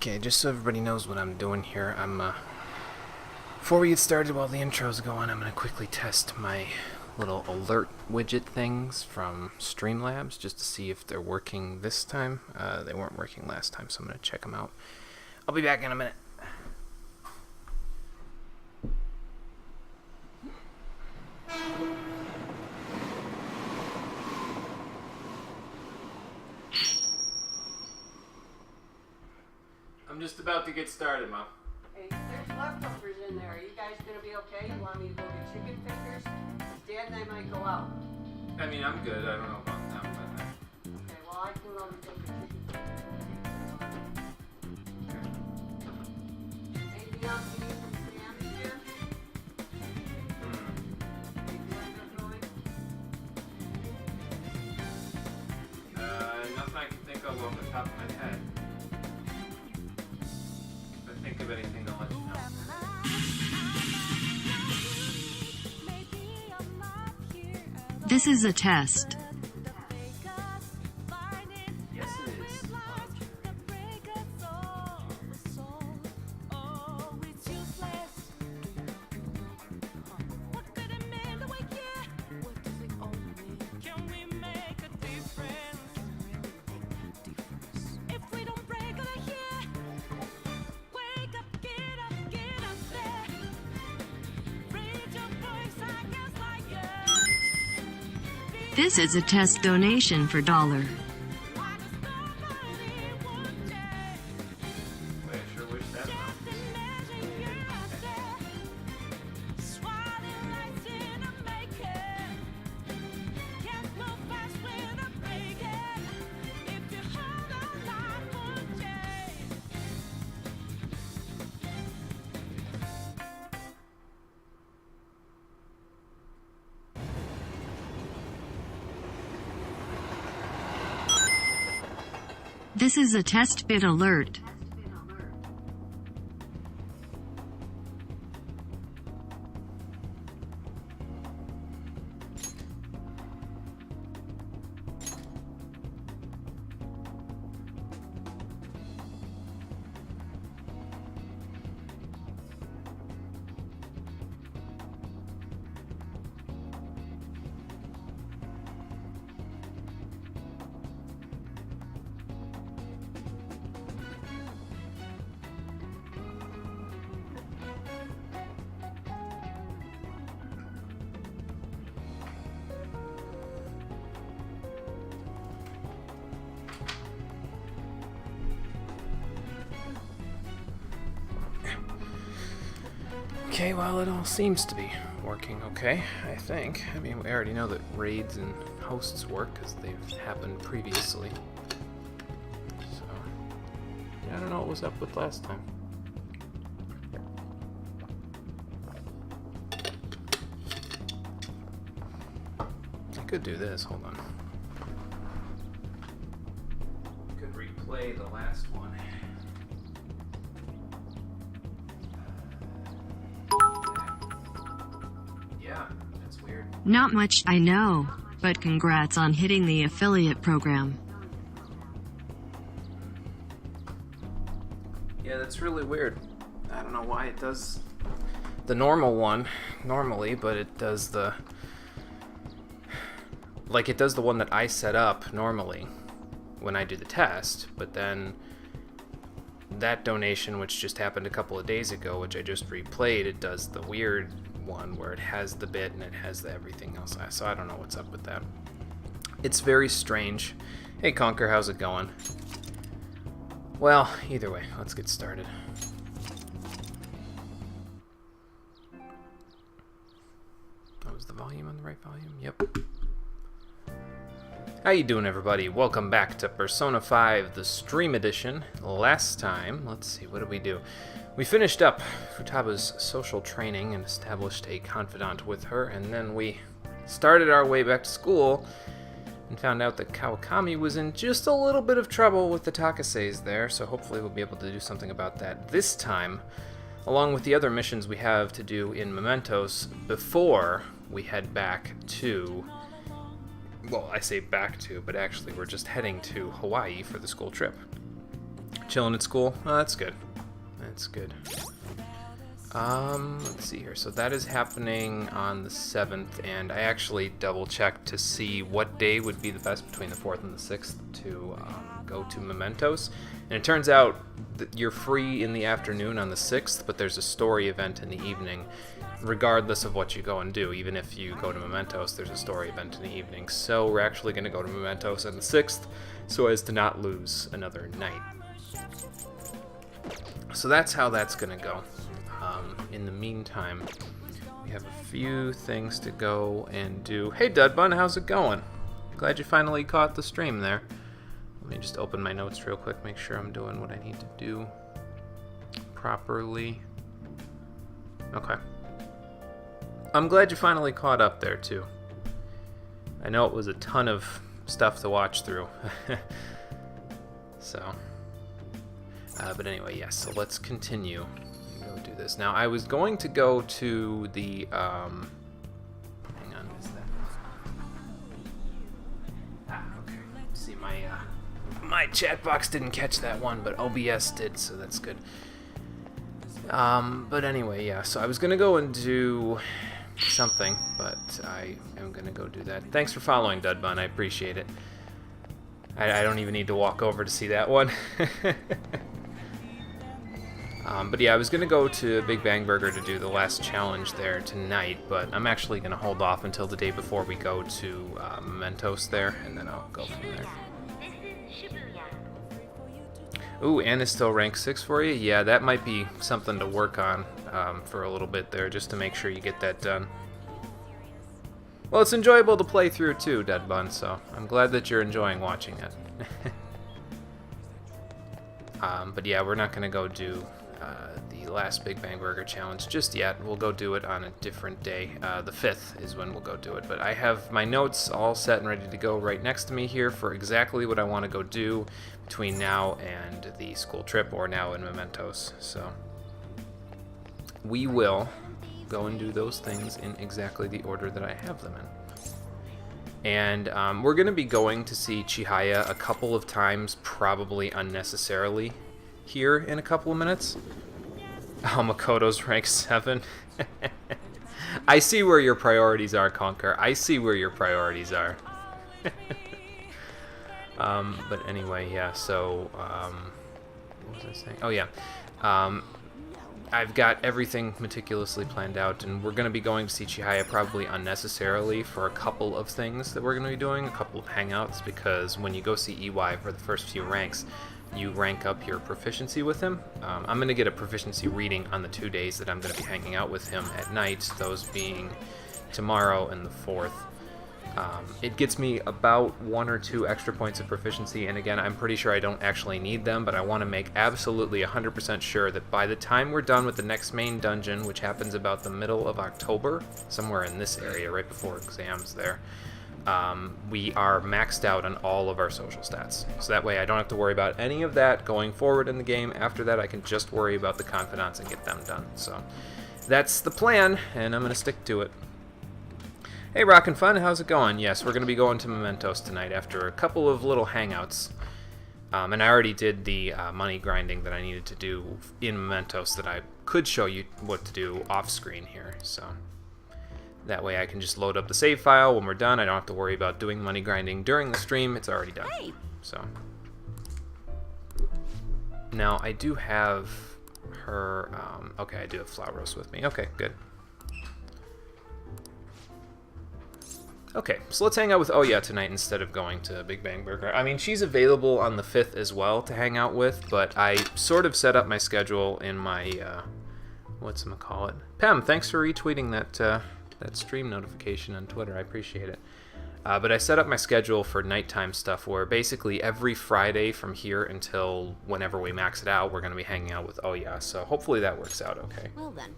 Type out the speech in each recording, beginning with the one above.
Okay, just so everybody knows what I'm doing here, before we get started, while the intro's going, I'm gonna quickly test my little alert widget things from Streamlabs just to see if they're working this time. They weren't working last time, so I'm gonna check them out. I'll be back in a minute. I'm just about to get started, Mom. Hey, there's leftovers in there. Are you guys gonna be okay? You want me to go get chicken fingers? Dad and I might go out. I mean, I'm good. I don't know about them, but... Okay, well, I can go and get the chicken fingers. Anything else you need from Sam's here? Anything else going? Nothing I can think of off the top of my head. If I think of anything, I'll let you know. This is a test. Yes, it is. This is a test donation for $1. I sure wish that now. This is a test bit alert. Okay, well, it all seems to be working okay, I think. I mean, we already know that raids and hosts work because they've happened previously. So, yeah, I don't know what was up with last time. I could do this, hold on. Could replay the last one. Yeah, that's weird. Not much, I know, but congrats on hitting the affiliate program. Yeah, that's really weird. I don't know why it does the normal one normally, but it does the... Like, it does the one that I set up normally when I do the test, but then that donation, which just happened a couple of days ago, which I just replayed, it does the weird one where it has the bit and it has the everything else. So I don't know what's up with that. It's very strange. Hey Conker, how's it going? Well, either way, let's get started. Oh, is the volume on the right volume? Yep. How you doing, everybody? Welcome back to Persona 5, the Stream Edition. Last time, let's see, what did we do? We finished up Futaba's social training and established a confidant with her, and then we started our way back to school and found out that Kawakami was in just a little bit of trouble with the Takaseis there, so hopefully we'll be able to do something about that this time, along with the other missions we have to do in Mementos before we head back to... Well, I say back to, but actually we're just heading to Hawaii for the school trip. chilling at school? Oh, that's good. That's good. Let's see here. So that is happening on the 7th, and I actually double-checked to see what day would be the best between the 4th and the 6th to go to Mementos. And it turns out that you're free in the afternoon on the 6th, but there's a story event in the evening, regardless of what you go and do. Even if you go to Mementos, there's a story event in the evening. So we're actually going to go to Mementos on the 6th, so as to not lose another night. So that's how that's going to go. In the meantime, we have a few things to go and do. Hey, Dudbun, how's it going? Glad you finally caught the stream there. Let me just open my notes real quick, make sure I'm doing what I need to do properly. Okay. I'm glad you finally caught up there, too. I know it was a ton of stuff to watch through. So. But anyway, yes, so let's continue. Go do this. Now, I was going to go to the, hang on, is that? Okay. See, my chat box didn't catch that one, but OBS did, so that's good. But anyway, yeah, so I was gonna go and do something, but I am gonna go do that. Thanks for following, Dudbun, I appreciate it. I don't even need to walk over to see that one. But yeah, I was going to go to Big Bang Burger to do the last challenge there tonight, but I'm actually going to hold off until the day before we go to Mementos there, and then I'll go from there. Ooh, Anna's still rank 6 for you? Yeah, that might be something to work on for a little bit there, just to make sure you get that done. Well, it's enjoyable to play through too, Deadbun, so I'm glad that you're enjoying watching it. But yeah, we're not going to go do the last Big Bang Burger challenge just yet. We'll go do it on a different day. The 5th is when we'll go do it. But I have my notes all set and ready to go right next to me here for exactly what I want to go do between now and the school trip, or now in Mementos. So we will go and do those things in exactly the order that I have them in. And we're going to be going to see Chihaya a couple of times, probably unnecessarily, here in a couple of minutes. Oh, Makoto's rank 7. I see where your priorities are, Conquer. I see where your priorities are. But anyway, yeah, so, what was I saying? Oh, yeah. I've got everything meticulously planned out, and we're going to be going to see Chihaya probably unnecessarily for a couple of things that we're going to be doing, a couple of hangouts, because when you go see EY for the first few ranks, you rank up your proficiency with him. I'm going to get a proficiency reading on the 2 days that I'm going to be hanging out with him at night, those being tomorrow and the 4th. It gets me about 1 or 2 extra points of proficiency, and again, I'm pretty sure I don't actually need them, but I want to make absolutely 100% sure that by the time we're done with the next main dungeon, which happens about the middle of October, somewhere in this area, right before exams there, we are maxed out on all of our social stats. So that way I don't have to worry about any of that going forward in the game. After that, I can just worry about the confidants and get them done. So that's the plan, and I'm going to stick to it. Hey, Rockin' Fun, how's it going? Yes, we're going to be going to Mementos tonight after a couple of little hangouts. And I already did the money grinding that I needed to do in Mementos that I could show you what to do off-screen here. So that way I can just load up the save file when we're done. I don't have to worry about doing money grinding during the stream. It's already done. Hey. So now I do have her... okay, I do have Flower Roast with me. Okay, good. Okay, so let's hang out with Oya tonight instead of going to Big Bang Burger. I mean, she's available on the 5th as well to hang out with, but I sort of set up my schedule in my, whatchamacallit. Pam, thanks for retweeting that stream notification on Twitter. I appreciate it. But I set up my schedule for nighttime stuff where basically every Friday from here until whenever we max it out, we're going to be hanging out with Oya, so hopefully that works out okay. Well then.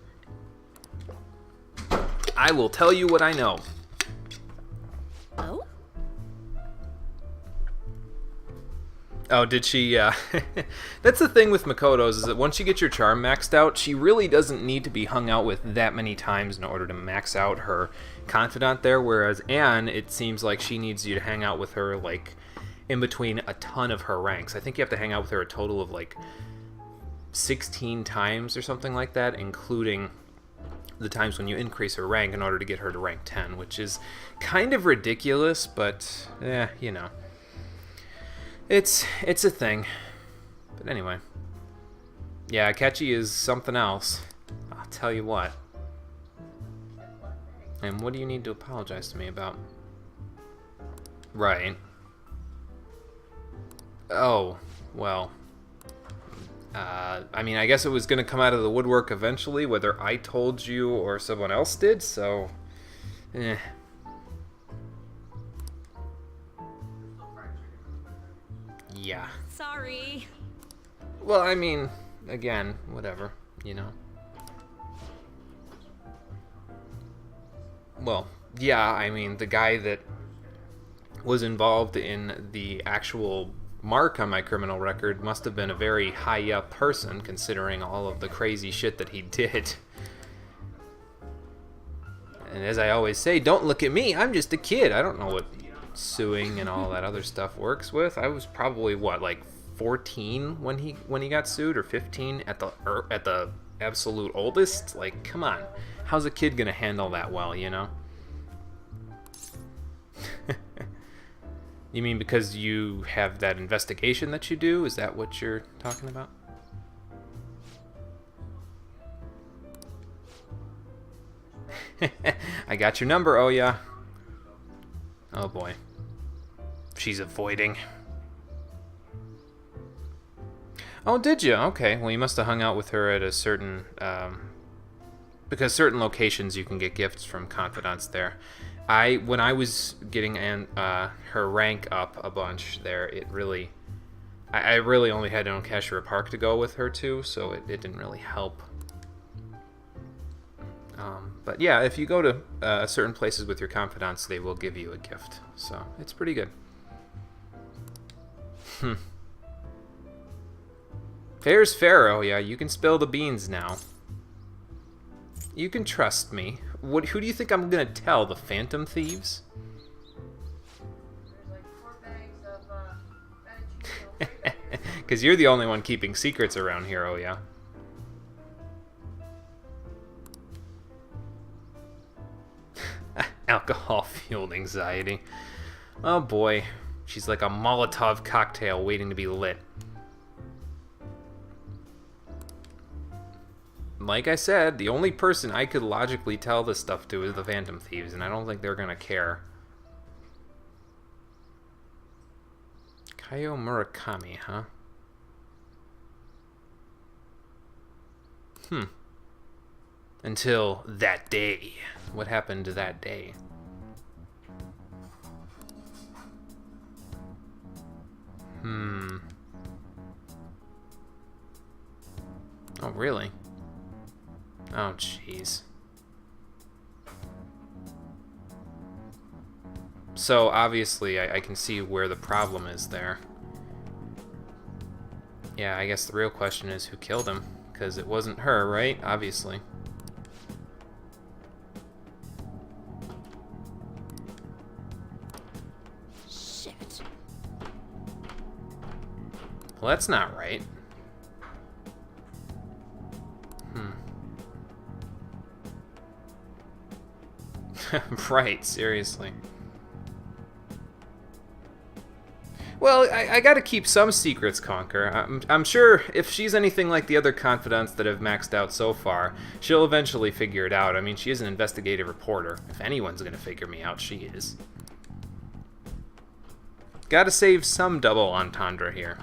I will tell you what I know. Oh? Oh, did she? That's the thing with Makoto's, is that once you get your charm maxed out, she really doesn't need to be hung out with that many times in order to max out her confidant there, whereas Anne, it seems like she needs you to hang out with her, like, in between a ton of her ranks. I think you have to hang out with her a total of like 16 times or something like that, including the times when you increase her rank in order to get her to rank 10, which is kind of ridiculous, but you know, it's a thing. But anyway, yeah, Akechi is something else, I'll tell you what. And what do you need to apologize to me about? Right. Oh, well, I mean, I guess it was going to come out of the woodwork eventually, whether I told you or someone else did, so, Yeah. Sorry. Well, I mean, again, whatever, you know. Well, yeah, I mean, the guy that was involved in the actual mark on my criminal record must have been a very high-up person, considering all of the crazy shit that he did. And as I always say, don't look at me, I'm just a kid. I don't know what suing and all that other stuff works with. I was probably, what, like 14 when he got sued, or 15 at the absolute oldest? Like, come on. How's a kid gonna handle that well, you know? You mean because you have that investigation that you do? Is that what you're talking about? I got your number, oh yeah. Oh boy. She's avoiding. Oh, did you? Okay, well you must have hung out with her at a certain, because certain locations you can get gifts from confidants there. When I was getting her rank up a bunch there, I really only had Cashier Park to go with her to, so it didn't really help. But yeah, if you go to certain places with your confidants, they will give you a gift, so it's pretty good. Fair's fair, oh yeah, you can spill the beans now. You can trust me. Who do you think I'm gonna tell? The Phantom Thieves? There's like 4 bags of fettuccine. Because you're the only one keeping secrets around here, oh yeah. Alcohol-fueled anxiety. Oh boy. She's like a Molotov cocktail waiting to be lit. Like I said, the only person I could logically tell this stuff to is the Phantom Thieves, and I don't think they're gonna care. Kaio Murakami, huh? Until that day. What happened to that day? Oh, really? Oh, jeez. So, obviously, I can see where the problem is there. Yeah, I guess the real question is who killed him, because it wasn't her, right? Obviously. Shit. Well, that's not right. Right, seriously. Well, I gotta keep some secrets, Conker. I'm sure if she's anything like the other confidants that have maxed out so far, she'll eventually figure it out. I mean, she is an investigative reporter. If anyone's gonna figure me out, she is. Gotta save some double entendre here.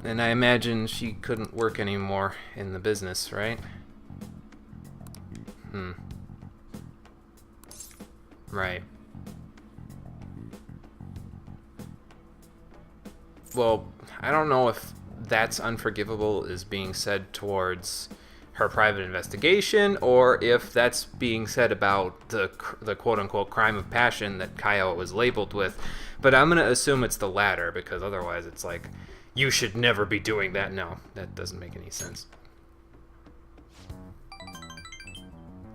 And I imagine she couldn't work anymore in the business, right? Right. Well, I don't know if that's unforgivable is being said towards her private investigation, or if that's being said about the quote-unquote crime of passion that Kaio was labeled with. But I'm going to assume it's the latter, because otherwise it's like, you should never be doing that. No, that doesn't make any sense.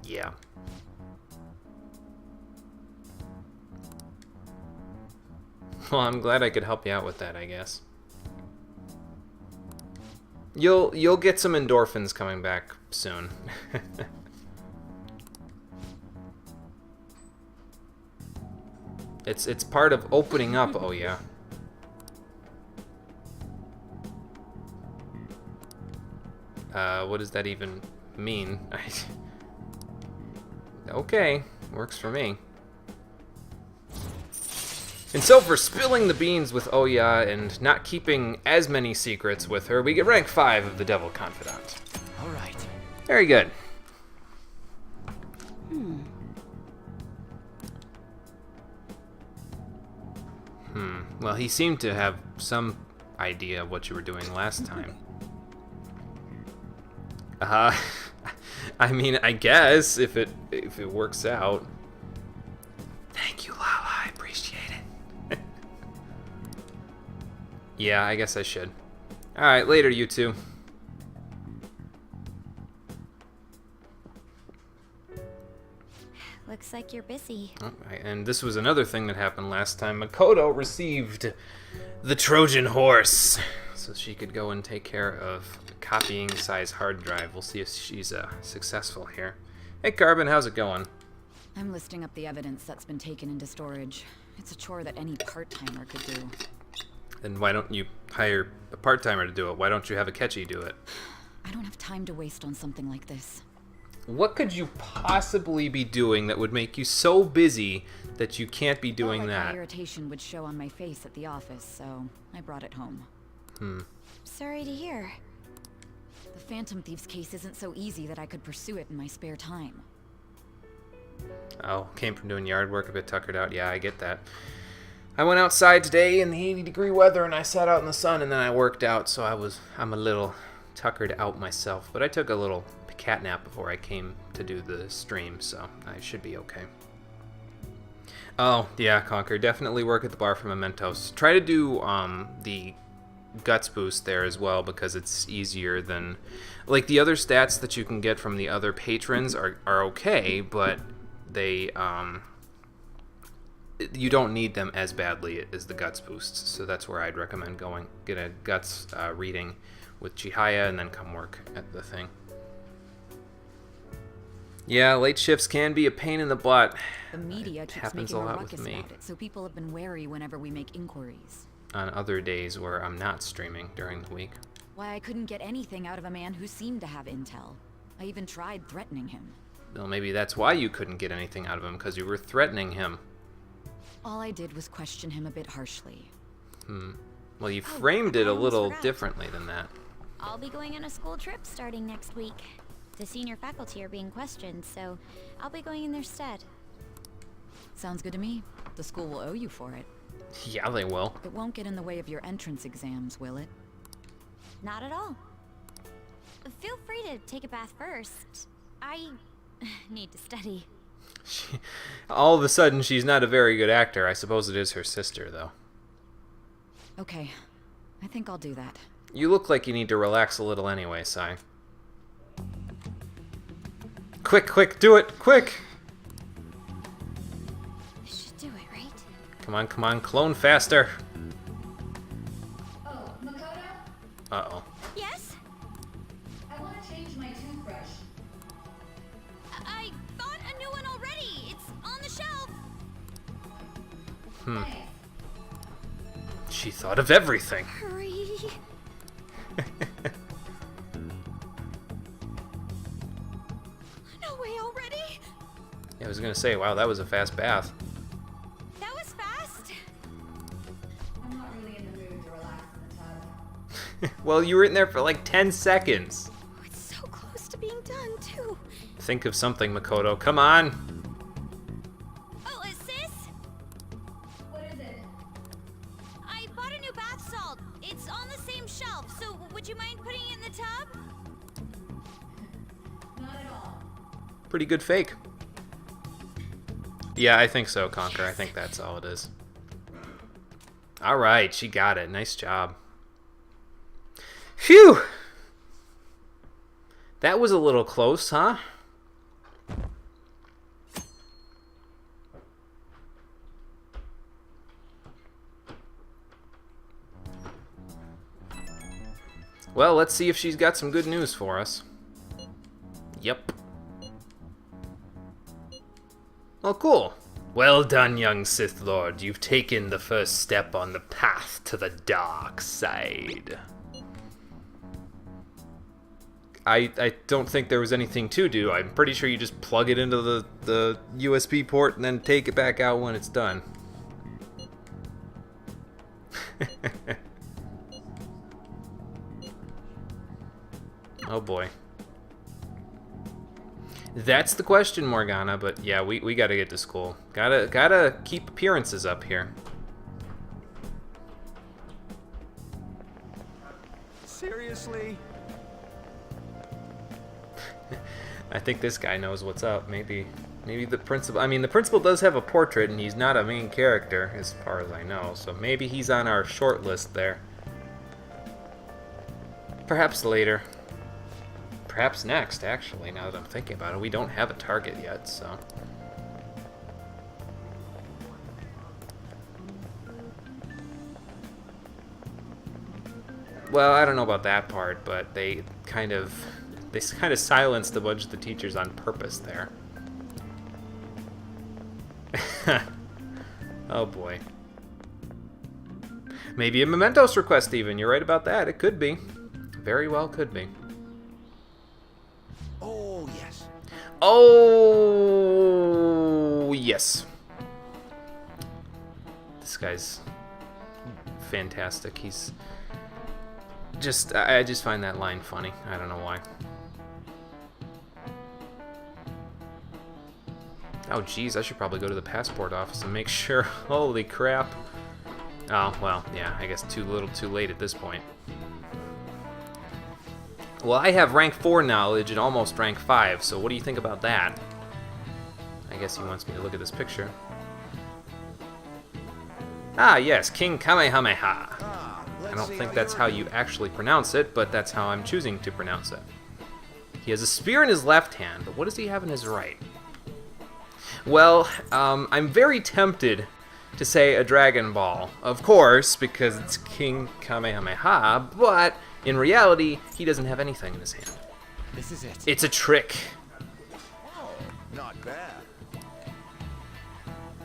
Yeah. Well, I'm glad I could help you out with that, I guess. You'll get some endorphins coming back soon. It's part of opening up, oh yeah. What does that even mean? Okay, works for me. And so for spilling the beans with Oya and not keeping as many secrets with her, we get rank 5 of the Devil Confidant. All right. Very good. Well, he seemed to have some idea of what you were doing last time. I mean, I guess if it works out. Thank you, Lala. I appreciate it. Yeah, I guess I should. All right, later, you two. Looks like you're busy. Okay, and this was another thing that happened last time. Makoto received the Trojan horse, so she could go and take care of copying size hard drive. We'll see if she's successful here. Hey, Carbon, how's it going? I'm listing up the evidence that's been taken into storage. It's a chore that any part-timer could do. Then why don't you hire a part-timer to do it? Why don't you have a Ketchy do it? I don't have time to waste on something like this. What could you possibly be doing that would make you so busy that you can't be doing Felt like that? my irritation would show on my face at the office, so I brought it home. Sorry to hear. The Phantom Thieves case isn't so easy that I could pursue it in my spare time. Oh, came from doing yard work, a bit tuckered out. Yeah, I get that. I went outside today in the 80-degree weather, and I sat out in the sun, and then I worked out, so I'm a little tuckered out myself. But I took a little cat nap before I came to do the stream, so I should be okay. Oh, yeah, Conquer. Definitely work at the bar for Mementos. Try to do the Guts boost there as well, because it's easier than... Like, the other stats that you can get from the other patrons are okay, but they... you don't need them as badly as the Guts boosts, so that's where I'd recommend going. Get a Guts reading with Chihaya, and then come work at the thing. Yeah, late shifts can be a pain in the butt. The media It keeps happens making a a lot with ruckus me. about it, so people have been wary whenever we make inquiries. On other days where I'm not streaming during the week. Why I couldn't get anything out of a man who seemed to have intel. I even tried threatening him. Well, maybe that's why you couldn't get anything out of him, because you were threatening him. All I did was question him a bit harshly. Well, you framed it I a almost little forgot. differently than that. I'll be going on a school trip starting next week. The senior faculty are being questioned, so I'll be going in their stead. Sounds good to me. The school will owe you for it. Yeah, they will. It won't get in the way of your entrance exams, will it? Not at all. Feel free to take a bath first. I need to study. All of a sudden, she's not a very good actor. I suppose it is her sister, though. Okay. I think I'll do that. You look like you need to relax a little anyway, Sai. Quick, do it, quick! I should do it, right? Come on, clone faster. Oh, Makoto? Uh-oh. Yes? I want to change my toothbrush. I bought a new one already. It's on the shelf. Thanks. She thought of everything. Hurry. No way already? Yeah, I was gonna say, wow, that was a fast bath. That was fast. I'm not really in the mood to relax in the tub. Well, you were in there for like 10 seconds. Oh, it's so close to being done, too. Think of something, Makoto. Come on. Oh, sis? What is it? I bought a new bath salt. It's on the same shelf, so would you mind putting it in the tub? Not at all. Pretty good fake. Yeah, I think so, Conquer. I think that's all it is. Alright, she got it. Nice job. Phew! That was a little close, huh? Well, let's see if she's got some good news for us. Yep. Oh, cool. Well done, young Sith Lord. You've taken the first step on the path to the dark side. I don't think there was anything to do. I'm pretty sure you just plug it into the USB port and then take it back out when it's done. Oh boy. That's the question, Morgana, but yeah, we gotta get to school. Gotta keep appearances up here. Seriously? I think this guy knows what's up. Maybe the principal. I mean, the principal does have a portrait, and he's not a main character, as far as I know. So maybe he's on our short list there. Perhaps later. Perhaps next, actually, now that I'm thinking about it. We don't have a target yet, so... Well, I don't know about that part, but they kind of silenced a bunch of the teachers on purpose there. Oh boy. Maybe a Mementos request even. You're right about that. It could be. Very well could be. Oh, yes. Oh, yes. This guy's fantastic. He's just... I just find that line funny. I don't know why. Oh, geez, I should probably go to the passport office and make sure. Holy crap. Oh, well, yeah, I guess too little too late at this point. Well, I have rank 4 knowledge and almost rank 5, so what do you think about that? I guess he wants me to look at this picture. Ah, yes, King Kamehameha. I don't think that's how you actually pronounce it, but that's how I'm choosing to pronounce it. He has a spear in his left hand, but what does he have in his right? Well, I'm very tempted to say a Dragon Ball, of course, because it's King Kamehameha, but in reality, he doesn't have anything in his hand. This is it. It's a trick. Oh, not bad.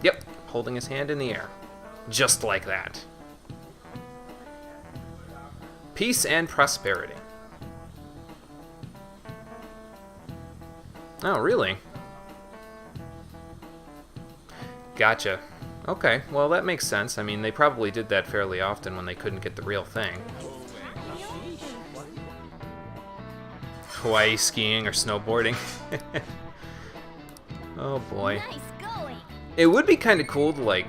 Yep, holding his hand in the air. Just like that. Peace and prosperity. Oh, really? Gotcha. Okay, well that makes sense. I mean, they probably did that fairly often when they couldn't get the real thing. Hawaii skiing or snowboarding. Oh boy. Nice going. It would be kind of cool to like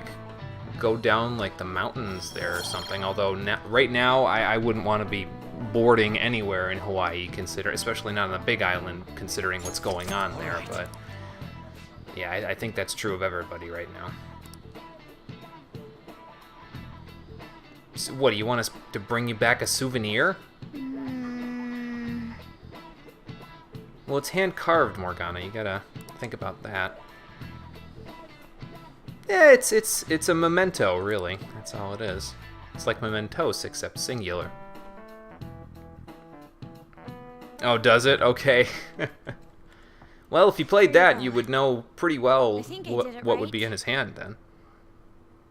go down like the mountains there or something, although right now I wouldn't want to be boarding anywhere in Hawaii, especially not on the Big Island, considering what's going on there, but yeah, I think that's true of everybody right now. So what, do you want us to bring you back a souvenir? Well, it's hand-carved, Morgana. You gotta think about that. Yeah, it's a memento, really. That's all it is. It's like Mementos, except singular. Oh, does it? Okay. Well, if you played that, you would know pretty well what would be in his hand, then.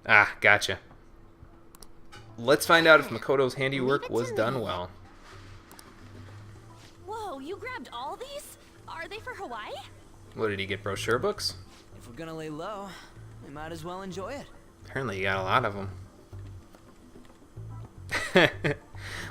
Ah, gotcha. Let's find out if Makoto's handiwork was done well. Whoa, you grabbed all these? Are they for Hawaii? What, did he get brochure books? If we're gonna lay low, we might as well enjoy it. Apparently you got a lot of them.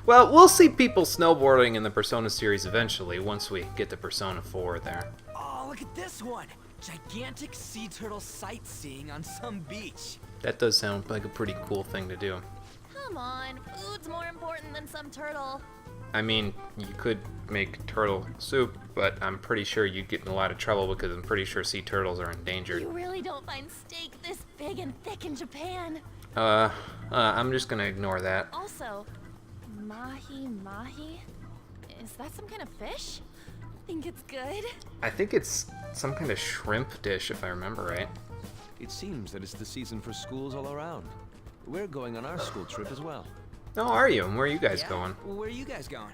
Well, we'll see people snowboarding in the Persona series eventually, once we get to Persona 4 there. Oh, look at this one! Gigantic sea turtle sightseeing on some beach. That does sound like a pretty cool thing to do. Come on, food's more important than some turtle. I mean, you could make turtle soup, but I'm pretty sure you'd get in a lot of trouble because I'm pretty sure sea turtles are endangered. You really don't find steak this big and thick in Japan. I'm just gonna ignore that. Also, mahi. Is that some kind of fish? Think it's good? I think it's some kind of shrimp dish, if I remember right. It seems that it's the season for schools all around. We're going on our school trip as well. Oh, are you? And where are you guys going? Well, where are you guys going?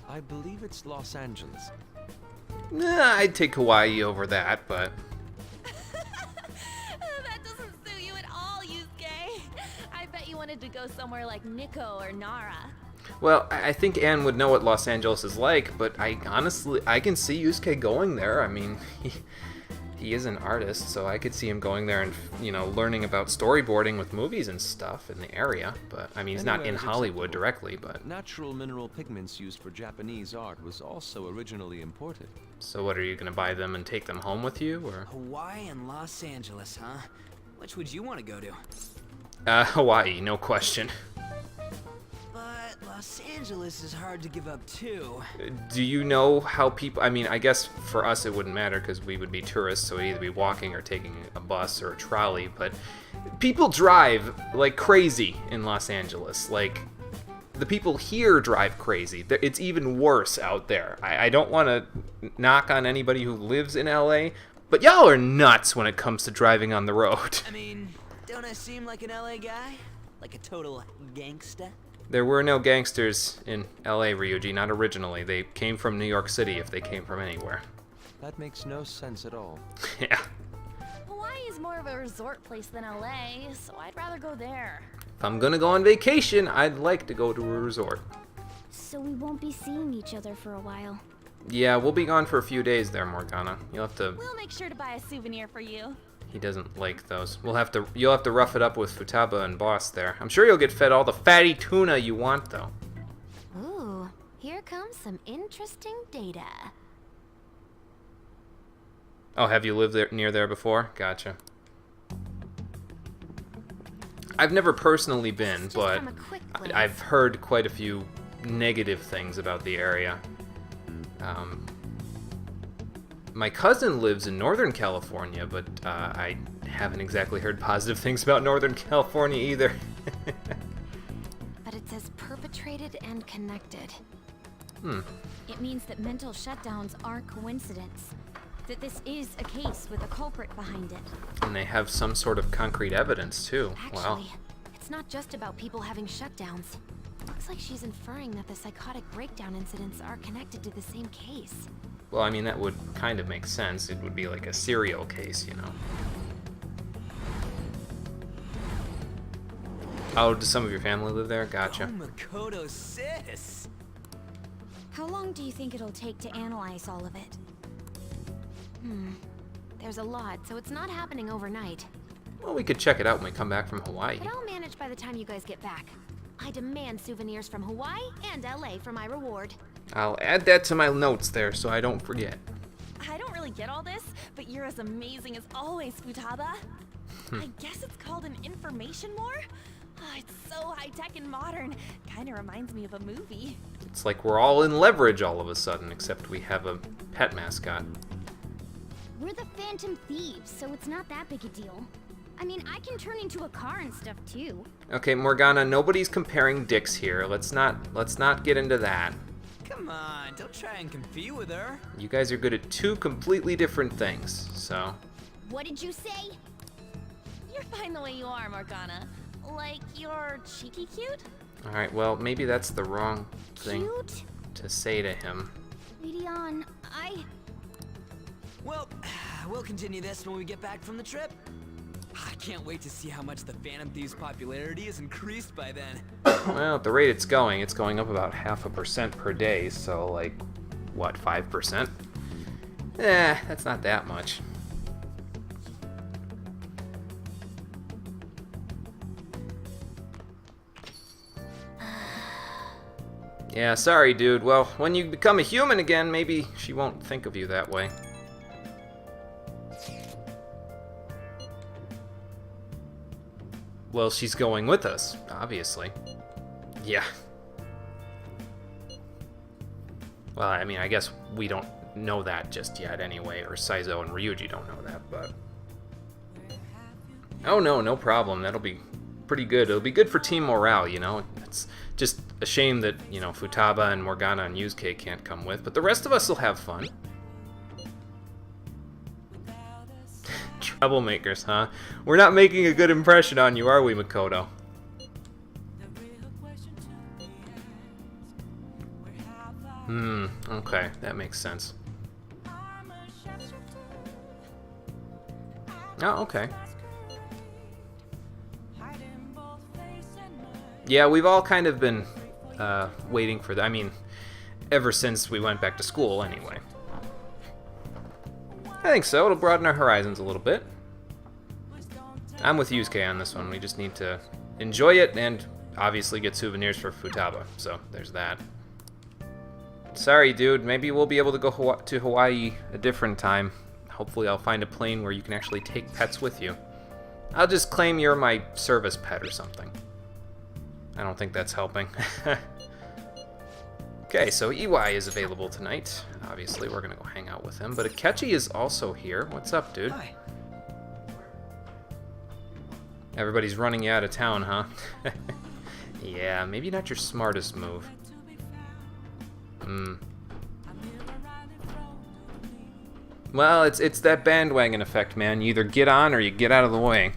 I believe it's Los Angeles. Nah, I'd take Hawaii over that, but... That doesn't suit you at all, Yusuke. I bet you wanted to go somewhere like Nikko or Nara. Well, I think Anne would know what Los Angeles is like, but I can see Yusuke going there. I mean, he is an artist, so I could see him going there and, you know, learning about storyboarding with movies and stuff in the area. But, I mean, he's not in Anywhere is Hollywood acceptable. directly, but... Natural mineral pigments used for Japanese art was also originally imported. So what, are you going to buy them and take them home with you, or...? Hawaii and Los Angeles, huh? Which would you want to go to? Hawaii, no question. But Los Angeles is hard to give up too. Do you know how people... I mean, I guess for us it wouldn't matter because we would be tourists, so we'd either be walking or taking a bus or a trolley, but people drive like crazy in Los Angeles. Like, the people here drive crazy. It's even worse out there. I don't want to knock on anybody who lives in LA, but y'all are nuts when it comes to driving on the road. I mean, don't I seem like an LA guy? Like a total gangsta? There were no gangsters in LA, Ryuji, not originally. They came from New York City if they came from anywhere. That makes no sense at all. Yeah. Hawaii is more of a resort place than LA, so I'd rather go there. If I'm gonna go on vacation, I'd like to go to a resort. So we won't be seeing each other for a while. Yeah, we'll be gone for a few days there, Morgana. You'll have to... We'll make sure to buy a souvenir for you. He doesn't like those. You'll have to rough it up with Futaba and Boss there. I'm sure you'll get fed all the fatty tuna you want, though. Ooh, here comes some interesting data. Oh, have you lived near there before? Gotcha. I've never personally been, Just but from a quick glance. I've heard quite a few negative things about the area. My cousin lives in Northern California, but I haven't exactly heard positive things about Northern California either. But it says perpetrated and connected. Hmm. It means that mental shutdowns aren't coincidence. That this is a case with a culprit behind it. And they have some sort of concrete evidence, too. Wow. Actually, it's not just about people having shutdowns. Looks like she's inferring that the psychotic breakdown incidents are connected to the same case. Well, I mean, that would kind of make sense. It would be like a serial case, you know. Oh, does some of your family live there? Gotcha. Oh, Makoto sis! How long do you think it'll take to analyze all of it? There's a lot, so it's not happening overnight. Well, we could check it out when we come back from Hawaii. But I'll manage by the time you guys get back. I demand souvenirs from Hawaii and LA for my reward. I'll add that to my notes there so I don't forget. I don't really get all this, but you're as amazing as always, Futaba. I guess it's called an information war? Oh, it's so high-tech and modern. Kinda reminds me of a movie. It's like we're all in leverage all of a sudden, except we have a pet mascot. We're the Phantom Thieves, so it's not that big a deal. I mean, I can turn into a car and stuff too. Okay, Morgana, nobody's comparing dicks here. Let's not get into that. Come on, don't try and compete with her. You guys are good at two completely different things, so... What did you say? You're fine the way you are, Morgana. Like, you're cheeky cute? Alright, well, maybe that's the wrong thing Cute? to say to him. Leon, Well, we'll continue this when we get back from the trip. I can't wait to see how much the Phantom Thieves' popularity has increased by then. Well, at the rate it's going up about 0.5% per day, so like, what, 5%? That's not that much. Yeah, sorry, dude. Well, when you become a human again, maybe she won't think of you that way. Well, she's going with us, obviously. Yeah. Well, I mean, I guess we don't know that just yet anyway, or Saizo and Ryuji don't know that, but... Oh no, no problem. That'll be pretty good. It'll be good for team morale, you know? It's just a shame that, you know, Futaba and Morgana and Yusuke can't come with, but the rest of us will have fun. Troublemakers, huh? We're not making a good impression on you, are we, Makoto? Okay, that makes sense. Oh, okay. Yeah, we've all kind of been waiting for that. I mean, ever since we went back to school, anyway. I think so. It'll broaden our horizons a little bit. I'm with Yusuke on this one. We just need to enjoy it and obviously get souvenirs for Futaba. So there's that. Sorry, dude. Maybe we'll be able to go to Hawaii a different time. Hopefully I'll find a plane where you can actually take pets with you. I'll just claim you're my service pet or something. I don't think that's helping. Okay, so EY is available tonight. Obviously, we're gonna go hang out with him. But Akechi is also here. What's up, dude? Hi. Everybody's running you out of town, huh? Yeah, maybe not your smartest move. Well, it's that bandwagon effect, man. You either get on or you get out of the way.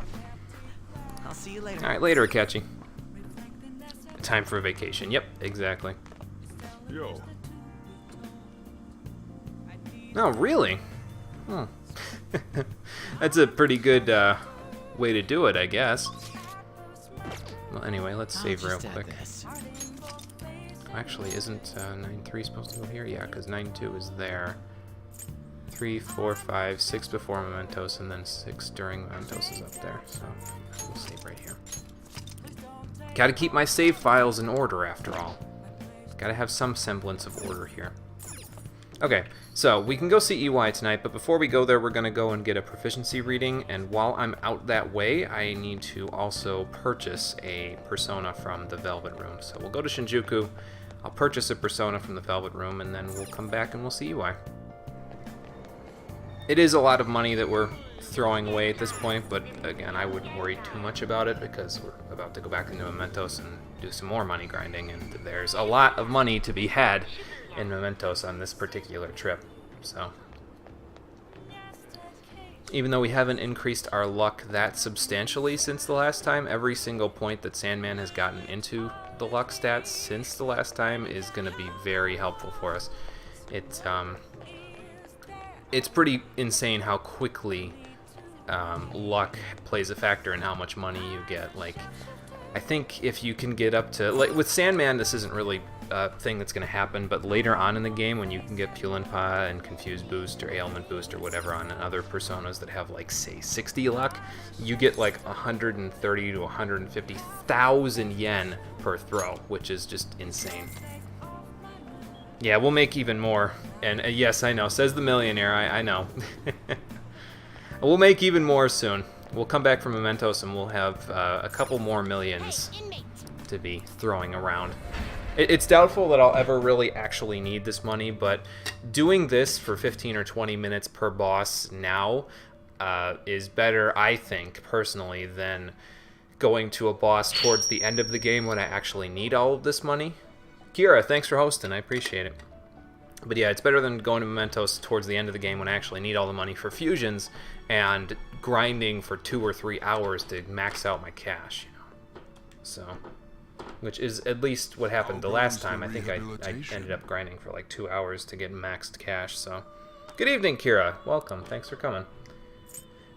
I'll see you later. Alright, later, Akechi. Time for a vacation. Yep, exactly. Yo. Oh, really? Hmm. That's a pretty good way to do it, I guess. Well, anyway, let's save real quick. Actually, isn't 9-3 supposed to go here? Yeah, because 9-2 is there. 3, 4, 5, 6 before Mementos, and then 6 during Mementos is up there. So we'll save right here. Gotta keep my save files in order, after all. Gotta have some semblance of order here. Okay, so we can go see EY tonight, but before we go there, we're gonna go and get a proficiency reading, and while I'm out that way, I need to also purchase a persona from the Velvet Room. So we'll go to Shinjuku, I'll purchase a persona from the Velvet Room, and then we'll come back and we'll see EY. It is a lot of money that we're throwing away at this point, but again, I wouldn't worry too much about it because we're about to go back into Mementos and do some more money grinding, and there's a lot of money to be had in Mementos on this particular trip. So even though we haven't increased our luck that substantially since the last time, every single point that Sandman has gotten into the luck stats since the last time is going to be very helpful for us. It's pretty insane how quickly luck plays a factor in how much money you get. Like, I think if you can get up to, like with Sandman, this isn't really a thing that's going to happen, but later on in the game when you can get Pulinpa and Confused Boost or Ailment Boost or whatever on other personas that have, like, say 60 luck, you get like 130 to 150,000 yen per throw, which is just insane. Yeah, we'll make even more. And yes, I know, says the millionaire, I know. We'll make even more soon. We'll come back from Mementos and we'll have a couple more millions to be throwing around. It's doubtful that I'll ever really actually need this money, but doing this for 15 or 20 minutes per boss now is better, I think, personally, than going to a boss towards the end of the game when I actually need all of this money. Kira, thanks for hosting. I appreciate it. But yeah, it's better than going to Mementos towards the end of the game when I actually need all the money for fusions and grinding for 2 or 3 hours to max out my cash, you know. So, which is at least what happened the last time. I think I ended up grinding for like 2 hours to get maxed cash. So, good evening, Kira. Welcome. Thanks for coming.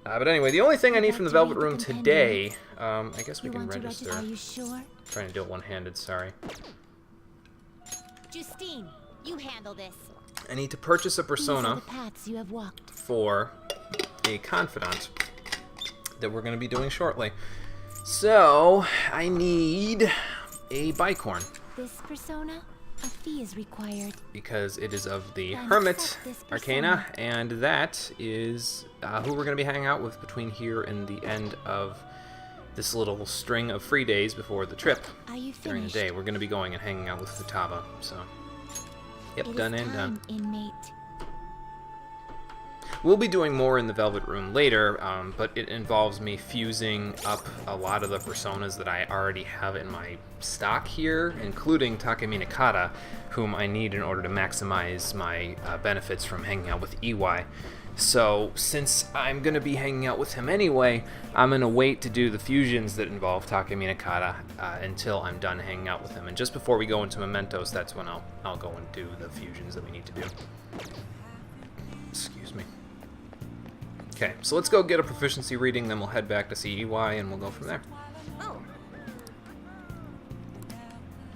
But anyway, the only thing I need from the Velvet Room today, I guess we can register. Are you sure? Trying to do it one-handed. Sorry. Justine, you handle this. I need to purchase a persona These are the paths you have walked. for a confidant that we're going to be doing shortly. So, I need a Bicorn This persona, a fee is required. because it is of the Then Hermit accept this Arcana, and that is who we're going to be hanging out with between here and the end of this little string of free days before the trip. Are you During the finished? day, we're going to be going and hanging out with Futaba, so yep, It done is and done. time, inmate. We'll be doing more in the Velvet Room later, but it involves me fusing up a lot of the personas that I already have in my stock here, including Takemi Nakata, whom I need in order to maximize my benefits from hanging out with EY. So, since I'm going to be hanging out with him anyway, I'm going to wait to do the fusions that involve Takemi Nakata until I'm done hanging out with him. And just before we go into Mementos, that's when I'll go and do the fusions that we need to do. Excuse me. Okay, so let's go get a proficiency reading, then we'll head back to see EY, and we'll go from there.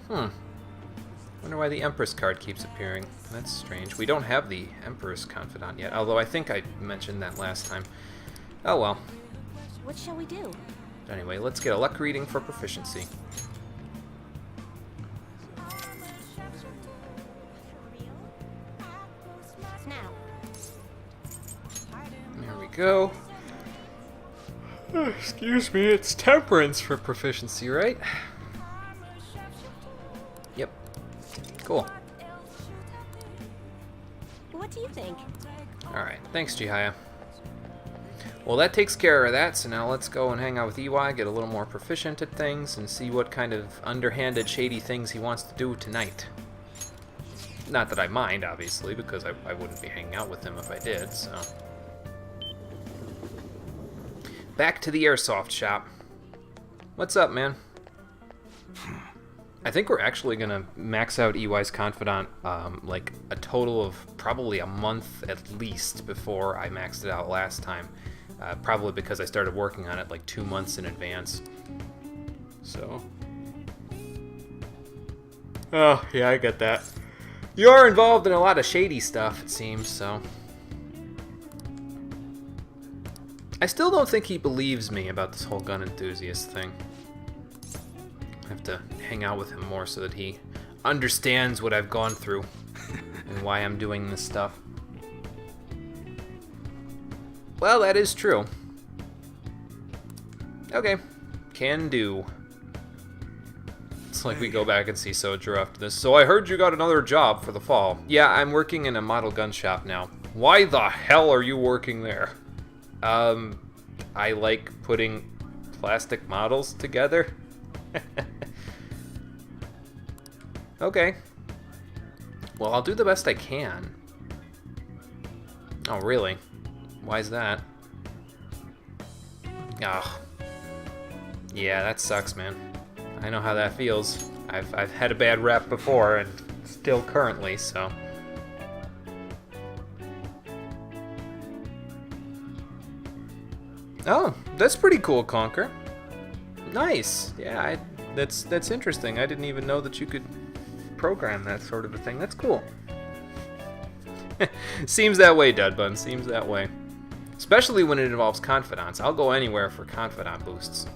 Wonder why the Empress card keeps appearing. That's strange. We don't have the Empress Confidant yet, although I think I mentioned that last time. Oh well. What shall we do? Anyway, let's get a luck reading for proficiency. Now. There we go. Excuse me, it's Temperance for proficiency, right? Yep. Cool. What do you think? Alright, thanks, Chihaya. Well, that takes care of that, so now let's go and hang out with EY, get a little more proficient at things, and see what kind of underhanded, shady things he wants to do tonight. Not that I mind, obviously, because I wouldn't be hanging out with him if I did, so... Back to the airsoft shop. What's up, man? I think we're actually gonna max out EY's Confidant like a total of probably a month at least before I maxed it out last time. Probably because I started working on it like 2 months in advance. So. Oh, yeah, I get that. You are involved in a lot of shady stuff, it seems, so. I still don't think he believes me about this whole gun enthusiast thing. I have to hang out with him more so that he understands what I've gone through and why I'm doing this stuff. Well, that is true. Okay, can do. It's like we go back and see Sojo after this. So I heard you got another job for the fall. Yeah, I'm working in a model gun shop now. Why the hell are you working there? I like putting plastic models together. Okay. Well, I'll do the best I can. Oh, really? Why's that? Oh. Yeah, that sucks, man. I know how that feels. I've had a bad rep before, and still currently, so... Oh, that's pretty cool, Conker. Nice. Yeah, that's interesting. I didn't even know that you could program that sort of a thing. That's cool. Seems that way, Deadbun. Seems that way. Especially when it involves confidants. I'll go anywhere for confidant boosts.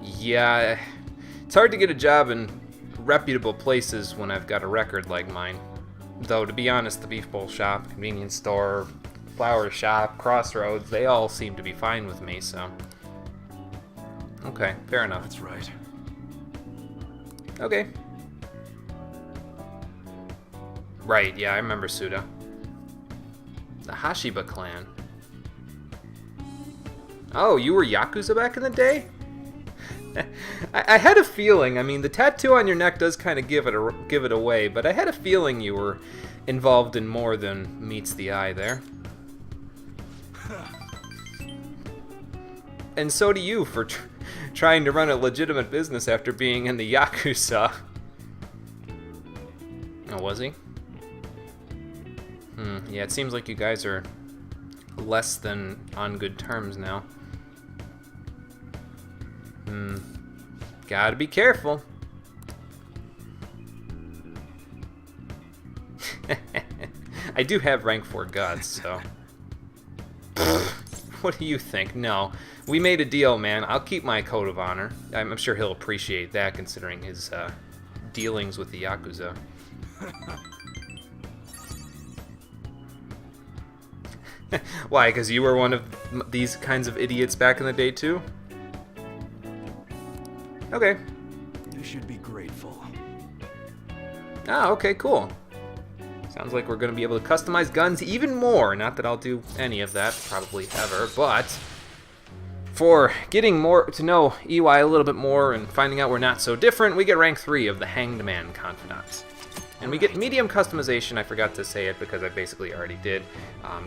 Yeah, it's hard to get a job in reputable places when I've got a record like mine. Though, to be honest, the Beef Bowl shop, convenience store, flower shop, Crossroads, they all seem to be fine with me, so... Okay, fair enough. That's right. Okay. Right, yeah, I remember Suda. The Hashiba clan. Oh, you were Yakuza back in the day? I had a feeling. I mean, the tattoo on your neck does kind of give it away, but I had a feeling you were involved in more than meets the eye there. And so do you for trying to run a legitimate business after being in the Yakuza. Oh, was he? Yeah, it seems like you guys are less than on good terms now. Gotta be careful. I do have rank 4 gods, so... What do you think? No. We made a deal, man. I'll keep my code of honor. I'm sure he'll appreciate that, considering his dealings with the Yakuza. Why? Because you were one of these kinds of idiots back in the day, too? Okay. You should be grateful. Ah, okay, cool. Sounds like we're going to be able to customize guns even more. Not that I'll do any of that, probably ever, but for getting more to know EY a little bit more and finding out we're not so different, we get rank 3 of the Hanged Man Confidant. And we get medium customization. I forgot to say it because I basically already did.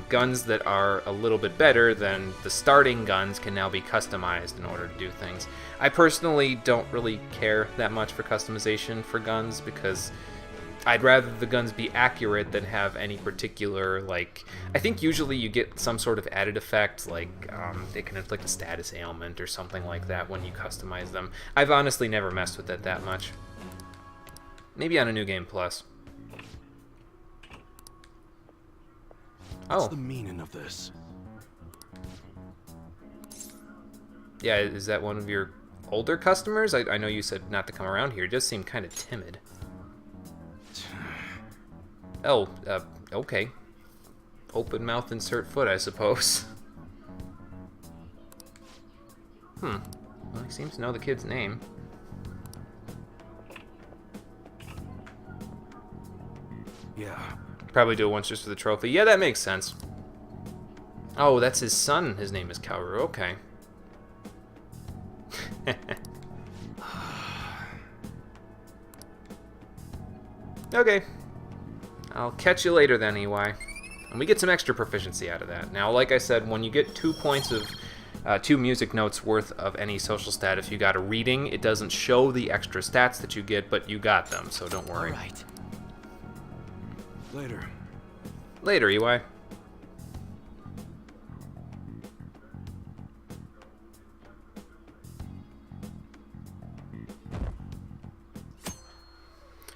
Guns that are a little bit better than the starting guns can now be customized in order to do things. I personally don't really care that much for customization for guns because I'd rather the guns be accurate than have any particular, like, I think usually you get some sort of added effect, like they can inflict a status ailment or something like that when you customize them. I've honestly never messed with it that much. Maybe on a New Game Plus. What's Oh, the meaning of this? yeah, is that one of your older customers? I know you said not to come around here. He does seem kind of timid. Oh, okay. Open mouth, insert foot, I suppose. Well, he seems to know the kid's name. Yeah. Probably do it once just for the trophy. Yeah, that makes sense. Oh, that's his son. His name is Kaoru. Okay. Okay. I'll catch you later then, EY. And we get some extra proficiency out of that. Now, like I said, when you get 2 points of 2 music notes worth of any social stat, if you got a reading, it doesn't show the extra stats that you get, but you got them, so don't worry. All right. Later. Later, EY.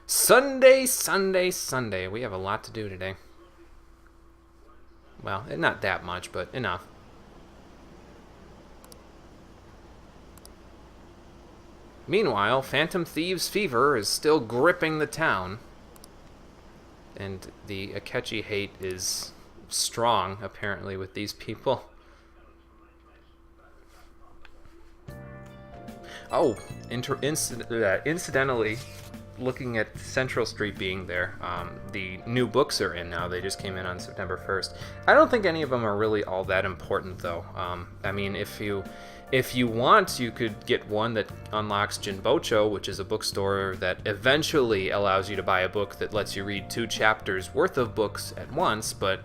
Sunday, Sunday, Sunday. We have a lot to do today. Well, not that much, but enough. Meanwhile, Phantom Thieves' fever is still gripping the town. And the Akechi hate is strong, apparently, with these people. Oh, incidentally, looking at Central Street being there, the new books are in now. They just came in on September 1st. I don't think any of them are really all that important, though. I mean, if you want, you could get one that unlocks Jinbocho, which is a bookstore that eventually allows you to buy a book that lets you read 2 chapters worth of books at once, but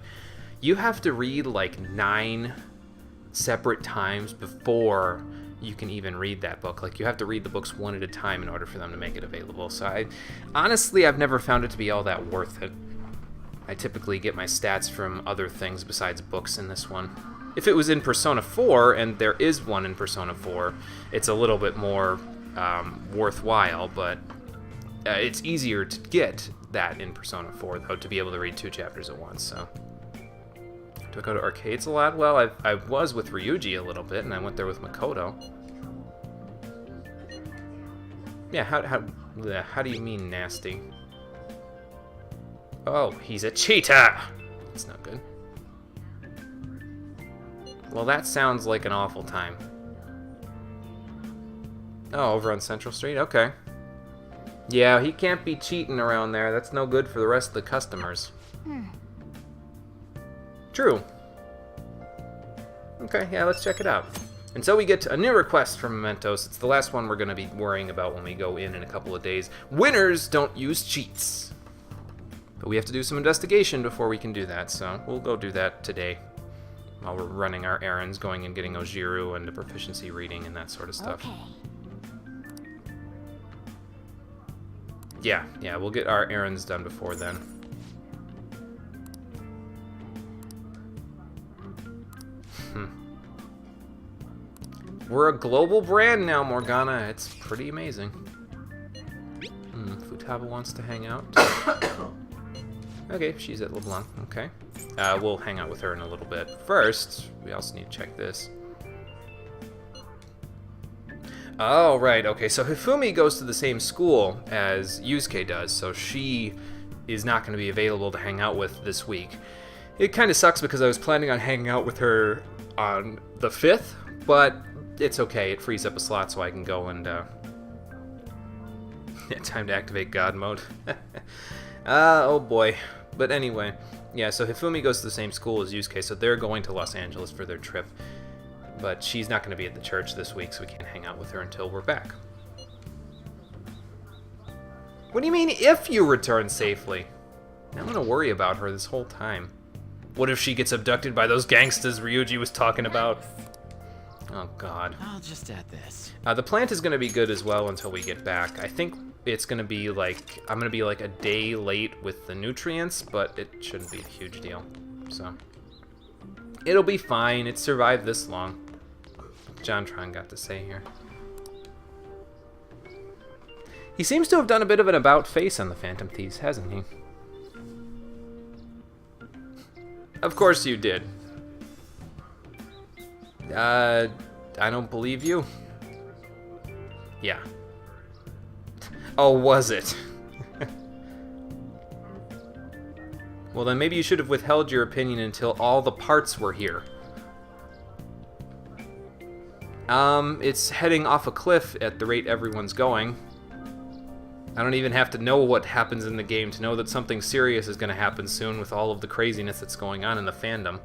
you have to read like 9 separate times before you can even read that book. Like, you have to read the books one at a time in order for them to make it available. So I've never found it to be all that worth it. I typically get my stats from other things besides books in this one. If it was in Persona 4, and there is one in Persona 4, it's a little bit more worthwhile, but it's easier to get that in Persona 4, though, to be able to read 2 chapters at once, so. Do I go to arcades a lot? Well, I was with Ryuji a little bit, and I went there with Makoto. Yeah, how do you mean nasty? Oh, he's a cheetah! That's not good. Well, that sounds like an awful time. Oh, over on Central Street? Okay. Yeah, he can't be cheating around there. That's no good for the rest of the customers. True. Okay, yeah, let's check it out. And so we get a new request from Mementos. It's the last one we're going to be worrying about when we go in a couple of days. Winners don't use cheats. But we have to do some investigation before we can do that, so we'll go do that today. While we're running our errands, going and getting Ojiru and the proficiency reading and that sort of stuff. Yeah, we'll get our errands done before then. We're a global brand now, Morgana. It's pretty amazing. Futaba wants to hang out. Okay, she's at LeBlanc. Okay. We'll hang out with her in a little bit. First, we also need to check this. Oh, right. Okay, so Hifumi goes to the same school as Yusuke does, so she is not going to be available to hang out with this week. It kind of sucks because I was planning on hanging out with her on the 5th, but it's okay. It frees up a slot so I can go and, time to activate God mode. Oh boy. But anyway, yeah, so Hifumi goes to the same school as Yusuke, so they're going to Los Angeles for their trip. But she's not going to be at the church this week, so we can't hang out with her until we're back. What do you mean, if you return safely? I'm gonna worry about her this whole time. What if she gets abducted by those gangsters Ryuji was talking about? Oh, God. I'll just add this. The plant is gonna be good as well until we get back. I think it's gonna be like, I'm gonna be like a day late with the nutrients, but it shouldn't be a huge deal. So, it'll be fine. It survived this long. JonTron got to say here. He seems to have done a bit of an about face on the Phantom Thieves, hasn't he? Of course you did. I don't believe you. Yeah. Oh, was it? Well, then maybe you should have withheld your opinion until all the parts were here. It's heading off a cliff at the rate everyone's going. I don't even have to know what happens in the game to know that something serious is going to happen soon with all of the craziness that's going on in the fandom.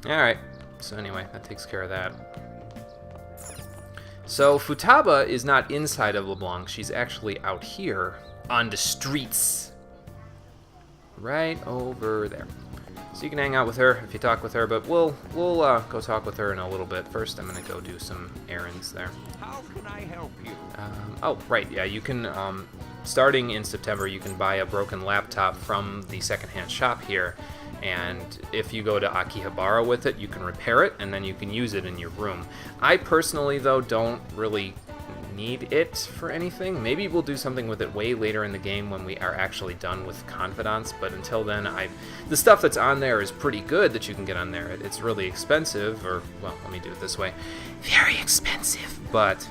Alright, so anyway, that takes care of that. So Futaba is not inside of LeBlanc, she's actually out here on the streets. Right over there. So you can hang out with her if you talk with her, but we'll go talk with her in a little bit. First, I'm gonna go do some errands there. How can I help you? Oh, right, yeah, you can, starting in September, you can buy a broken laptop from the secondhand shop here, and if you go to Akihabara with it, you can repair it, and then you can use it in your room. I personally, though, don't really need it for anything. Maybe we'll do something with it way later in the game when we are actually done with Confidants, but until then, the stuff that's on there is pretty good that you can get on there. It's really expensive, or, well, let me do it this way. Very expensive, but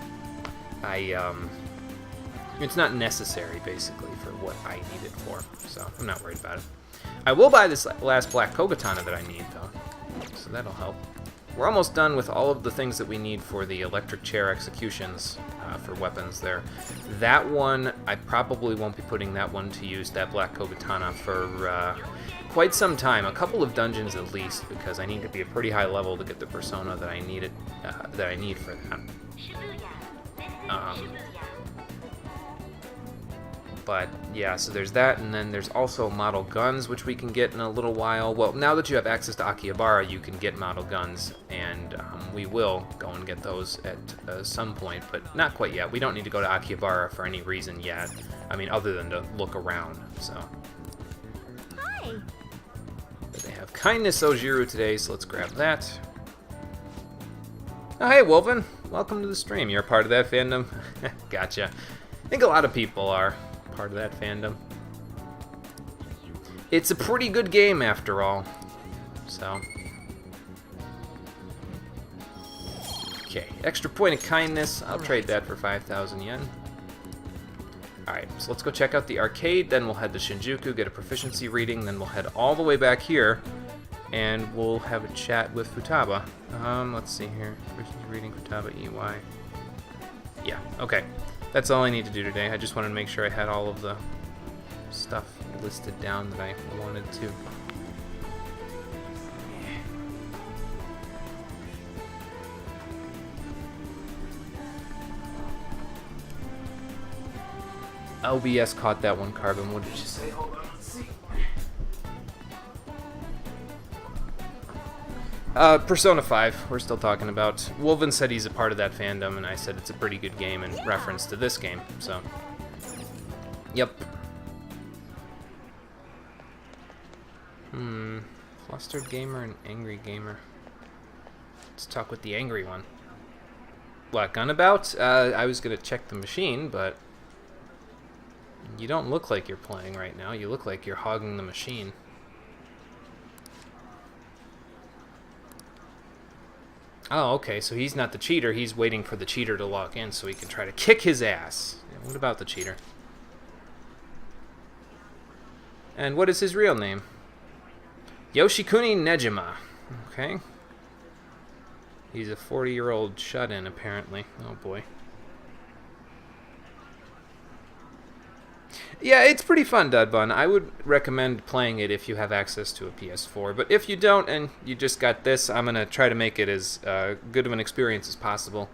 it's not necessary, basically, for what I need it for, so I'm not worried about it. I will buy this last Black Kogatana that I need, though, so that'll help. We're almost done with all of the things that we need for the electric chair executions for weapons there. That one, I probably won't be putting that one to use, that Black Kogatana, for quite some time. A couple of dungeons at least, because I need to be a pretty high level to get the persona that I need for that. But yeah, so there's that, and then there's also model guns, which we can get in a little while. Well, now that you have access to Akihabara, you can get model guns, and we will go and get those at some point, but not quite yet. We don't need to go to Akihabara for any reason yet. I mean, other than to look around, so. Hi. But they have Kindness Ojiru today, so let's grab that. Oh, hey, Wolven. Welcome to the stream. You're a part of that fandom? Gotcha. I think a lot of people are part of that fandom. It's a pretty good game after all, so. Okay, extra point of kindness. I'll trade that for 5,000 yen. Alright, so let's go check out the arcade, then we'll head to Shinjuku, get a proficiency reading, then we'll head all the way back here, and we'll have a chat with Futaba. Let's see here. Proficiency reading, Futaba, EY. Yeah, okay. That's all I need to do today. I just wanted to make sure I had all of the stuff listed down that I wanted to. LBS caught that one, Carbon. What did you say? Hold on, let's see. Persona 5, we're still talking about. Wolven said he's a part of that fandom, and I said it's a pretty good game in reference to this game, so. Yep. Flustered gamer and angry gamer. Let's talk with the angry one. What, gun about? I was gonna check the machine, but you don't look like you're playing right now. You look like you're hogging the machine. Oh, okay, so he's not the cheater. He's waiting for the cheater to log in so he can try to kick his ass. Yeah, what about the cheater? And what is his real name? Yoshikuni Nejima. Okay. He's a 40-year-old shut-in, apparently. Oh, boy. Yeah, it's pretty fun, Dudbun. I would recommend playing it if you have access to a PS4. But if you don't and you just got this, I'm going to try to make it as good of an experience as possible.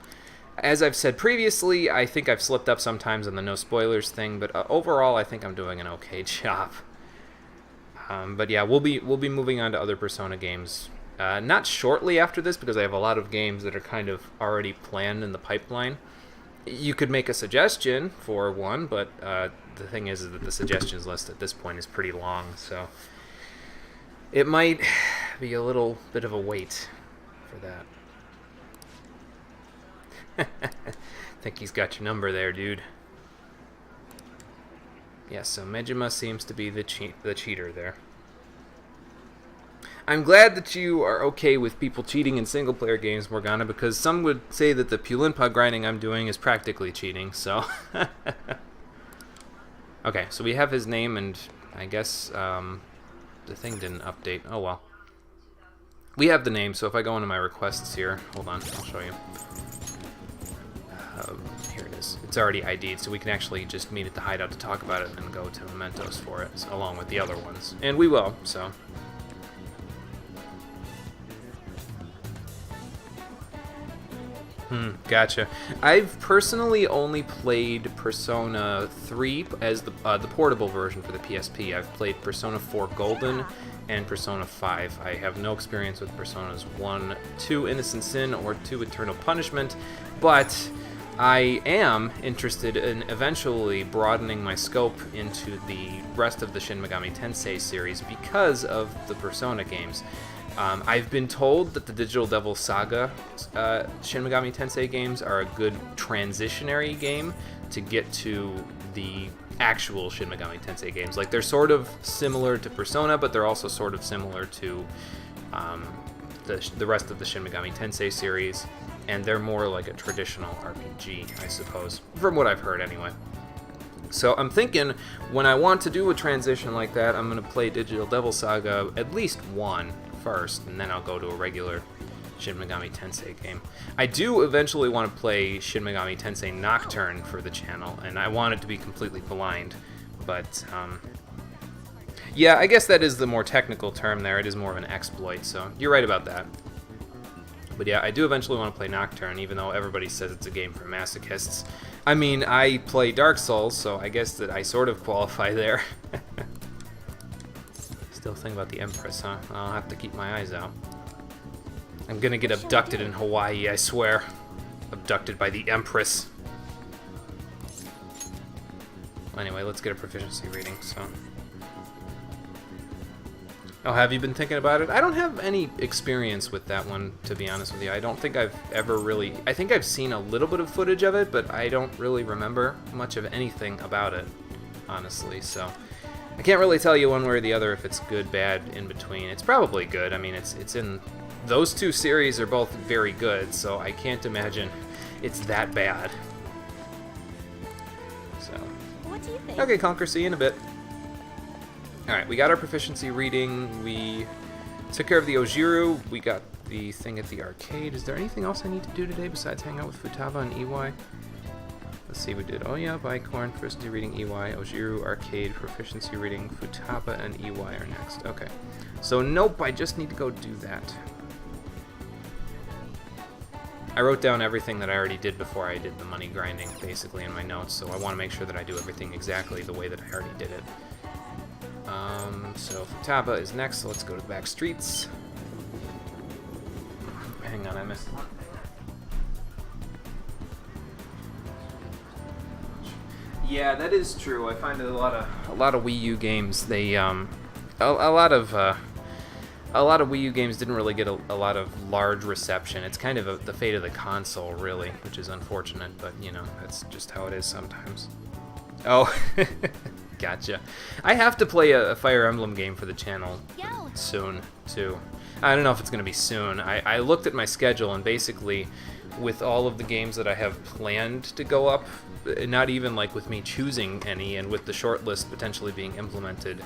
As I've said previously, I think I've slipped up sometimes on the no spoilers thing, but overall I think I'm doing an okay job. But yeah, we'll be moving on to other Persona games. Not shortly after this, because I have a lot of games that are kind of already planned in the pipeline. You could make a suggestion for one, but the thing is that the suggestions list at this point is pretty long, so it might be a little bit of a wait for that. Think he's got your number there, dude. Yeah, so Mejima seems to be the cheater there. I'm glad that you are okay with people cheating in single-player games, Morgana, because some would say that the Pulimpa grinding I'm doing is practically cheating, so... Okay, so we have his name, and I guess the thing didn't update. Oh, well. We have the name, so if I go into my requests here... Hold on, I'll show you. Here it is. It's already ID'd, so we can actually just meet at the hideout to talk about it and go to Mementos for it, so, along with the other ones. And we will, so... Gotcha. I've personally only played Persona 3 as the portable version for the PSP. I've played Persona 4 Golden and Persona 5. I have no experience with Personas 1, 2 Innocent Sin, or 2 Eternal Punishment, but I am interested in eventually broadening my scope into the rest of the Shin Megami Tensei series because of the Persona games. I've been told that the Digital Devil Saga Shin Megami Tensei games are a good transitionary game to get to the actual Shin Megami Tensei games. Like, they're sort of similar to Persona, but they're also sort of similar to the rest of the Shin Megami Tensei series, and they're more like a traditional RPG, I suppose, from what I've heard anyway. So I'm thinking, when I want to do a transition like that, I'm going to play Digital Devil Saga at least one first, and then I'll go to a regular Shin Megami Tensei game. I do eventually want to play Shin Megami Tensei Nocturne for the channel, and I want it to be completely blind, but yeah, I guess that is the more technical term there. It is more of an exploit, so you're right about that. But yeah, I do eventually want to play Nocturne, even though everybody says it's a game for masochists. I mean, I play Dark Souls, so I guess that I sort of qualify there. Still think about the Empress, huh? I'll have to keep my eyes out. I'm gonna get abducted in Hawaii, I swear. Abducted by the Empress. Anyway, let's get a proficiency reading, so... Oh, have you been thinking about it? I don't have any experience with that one, to be honest with you. I don't think I've ever really... I think I've seen a little bit of footage of it, but I don't really remember much of anything about it, honestly, so... I can't really tell you one way or the other if it's good, bad, in between. It's probably good. I mean, it's in... Those two series are both very good, so I can't imagine it's that bad. So... What do you think? Okay, Conquer, see you in a bit. Alright, we got our proficiency reading. We took care of the Ojiru. We got the thing at the arcade. Is there anything else I need to do today besides hang out with Futaba and EY? Let's see, we did Oya, Bicorn, proficiency reading EY, Ojiru, arcade, proficiency reading, Futaba, and EY are next. Okay. So, nope, I just need to go do that. I wrote down everything that I already did before I did the money grinding, basically, in my notes, so I want to make sure that I do everything exactly the way that I already did it. So Futaba is next, so let's go to the back streets. Hang on, I missed one. Yeah, that is true. I find that a lot of Wii U games, they a lot of Wii U games didn't really get a lot of large reception. It's kind of the fate of the console, really, which is unfortunate, but you know, that's just how it is sometimes. Oh. Gotcha. I have to play a Fire Emblem game for the channel soon, too. I don't know if it's going to be soon. I looked at my schedule, and basically, with all of the games that I have planned to go up, not even like with me choosing any, and with the shortlist potentially being implemented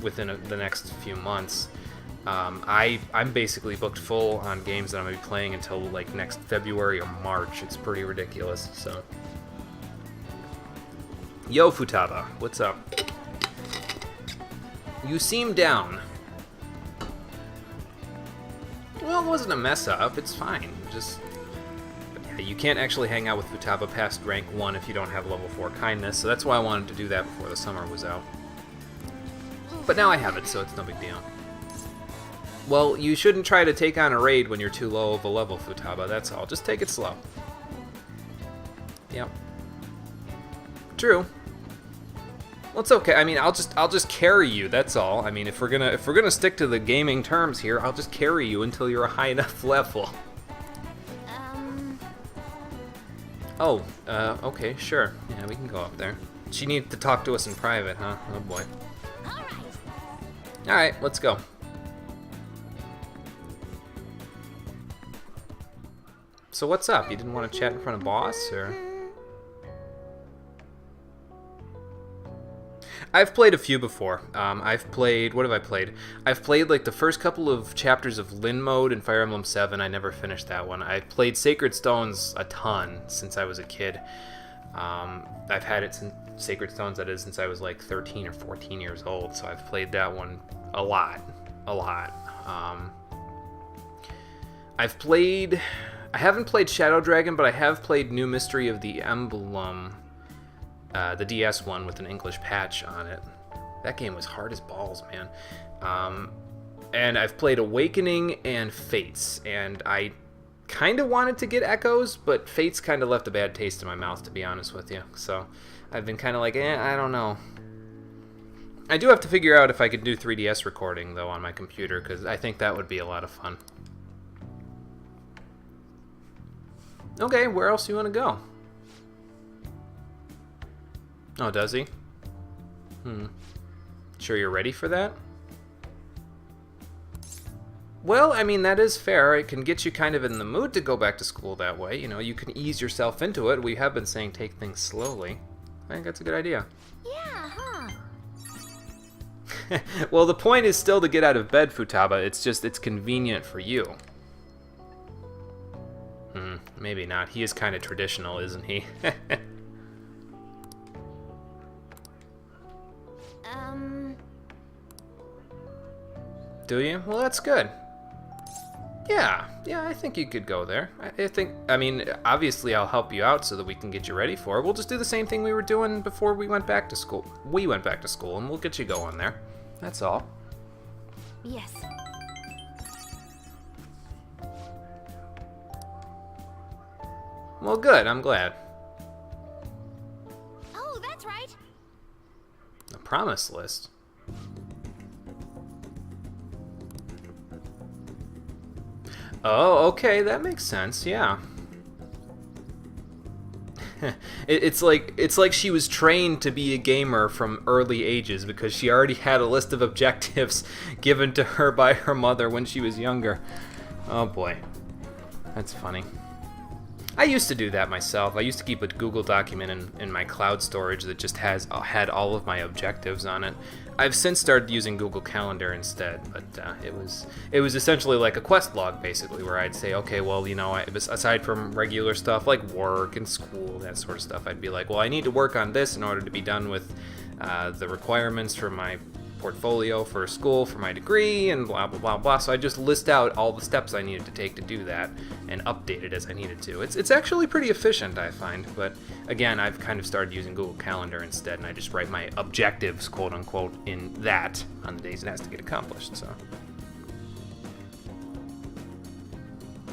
within the next few months, I'm basically booked full on games that I'm going to be playing until like next February or March. It's pretty ridiculous, so... Yo, Futaba, what's up? You seem down. Well, it wasn't a mess up, it's fine. Just... You can't actually hang out with Futaba past rank 1 if you don't have level 4 kindness, so that's why I wanted to do that before the summer was out. But now I have it, so it's no big deal. Well, you shouldn't try to take on a raid when you're too low of a level, Futaba, that's all. Just take it slow. Yep. True. Well, it's okay. I mean, I'll just carry you. That's all. I mean, if we're gonna stick to the gaming terms here, I'll just carry you until you're a high enough level. Oh, okay, sure. Yeah, we can go up there. She needs to talk to us in private, huh? Oh boy. All right, let's go. So what's up? You didn't want to chat in front of boss, or? I've played a few before. I've played, what have I played? I've played like the first couple of chapters of Lin Mode in Fire Emblem 7. I never finished that one. I've played Sacred Stones a ton since I was a kid. I've had it since Sacred Stones, that is, since I was like 13 or 14 years old. So I've played that one a lot. I haven't played Shadow Dragon, but I have played New Mystery of the Emblem. The DS one with an English patch on it. That game was hard as balls, man. And I've played Awakening and Fates, and I kind of wanted to get Echoes, but Fates kind of left a bad taste in my mouth, to be honest with you. So I've been kind of like, I don't know. I do have to figure out if I could do 3DS recording, though, on my computer, because I think that would be a lot of fun. Okay, where else do you want to go? Oh, does he? Sure you're ready for that? Well, I mean, that is fair. It can get you kind of in the mood to go back to school that way. You know, you can ease yourself into it. We have been saying take things slowly. I think that's a good idea. Yeah, huh? Well, the point is still to get out of bed, Futaba. It's just, it's convenient for you. Maybe not. He is kind of traditional, isn't he? Do you? Well, that's good. Yeah, I think you could go there. I mean, obviously I'll help you out so that we can get you ready for it. We'll just do the same thing we were doing before we went back to school. We went back to school, and we'll get you going there. That's all. Yes. Well, good. I'm glad. Oh, that's right. A promise list. Oh, okay, that makes sense. Yeah. It's like she was trained to be a gamer from early ages because she already had a list of objectives given to her by her mother when she was younger. Oh boy. That's funny. I used to do that myself. I used to keep a Google document in my cloud storage that just had all of my objectives on it. I've since started using Google Calendar instead, but it was essentially like a quest log, basically, where I'd say, okay, well, you know, aside from regular stuff like work and school, that sort of stuff, I'd be like, well, I need to work on this in order to be done with the requirements for my portfolio for school, for my degree, and blah, blah, blah, blah. So I just list out all the steps I needed to take to do that and update it as I needed to. It's actually pretty efficient, I find, but again, I've kind of started using Google Calendar instead, and I just write my objectives, quote unquote, in that on the days it has to get accomplished, so.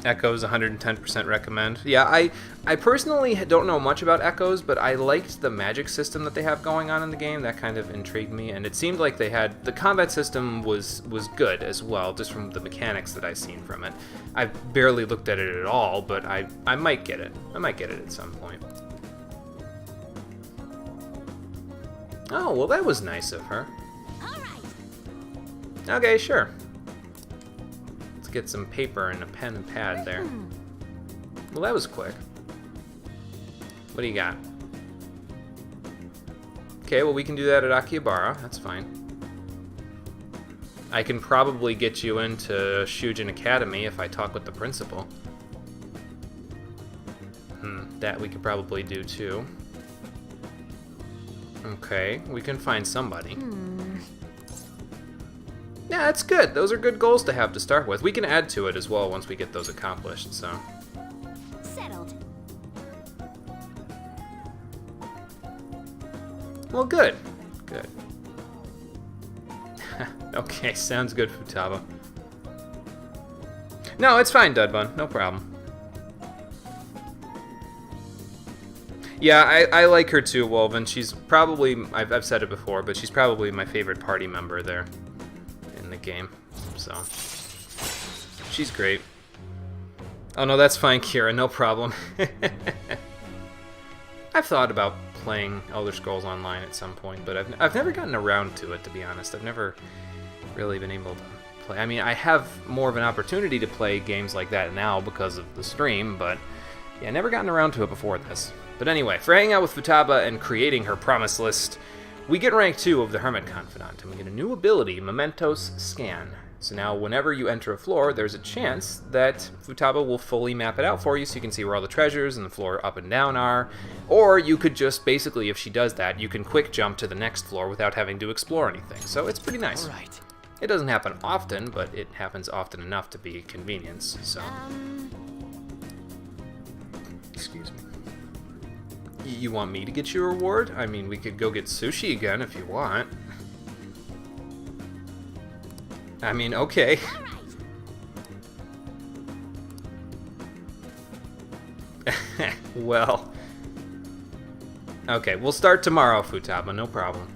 Echoes 110% recommend. Yeah, I personally don't know much about Echoes, but I liked the magic system that they have going on in the game. That kind of intrigued me, and it seemed like they had the combat system was good as well, just from the mechanics that I've seen from it. I've barely looked at it at all, but I might get it. I might get it at some point. Oh, well, that was nice of her. All right. Okay, sure. Get some paper and a pen and pad there. Well, that was quick. What do you got? Okay, well, we can do that at Akihabara. That's fine. I can probably get you into Shujin Academy if I talk with the principal. That we could probably do too. Okay, we can find somebody. Yeah, that's good. Those are good goals to have to start with. We can add to it as well once we get those accomplished, so. Settled. Well, good. Good. Okay, sounds good, Futaba. No, it's fine, Dudbun. No problem. Yeah, I like her too, Wolven. She's probably, I've said it before, but she's probably my favorite party member there in the game. So, she's great. Oh no, that's fine, Kira. No problem. I've thought about playing Elder Scrolls Online at some point, but I've never gotten around to it, to be honest. I've never really been able to play. I mean, I have more of an opportunity to play games like that now because of the stream, but yeah, never gotten around to it before this. But anyway, for hanging out with Futaba and creating her promise list, we get rank 2 of the Hermit Confidant, and we get a new ability, Mementos Scan. So now whenever you enter a floor, there's a chance that Futaba will fully map it out for you so you can see where all the treasures and the floor up and down are. Or you could just, basically, if she does that, you can quick jump to the next floor without having to explore anything. So it's pretty nice. All right. It doesn't happen often, but it happens often enough to be a convenience, so... Excuse me. You want me to get you a reward? I mean, we could go get sushi again if you want. I mean, okay. Well. Okay, we'll start tomorrow, Futaba, no problem.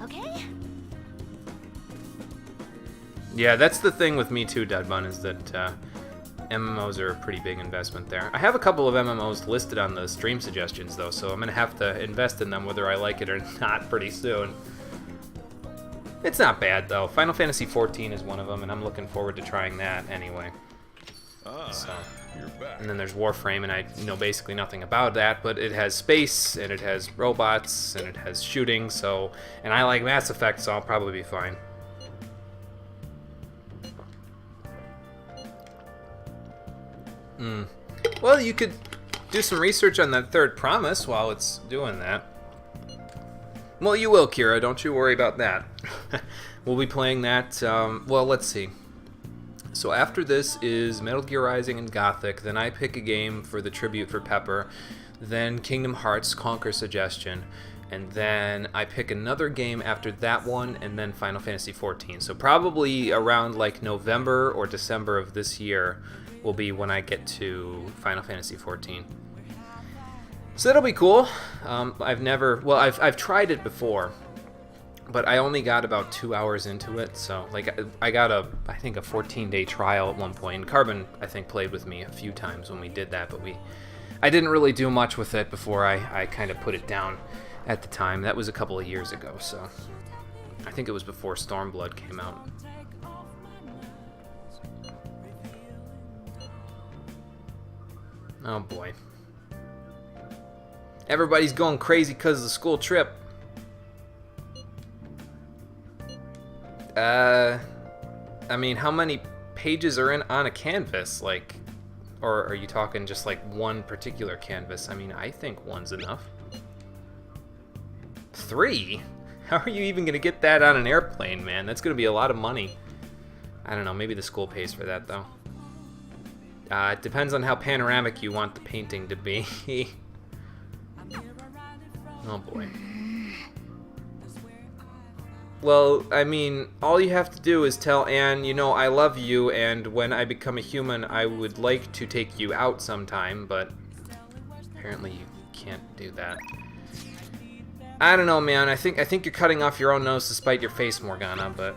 Okay. Yeah, that's the thing with me too, Dudbun, is that MMOs are a pretty big investment there. I have a couple of MMOs listed on the stream suggestions, though, so I'm going to have to invest in them whether I like it or not pretty soon. It's not bad, though. Final Fantasy XIV is one of them, and I'm looking forward to trying that anyway. So. And then there's Warframe, and I know basically nothing about that, but it has space, and it has robots, and it has shooting, so... And I like Mass Effect, so I'll probably be fine. Well, you could do some research on that third promise while it's doing that. Well, you will, Kira. Don't you worry about that. We'll be playing that, well, let's see. So after this is Metal Gear Rising and Gothic, then I pick a game for the tribute for Pepper, then Kingdom Hearts Conquer Suggestion, and then I pick another game after that one, and then Final Fantasy XIV. So probably around like November or December of this year will be when I get to Final Fantasy XIV. So that'll be cool. I've tried it before, but I only got about 2 hours into it. So like I got I think a 14-day trial at one point. And Carbon, I think, played with me a few times when we did that, but I didn't really do much with it before I kind of put it down at the time. That was a couple of years ago, so I think it was before Stormblood came out. Oh boy. Everybody's going crazy because of the school trip. I mean, how many pages are on a canvas? Like, or are you talking just like one particular canvas? I mean, I think one's enough. 3? How are you even going to get that on an airplane, man? That's going to be a lot of money. I don't know, maybe the school pays for that, though. It depends on how panoramic you want the painting to be. Oh boy. Well, I mean, all you have to do is tell Anne, you know, I love you, and when I become a human, I would like to take you out sometime, but apparently you can't do that. I don't know, man. I think you're cutting off your own nose to spite your face, Morgana, but...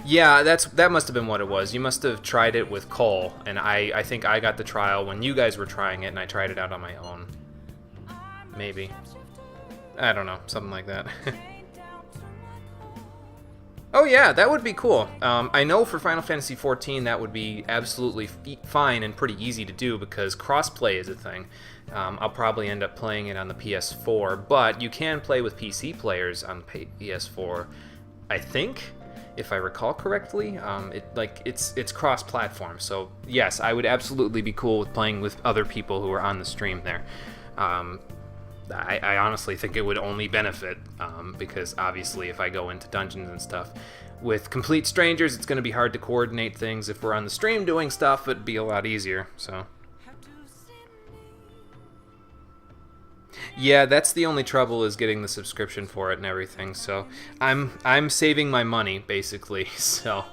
Yeah, that must have been what it was. You must have tried it with Cole, and I think I got the trial when you guys were trying it, and I tried it out on my own. Maybe. I don't know, something like that. Oh yeah, that would be cool. I know for Final Fantasy XIV that would be absolutely fine and pretty easy to do because crossplay is a thing. I'll probably end up playing it on the PS4, but you can play with PC players on the PS4, I think. If I recall correctly, it's cross-platform. So yes, I would absolutely be cool with playing with other people who are on the stream there. I honestly think it would only benefit because obviously if I go into dungeons and stuff with complete strangers, it's going to be hard to coordinate things. If we're on the stream doing stuff, it'd be a lot easier. So Yeah, that's the only trouble, is getting the subscription for it and everything. So I'm saving my money basically. So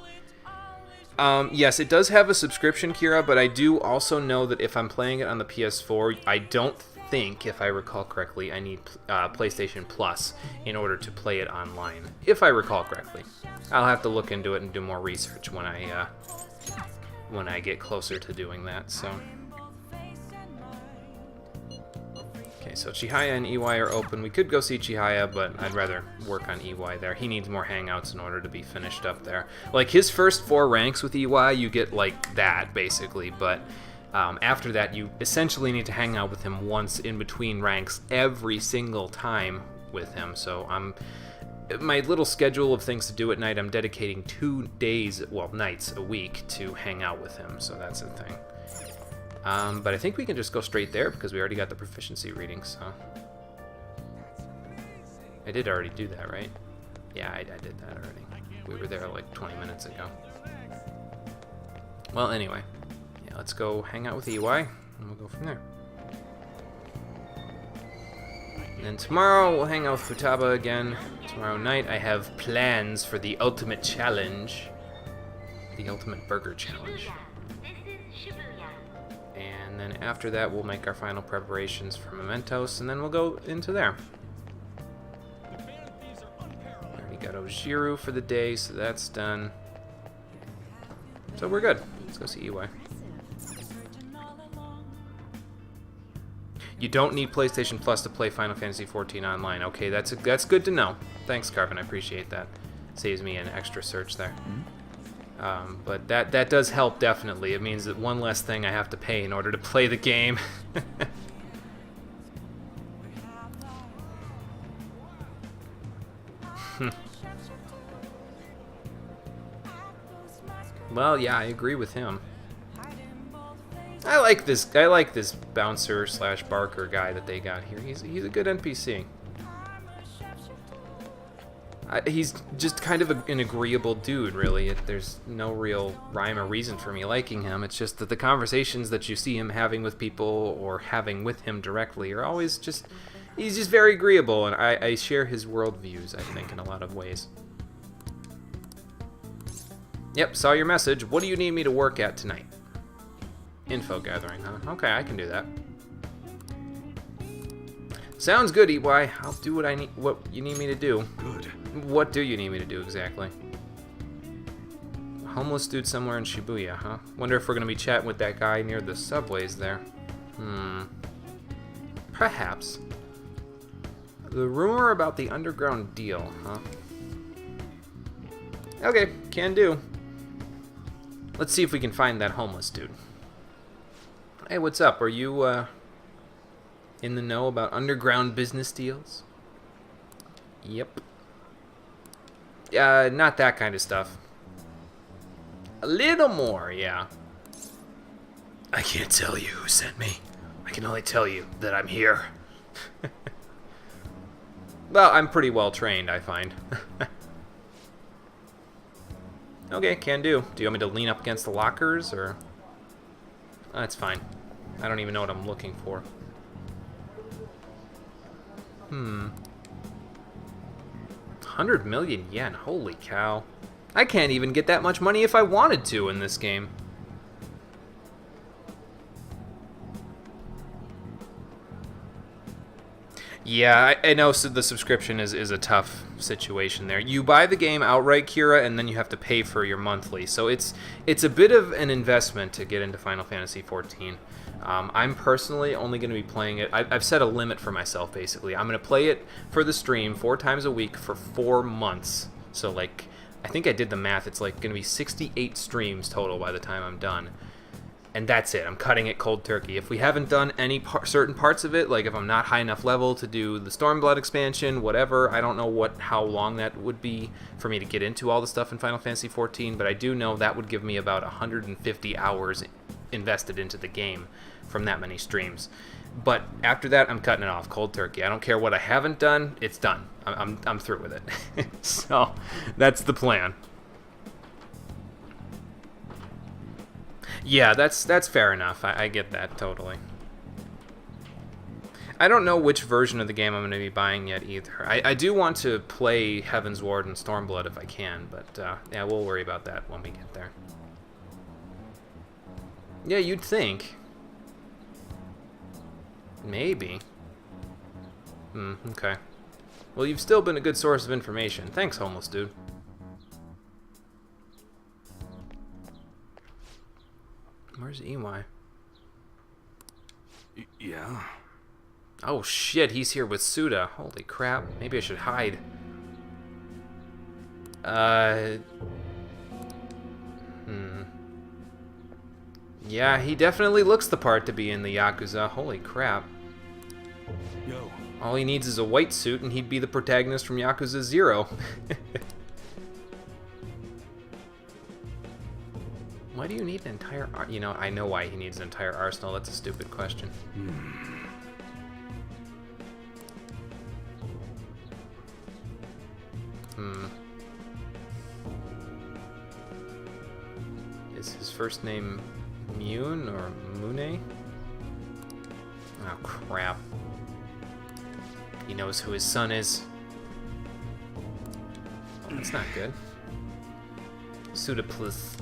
yes, it does have a subscription, Kira, but I do also know that if I'm playing it on the PS4, I don't think, if I recall correctly, I need PlayStation Plus in order to play it online. If I recall correctly, I'll have to look into it and do more research when I get closer to doing that. So. Okay, so Chihaya and EY are open. We could go see Chihaya, but I'd rather work on EY there. He needs more hangouts in order to be finished up there. Like, his first 4 ranks with EY, you get, like, that, basically. But after that, you essentially need to hang out with him once in between ranks every single time with him. So my little schedule of things to do at night, I'm dedicating 2 days, well, nights a week to hang out with him. So that's the thing. But I think we can just go straight there because we already got the proficiency reading, so... I did already do that, right? Yeah, I did that already. We were there like 20 minutes ago. Well, anyway. Yeah, let's go hang out with EY, and we'll go from there. And then tomorrow we'll hang out with Futaba again. Tomorrow night I have plans for the ultimate challenge. The ultimate burger challenge. And then after that, we'll make our final preparations for Mementos, and then we'll go into there. Already got Ojiru for the day, so that's done. So we're good. Let's go see EY. You don't need PlayStation Plus to play Final Fantasy XIV online. Okay, that's good to know. Thanks, Carvin. I appreciate that. Saves me an extra search there. But that does help, definitely. It means that one less thing I have to pay in order to play the game. Well, yeah, I agree with him. I like this bouncer / barker guy that they got here. He's a good NPC. He's just kind of an agreeable dude, really. There's no real rhyme or reason for me liking him. It's just that the conversations that you see him having with people or having with him directly are always just... He's just very agreeable, and I share his worldviews, I think, in a lot of ways. Yep, saw your message. What do you need me to work at tonight? Info gathering, huh? Okay, I can do that. Sounds good, EY. I'll do what you need me to do. Good. What do you need me to do exactly? A homeless dude somewhere in Shibuya, huh? Wonder if we're gonna be chatting with that guy near the subways there. Perhaps. The rumor about the underground deal, huh? Okay, can do. Let's see if we can find that homeless dude. Hey, what's up? Are you, in the know about underground business deals? Yep. Not that kind of stuff. A little more, yeah. I can't tell you who sent me. I can only tell you that I'm here. Well, I'm pretty well trained, I find. Okay, can do. Do you want me to lean up against the lockers, or... That's fine. I don't even know what I'm looking for. 100 million yen, holy cow. I can't even get that much money if I wanted to in this game. Yeah, I know, so the subscription is a tough situation there. You buy the game outright, Kira, and then you have to pay for your monthly. So it's a bit of an investment to get into Final Fantasy XIV. I'm personally only going to be playing it. I've set a limit for myself, basically. I'm going to play it for the stream 4 times a week for 4 months. So, like, I think I did the math. It's like going to be 68 streams total by the time I'm done. And that's it. I'm cutting it cold turkey. If we haven't done any certain parts of it, like if I'm not high enough level to do the Stormblood expansion, whatever, I don't know how long that would be for me to get into all the stuff in Final Fantasy XIV, but I do know that would give me about 150 hours invested into the game from that many streams. But after that, I'm cutting it off cold turkey. I don't care what I haven't done. It's done. I'm through with it. So that's the plan. Yeah, that's fair enough. I get that totally. I don't know which version of the game I'm going to be buying yet either. I do want to play Heaven's Ward and Stormblood if I can, but yeah, we'll worry about that when we get there. Yeah, you'd think. Maybe. Okay. Well, you've still been a good source of information. Thanks, homeless dude. Where's EY? Yeah. Oh shit, he's here with Suda. Holy crap. Maybe I should hide. Yeah, he definitely looks the part to be in the Yakuza. Holy crap. Yo. All he needs is a white suit and he'd be the protagonist from Yakuza 0. Why do you need an entire... You know, I know why he needs an entire arsenal. That's a stupid question. Is his first name Mune or Mune? Oh, crap. He knows who his son is. Oh, that's not good. Pseudoplus.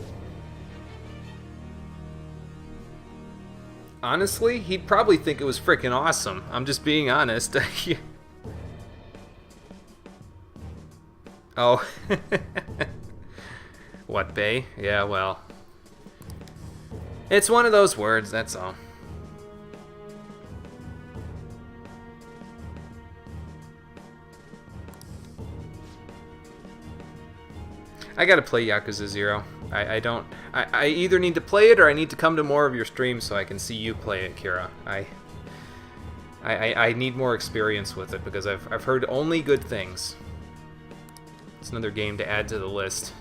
Honestly, he'd probably think it was frickin' awesome. I'm just being honest. Oh. What, Bay? Yeah, well. It's one of those words, that's all. I gotta play Yakuza 0. I either need to play it or I need to come to more of your streams so I can see you play it, Kira. I need more experience with it because I've heard only good things. It's another game to add to the list.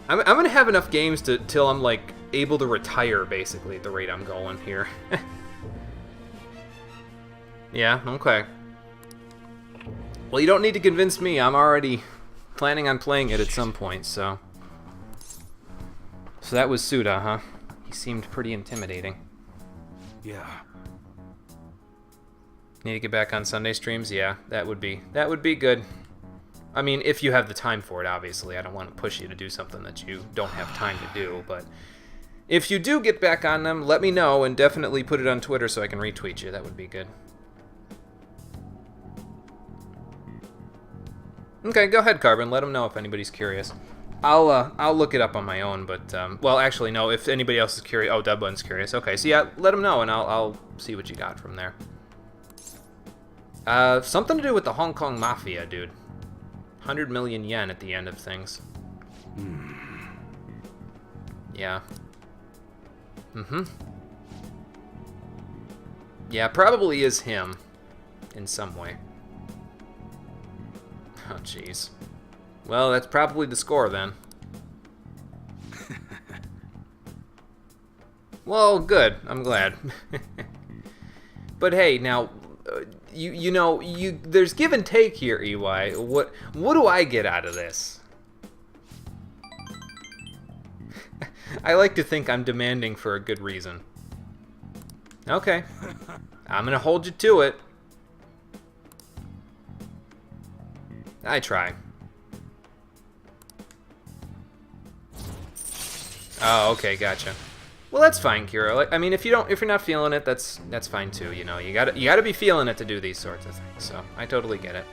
I'm gonna have enough games till I'm like able to retire basically at the rate I'm going here. Yeah, okay. Well, you don't need to convince me. I'm already planning on playing it at some point, so. So that was Suda, huh? He seemed pretty intimidating. Yeah. Need to get back on Sunday streams? Yeah, that would be good. I mean, if you have the time for it, obviously. I don't want to push you to do something that you don't have time to do, but if you do get back on them, let me know and definitely put it on Twitter so I can retweet you. That would be good. Okay, go ahead, Carbon. Let them know if anybody's curious. I'll look it up on my own, but well, actually, no. If anybody else is curious, oh, Dubbun's curious. Okay, so yeah, let them know, and I'll see what you got from there. Something to do with the Hong Kong Mafia, dude. 100 million yen at the end of things. Yeah. Yeah, probably is him in some way. Oh, jeez. Well, that's probably the score, then. Well, good. I'm glad. But hey, now, you know, there's give and take here, EY. What do I get out of this? I like to think I'm demanding for a good reason. Okay. I'm gonna hold you to it. I try. Oh, okay, gotcha. Well, that's fine, Kira. Like, I mean, if you're not feeling it, that's fine too. You know, you gotta be feeling it to do these sorts of things. So I totally get it.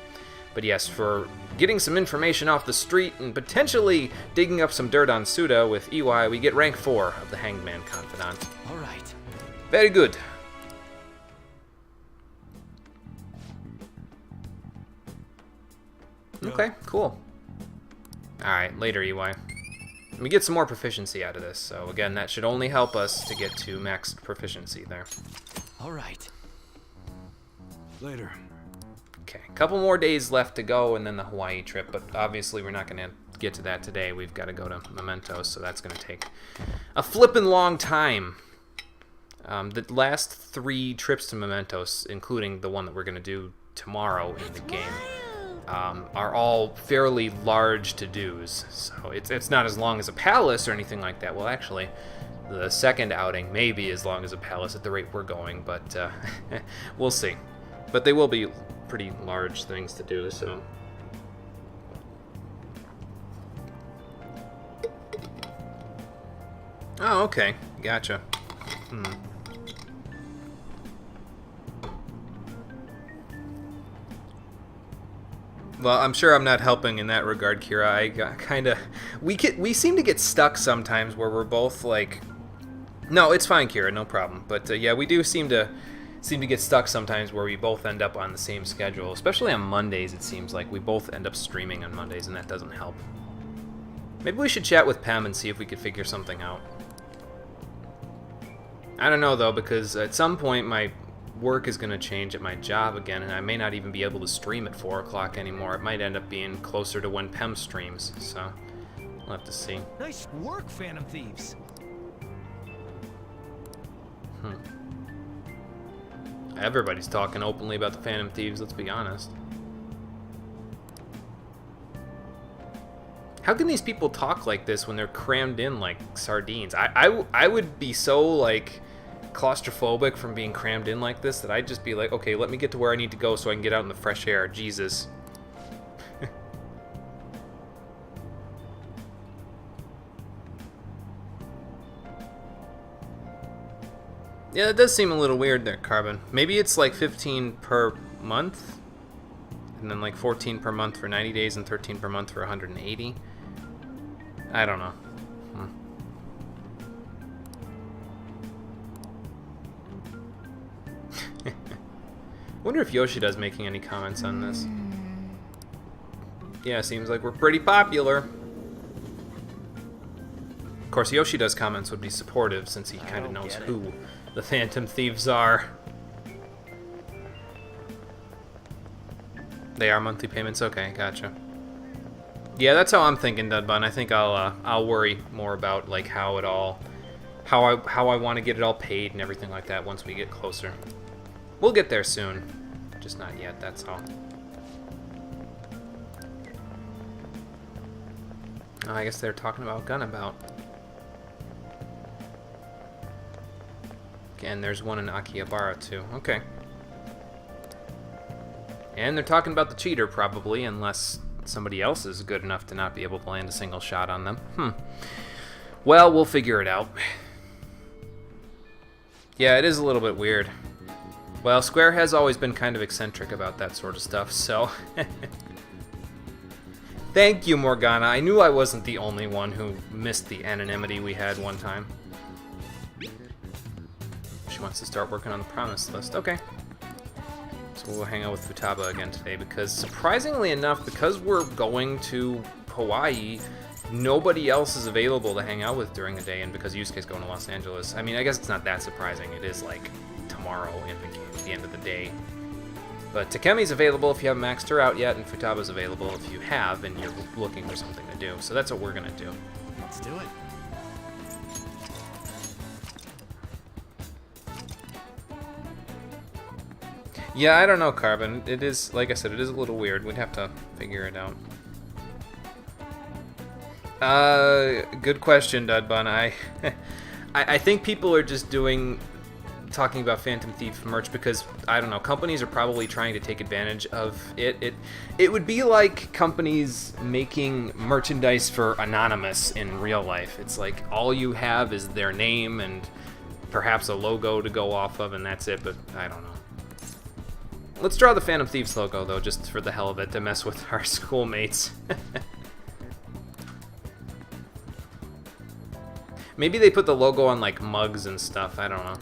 But yes, for getting some information off the street and potentially digging up some dirt on Suda with EY, we get rank 4 of the Hangman Confidant. All right. Very good. Okay, cool. Alright, later, EY. We get some more proficiency out of this, so again, that should only help us to get to maxed proficiency there. All right. Later. Okay, a couple more days left to go and then the Hawaii trip, but obviously we're not going to get to that today. We've got to go to Mementos, so that's going to take a flippin' long time. The last 3 trips to Mementos, including the one that we're going to do tomorrow in the game, are all fairly large to-dos. So it's not as long as a palace or anything like that. Well, actually, The second outing may be as long as a palace at the rate we're going, but we'll see. But they will be pretty large things to do, so... Oh, okay. Gotcha. Well, I'm sure I'm not helping in that regard, Kira. I got kind of... We seem to get stuck sometimes where we're both like... No, it's fine, Kira. No problem. But yeah, we do seem to get stuck sometimes where we both end up on the same schedule. Especially on Mondays, it seems like. We both end up streaming on Mondays, and that doesn't help. Maybe we should chat with Pam and see if we could figure something out. I don't know, though, because at some point my work is going to change at my job again, and I may not even be able to stream at 4 o'clock anymore. It might end up being closer to when Pem streams, so we'll have to see. Nice work, Phantom Thieves. Everybody's talking openly about the Phantom Thieves, let's be honest. How can these people talk like this when they're crammed in like sardines? I would be so, like, claustrophobic from being crammed in like this that I'd just be like, okay, let me get to where I need to go so I can get out in the fresh air. Jesus. Yeah, it does seem a little weird there, Carbon. Maybe it's like 15 per month, and then like 14 per month for 90 days and 13 per month for 180. I don't know. Wonder if Yoshida's making any comments on this. Yeah, seems like we're pretty popular. Of course, Yoshida's comments would be supportive since he kind of knows who the Phantom Thieves are. They are monthly payments? Okay, gotcha. Yeah, that's how I'm thinking, Dudbun. I think I'll worry more about like how I want to get it all paid and everything like that once we get closer. We'll get there soon, just not yet. That's all. Oh, I guess they're talking about Gunabout. And there's one in Akihabara too. Okay. And they're talking about the cheater probably, unless somebody else is good enough to not be able to land a single shot on them. Well, we'll figure it out. Yeah, it is a little bit weird. Well, Square has always been kind of eccentric about that sort of stuff, so... Thank you, Morgana. I knew I wasn't the only one who missed the anonymity we had one time. She wants to start working on the promise list. Okay. So we'll hang out with Futaba again today because, surprisingly enough, because we're going to Hawaii, nobody else is available to hang out with during the day, and because Yusuke's going to Los Angeles. I mean, I guess it's not that surprising. It is, like, tomorrow at the end of the day. But Takemi's available if you haven't maxed her out yet, and Futaba's available if you have and you're looking for something to do. So that's what we're going to do. Let's do it. Yeah, I don't know, Carbon. It is, like I said, it is a little weird. We'd have to figure it out. Good question, Dudbun. I think people are just talking about Phantom Thief merch because, I don't know, companies are probably trying to take advantage of it. It would be like companies making merchandise for Anonymous in real life. It's like all you have is their name and perhaps a logo to go off of, and that's it, but I don't know. Let's draw the Phantom Thieves logo, though, just for the hell of it, to mess with our schoolmates. Maybe they put the logo on, like, mugs and stuff. I don't know.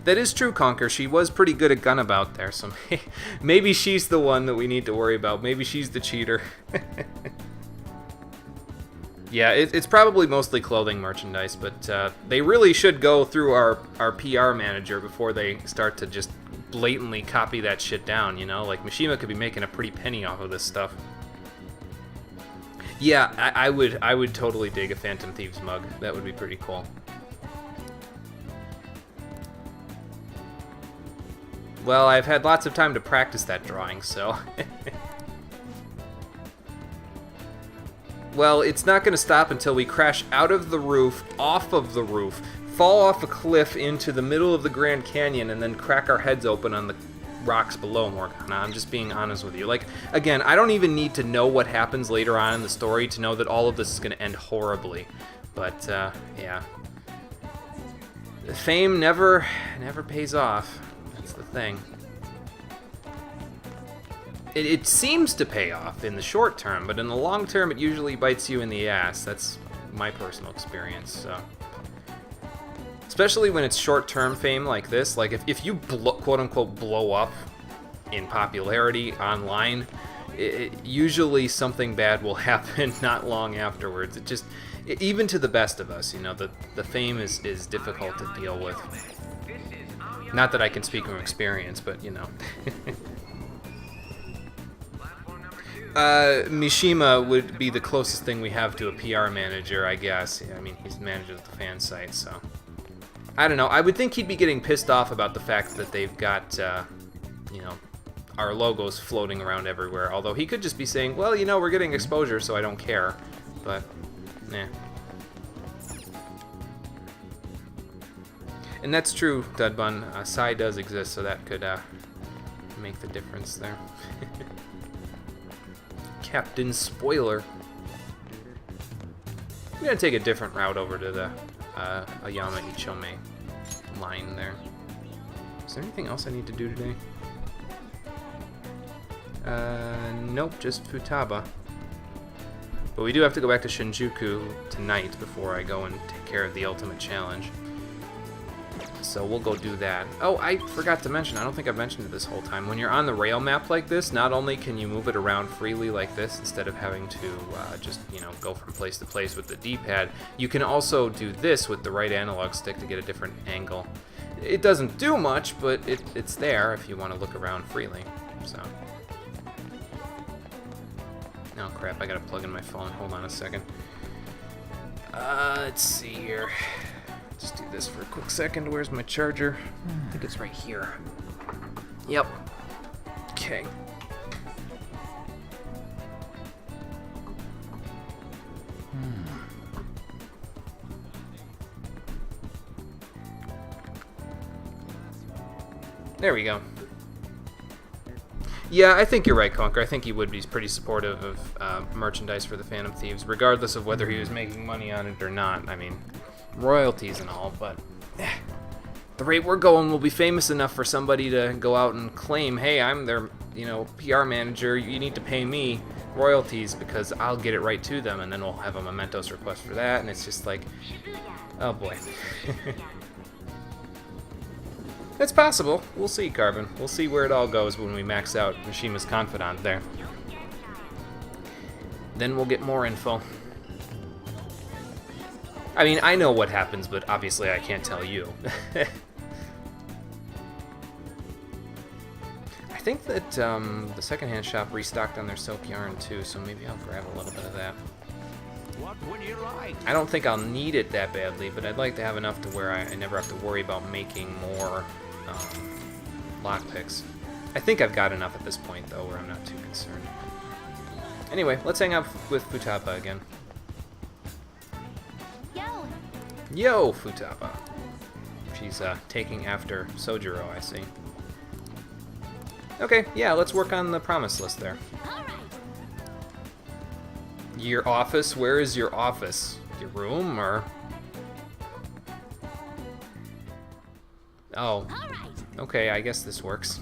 That is true, Conker. She was pretty good at Gunabout there, so maybe she's the one that we need to worry about. Maybe she's the cheater. Yeah, it's probably mostly clothing merchandise, but they really should go through our PR manager before they start to just blatantly copy that shit down, you know? Like, Mishima could be making a pretty penny off of this stuff. Yeah, I would totally dig a Phantom Thieves mug. That would be pretty cool. Well, I've had lots of time to practice that drawing, so... Well, it's not going to stop until we crash out of the roof, off of the roof, fall off a cliff into the middle of the Grand Canyon, and then crack our heads open on the rocks below, Morgana. I'm just being honest with you. Like, again, I don't even need to know what happens later on in the story to know that all of this is going to end horribly. But, yeah. Fame never pays off. That's the thing. It seems to pay off in the short term, but in the long term, it usually bites you in the ass. That's my personal experience, so. Especially when it's short-term fame like this. Like, if you quote-unquote blow up in popularity online, usually something bad will happen not long afterwards. It just, even to the best of us, you know, the fame is difficult to deal with. Not that I can speak from experience, but, you know. Mishima would be the closest thing we have to a PR manager, I guess. I mean, he's the manager of the fan site, so. I don't know. I would think he'd be getting pissed off about the fact that they've got, you know, our logos floating around everywhere. Although he could just be saying, well, you know, we're getting exposure, so I don't care. But, nah. And that's true, Dudbun. Psy does exist, so that could make the difference there. Captain Spoiler. I'm gonna take a different route over to the Ayama Ichome line there. Is there anything else I need to do today? Nope, just Futaba. But we do have to go back to Shinjuku tonight before I go and take care of the ultimate challenge. So we'll go do that. Oh, I forgot to mention, I don't think I've mentioned it this whole time. When you're on the rail map like this, not only can you move it around freely like this instead of having to just, you know, go from place to place with the D-pad, you can also do this with the right analog stick to get a different angle. It doesn't do much, but it's there if you want to look around freely. So. Oh crap, I gotta plug in my phone. Hold on a second. Let's see here. Just do this for a quick second. Where's my charger? I think it's right here. Yep. Okay. There we go. Yeah, I think you're right, Conker. I think he would be pretty supportive of merchandise for the Phantom Thieves, regardless of whether he was making money on it or not. I mean, royalties and all, but the rate we're going, we'll be famous enough for somebody to go out and claim, hey, I'm their, you know, PR manager, you need to pay me royalties because I'll get it right to them, and then we'll have a Mementos request for that, and it's just like, oh boy. It's possible. We'll see, Carbon. We'll see where it all goes when we max out Mishima's Confidant there. Then we'll get more info. I mean, I know what happens, but obviously I can't tell you. I think that the secondhand shop restocked on their soap yarn too, so maybe I'll grab a little bit of that. What would you like? I don't think I'll need it that badly, but I'd like to have enough to where I never have to worry about making more lockpicks. I think I've got enough at this point, though, where I'm not too concerned. Anyway, let's hang out with Futaba again. Yo, Futaba. She's taking after Sojiro, I see. Okay, yeah, let's work on the promise list there. Your office? Where is your office? Your room, or? Oh. Okay, I guess this works.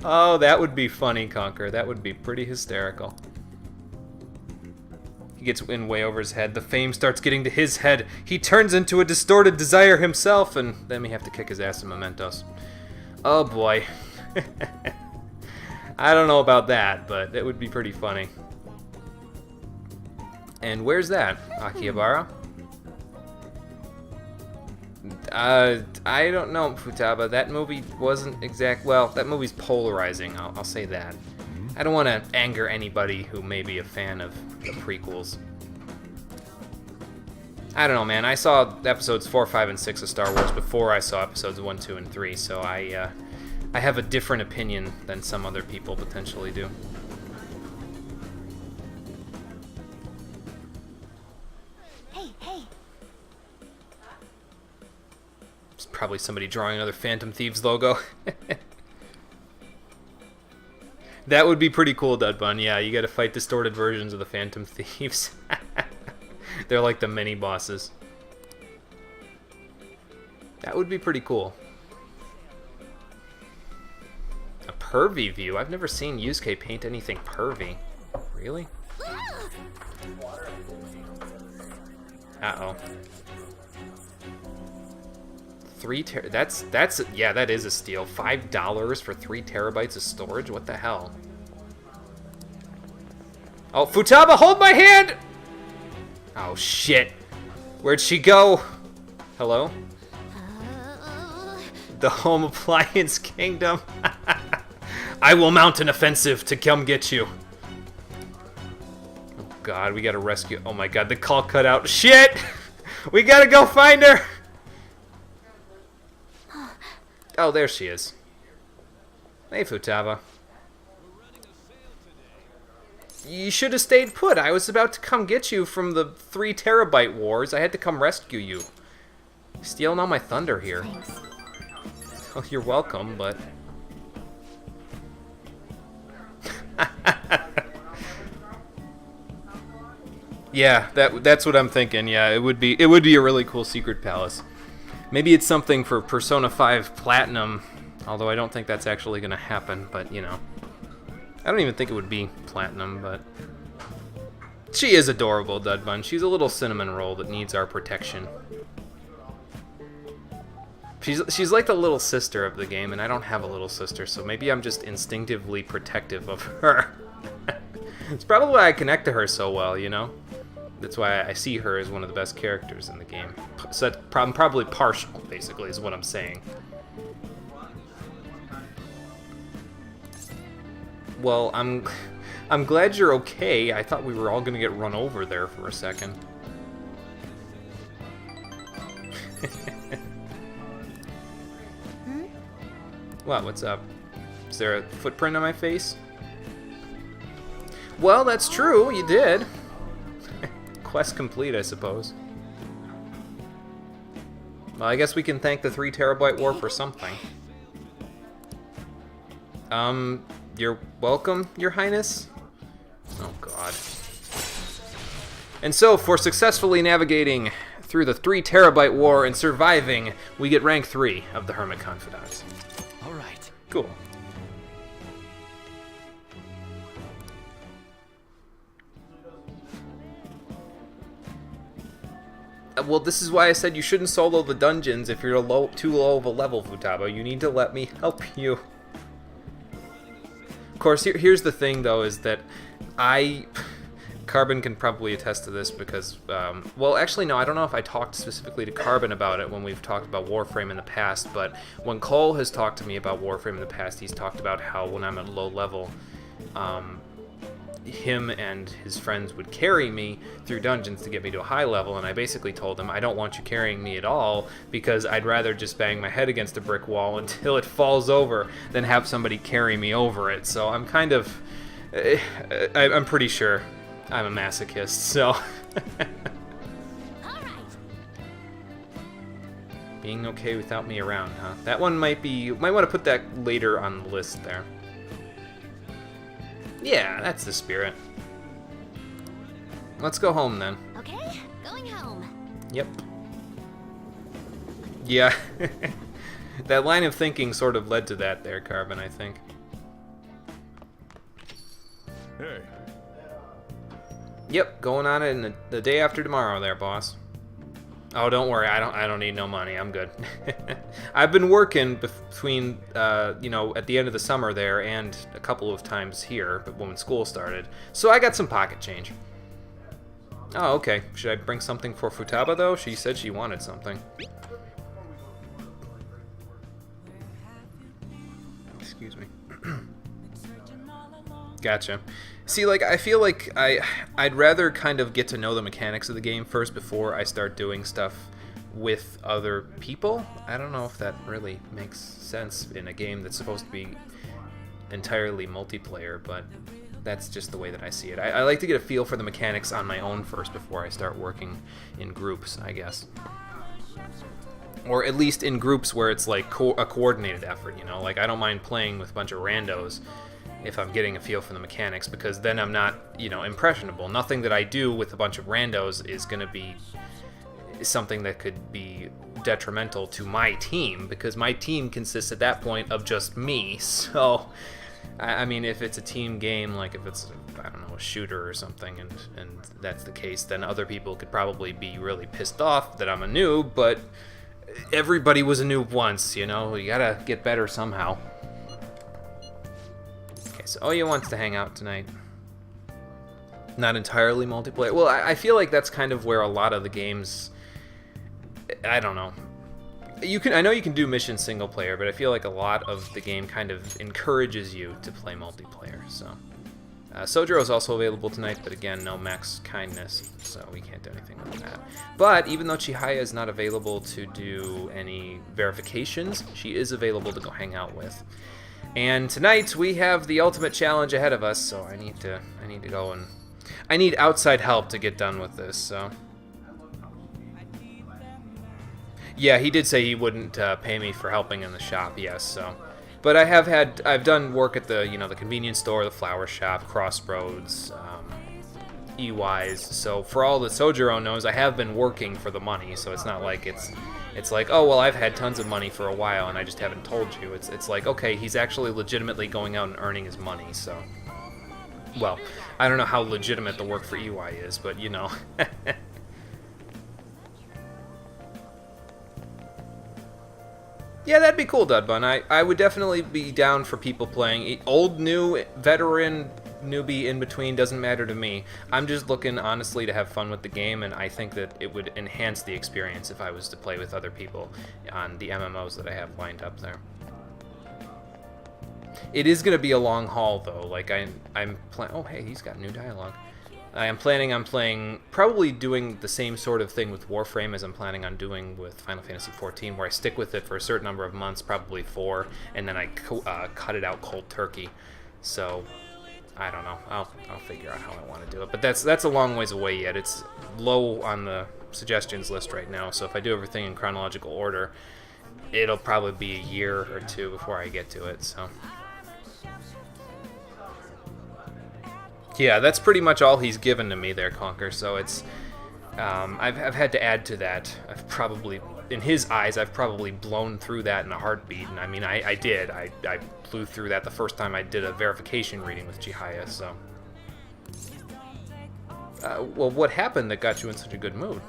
Oh, that would be funny, Conker. That would be pretty hysterical. He gets in way over his head. The fame starts getting to his head. He turns into a distorted desire himself, and then we have to kick his ass in Mementos. Oh boy. I don't know about that, but it would be pretty funny. And where's that? Akihabara? I don't know, Futaba. That movie wasn't well, that movie's polarizing, I'll say that. I don't want to anger anybody who may be a fan of the prequels. I don't know, man. I saw episodes 4, 5, and 6 of Star Wars before I saw episodes 1, 2, and 3, so I I have a different opinion than some other people potentially do. Hey, hey. It's probably somebody drawing another Phantom Thieves logo. That would be pretty cool, Dudbun. Yeah, you gotta fight distorted versions of the Phantom Thieves. They're like the mini bosses. That would be pretty cool. A pervy view? I've never seen Yusuke paint anything pervy. Really? Uh-oh. Yeah, that is a steal. $5 for 3 terabytes of storage? What the hell? Oh, Futaba, hold my hand! Oh, shit. Where'd she go? Hello? The Home Appliance Kingdom. I will mount an offensive to come get you. Oh, God, we gotta rescue... Oh, my God, the call cut out. Shit! We gotta go find her! Oh, there she is. Hey, Futaba. You should have stayed put. I was about to come get you from the 3 terabyte wars. I had to come rescue you. Stealing all my thunder here. Thanks. Oh, you're welcome, but... Yeah, that's what I'm thinking. Yeah, it would be a really cool secret palace. Maybe it's something for Persona 5 Platinum, although I don't think that's actually going to happen, but, you know. I don't even think it would be Platinum, but... She is adorable, Dudbun. She's a little cinnamon roll that needs our protection. She's like the little sister of the game, and I don't have a little sister, so maybe I'm just instinctively protective of her. It's probably why I connect to her so well, you know? That's why I see her as one of the best characters in the game. So that's probably partial, basically, is what I'm saying. Well, I'm glad you're okay. I thought we were all gonna get run over there for a second. What? What's up? Is there a footprint on my face? Well, that's true. You did. Quest complete, I suppose. Well, I guess we can thank the 3 terabyte war for something. You're welcome, Your Highness? Oh, God. And so, for successfully navigating through the 3 terabyte war and surviving, we get rank 3 of the Hermit Confidants. All right. Cool. Well, this is why I said you shouldn't solo the dungeons if you're too low of a level, Futaba. You need to let me help you. Of course, here's the thing, though, is that Carbon can probably attest to this because, well, actually, no, I don't know if I talked specifically to Carbon about it when we've talked about Warframe in the past, but when Cole has talked to me about Warframe in the past, he's talked about how when I'm at low level, him and his friends would carry me through dungeons to get me to a high level, and I basically told him I don't want you carrying me at all because I'd rather just bang my head against a brick wall until it falls over than have somebody carry me over it. So I'm kind of... I'm pretty sure I'm a masochist, so... Being okay without me around, huh? That one might be... You might want to put that later on the list there. Yeah, that's the spirit. Let's go home then. Okay, going home. Yep. Yeah. That line of thinking sort of led to that there, Carbon, I think. Hey. Yep, going on it in the day after tomorrow there, boss. Oh, don't worry, I don't need no money. I'm good. I've been working between, you know, at the end of the summer there and a couple of times here, but when school started. So I got some pocket change. Oh, okay. Should I bring something for Futaba, though? She said she wanted something. Excuse me. Gotcha. See, like, I feel like I'd rather kind of get to know the mechanics of the game first before I start doing stuff with other people. I don't know if that really makes sense in a game that's supposed to be entirely multiplayer, but that's just the way that I see it. I like to get a feel for the mechanics on my own first before I start working in groups, I guess. Or at least in groups where it's like a coordinated effort, you know? Like, I don't mind playing with a bunch of randos if I'm getting a feel for the mechanics, because then I'm not, you know, impressionable. Nothing that I do with a bunch of randos is going to be something that could be detrimental to my team, because my team consists at that point of just me. So, I mean, if it's a team game, like if it's, I don't know, a shooter or something, and that's the case, then other people could probably be really pissed off that I'm a noob, but everybody was a noob once, you know? You gotta get better somehow. Okay, so Oya wants to hang out tonight. Not entirely multiplayer. Well, I feel like that's kind of where a lot of the games, I don't know. I know you can do mission single player, but I feel like a lot of the game kind of encourages you to play multiplayer. So, Sojiro is also available tonight, but again, no max kindness, so we can't do anything with that. But even though Chihaya is not available to do any verifications, she is available to go hang out with. And tonight we have the ultimate challenge ahead of us, so I need to go, and I need outside help to get done with this. So. Yeah, he did say he wouldn't pay me for helping in the shop, yes, so. But I've done work at the, you know, the convenience store, the flower shop, Crossroads, EYs, so for all that Sojiro knows, I have been working for the money, so it's not like it's like, oh, well, I've had tons of money for a while and I just haven't told you. It's like, okay, he's actually legitimately going out and earning his money, so. Well, I don't know how legitimate the work for EY is, but, you know. Yeah, that'd be cool, Dudbun. I would definitely be down for people playing. Old, new, veteran, newbie, in between, doesn't matter to me. I'm just looking, honestly, to have fun with the game, and I think that it would enhance the experience if I was to play with other people on the MMOs that I have lined up there. It is going to be a long haul, though. Like, I'm planning... Oh, hey, he's got new dialogue. I am planning on probably doing the same sort of thing with Warframe as I'm planning on doing with Final Fantasy XIV, where I stick with it for a certain number of months, probably 4, and then I cut it out cold turkey. So, I don't know. I'll figure out how I want to do it. But that's a long ways away yet. It's low on the suggestions list right now, so if I do everything in chronological order, it'll probably be a year or 2 before I get to it, so... Yeah, that's pretty much all he's given to me there, Conker, so it's... I've had to add to that. I've probably... In his eyes, I've probably blown through that in a heartbeat, and I mean, I did. I blew through that the first time I did a verification reading with Chihaya, so... well, what happened that got you in such a good mood?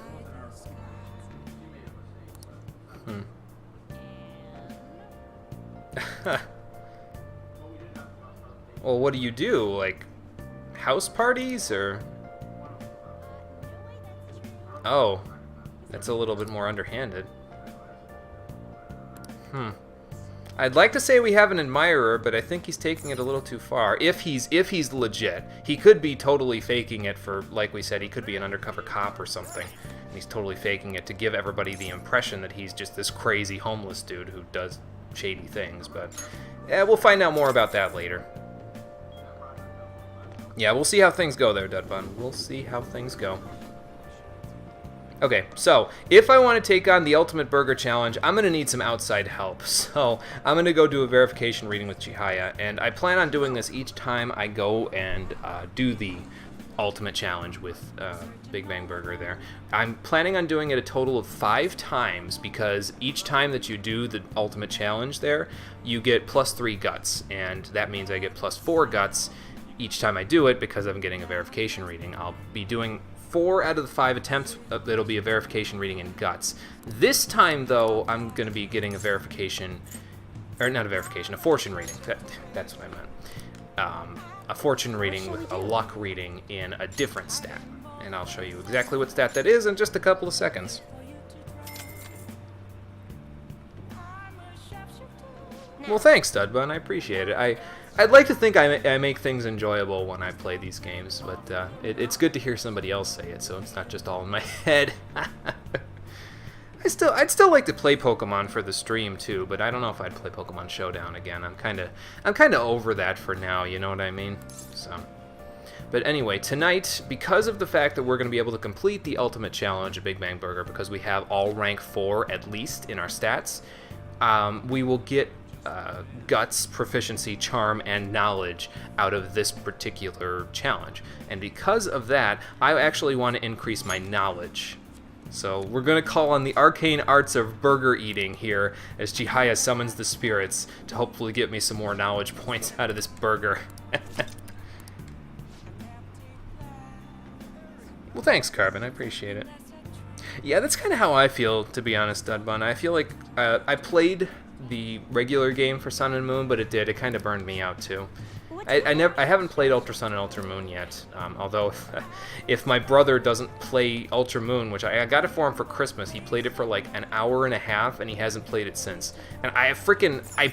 Well, what do you do? Like... house parties, or... Oh, that's a little bit more underhanded. I'd like to say we have an admirer, but I think he's taking it a little too far. If he's legit. He could be totally faking it for, like we said, he could be an undercover cop or something. And he's totally faking it to give everybody the impression that he's just this crazy homeless dude who does shady things, but... we'll find out more about that later. Yeah, we'll see how things go there, Dudbun. We'll see how things go. Okay, so, if I want to take on the Ultimate Burger Challenge, I'm going to need some outside help. So, I'm going to go do a verification reading with Chihaya, and I plan on doing this each time I go and do the Ultimate Challenge with Big Bang Burger there. I'm planning on doing it a total of 5 times, because each time that you do the Ultimate Challenge there, you get +3 guts, and that means I get +4 guts each time I do it, because I'm getting a verification reading. I'll be doing 4 out of the 5 attempts, it'll be a verification reading in guts. This time, though, I'm going to be getting a verification, or not a verification, a fortune reading. That's what I meant. A fortune reading with a luck reading in a different stat. And I'll show you exactly what stat that is in just a couple of seconds. Well, thanks, Dudbun. I appreciate it. I'd like to think I make things enjoyable when I play these games, but it's good to hear somebody else say it, so it's not just all in my head. I'd still like to play Pokemon for the stream too, but I don't know if I'd play Pokemon Showdown again. I'm kind of over that for now, you know what I mean? So, but anyway, tonight, because of the fact that we're going to be able to complete the Ultimate Challenge of Big Bang Burger, because we have all rank 4 at least in our stats, we will get Guts, Proficiency, Charm, and Knowledge out of this particular challenge. And because of that, I actually want to increase my knowledge. So we're going to call on the arcane arts of burger eating here as Chihaya summons the spirits to hopefully get me some more knowledge points out of this burger. Well, thanks, Carbon. I appreciate it. Yeah, that's kind of how I feel, to be honest, Dudbun. I feel like I played the regular game for Sun and Moon, but it kind of burned me out too. I haven't played Ultra Sun and Ultra Moon yet, although if my brother doesn't play Ultra Moon, which I got it for him for Christmas, he played it for like an hour and a half, and he hasn't played it since. And I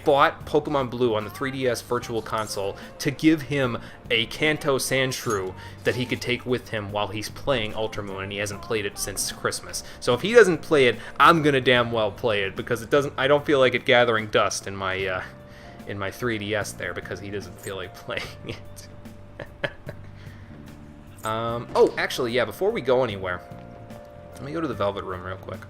bought Pokemon Blue on the 3DS Virtual Console to give him a Kanto Sandshrew that he could take with him while he's playing Ultra Moon, and he hasn't played it since Christmas. So if he doesn't play it, I'm gonna damn well play it, because I don't feel like it gathering dust in my 3DS there, because he doesn't feel like playing it. Oh, actually, yeah, before we go anywhere, let me go to the Velvet Room real quick,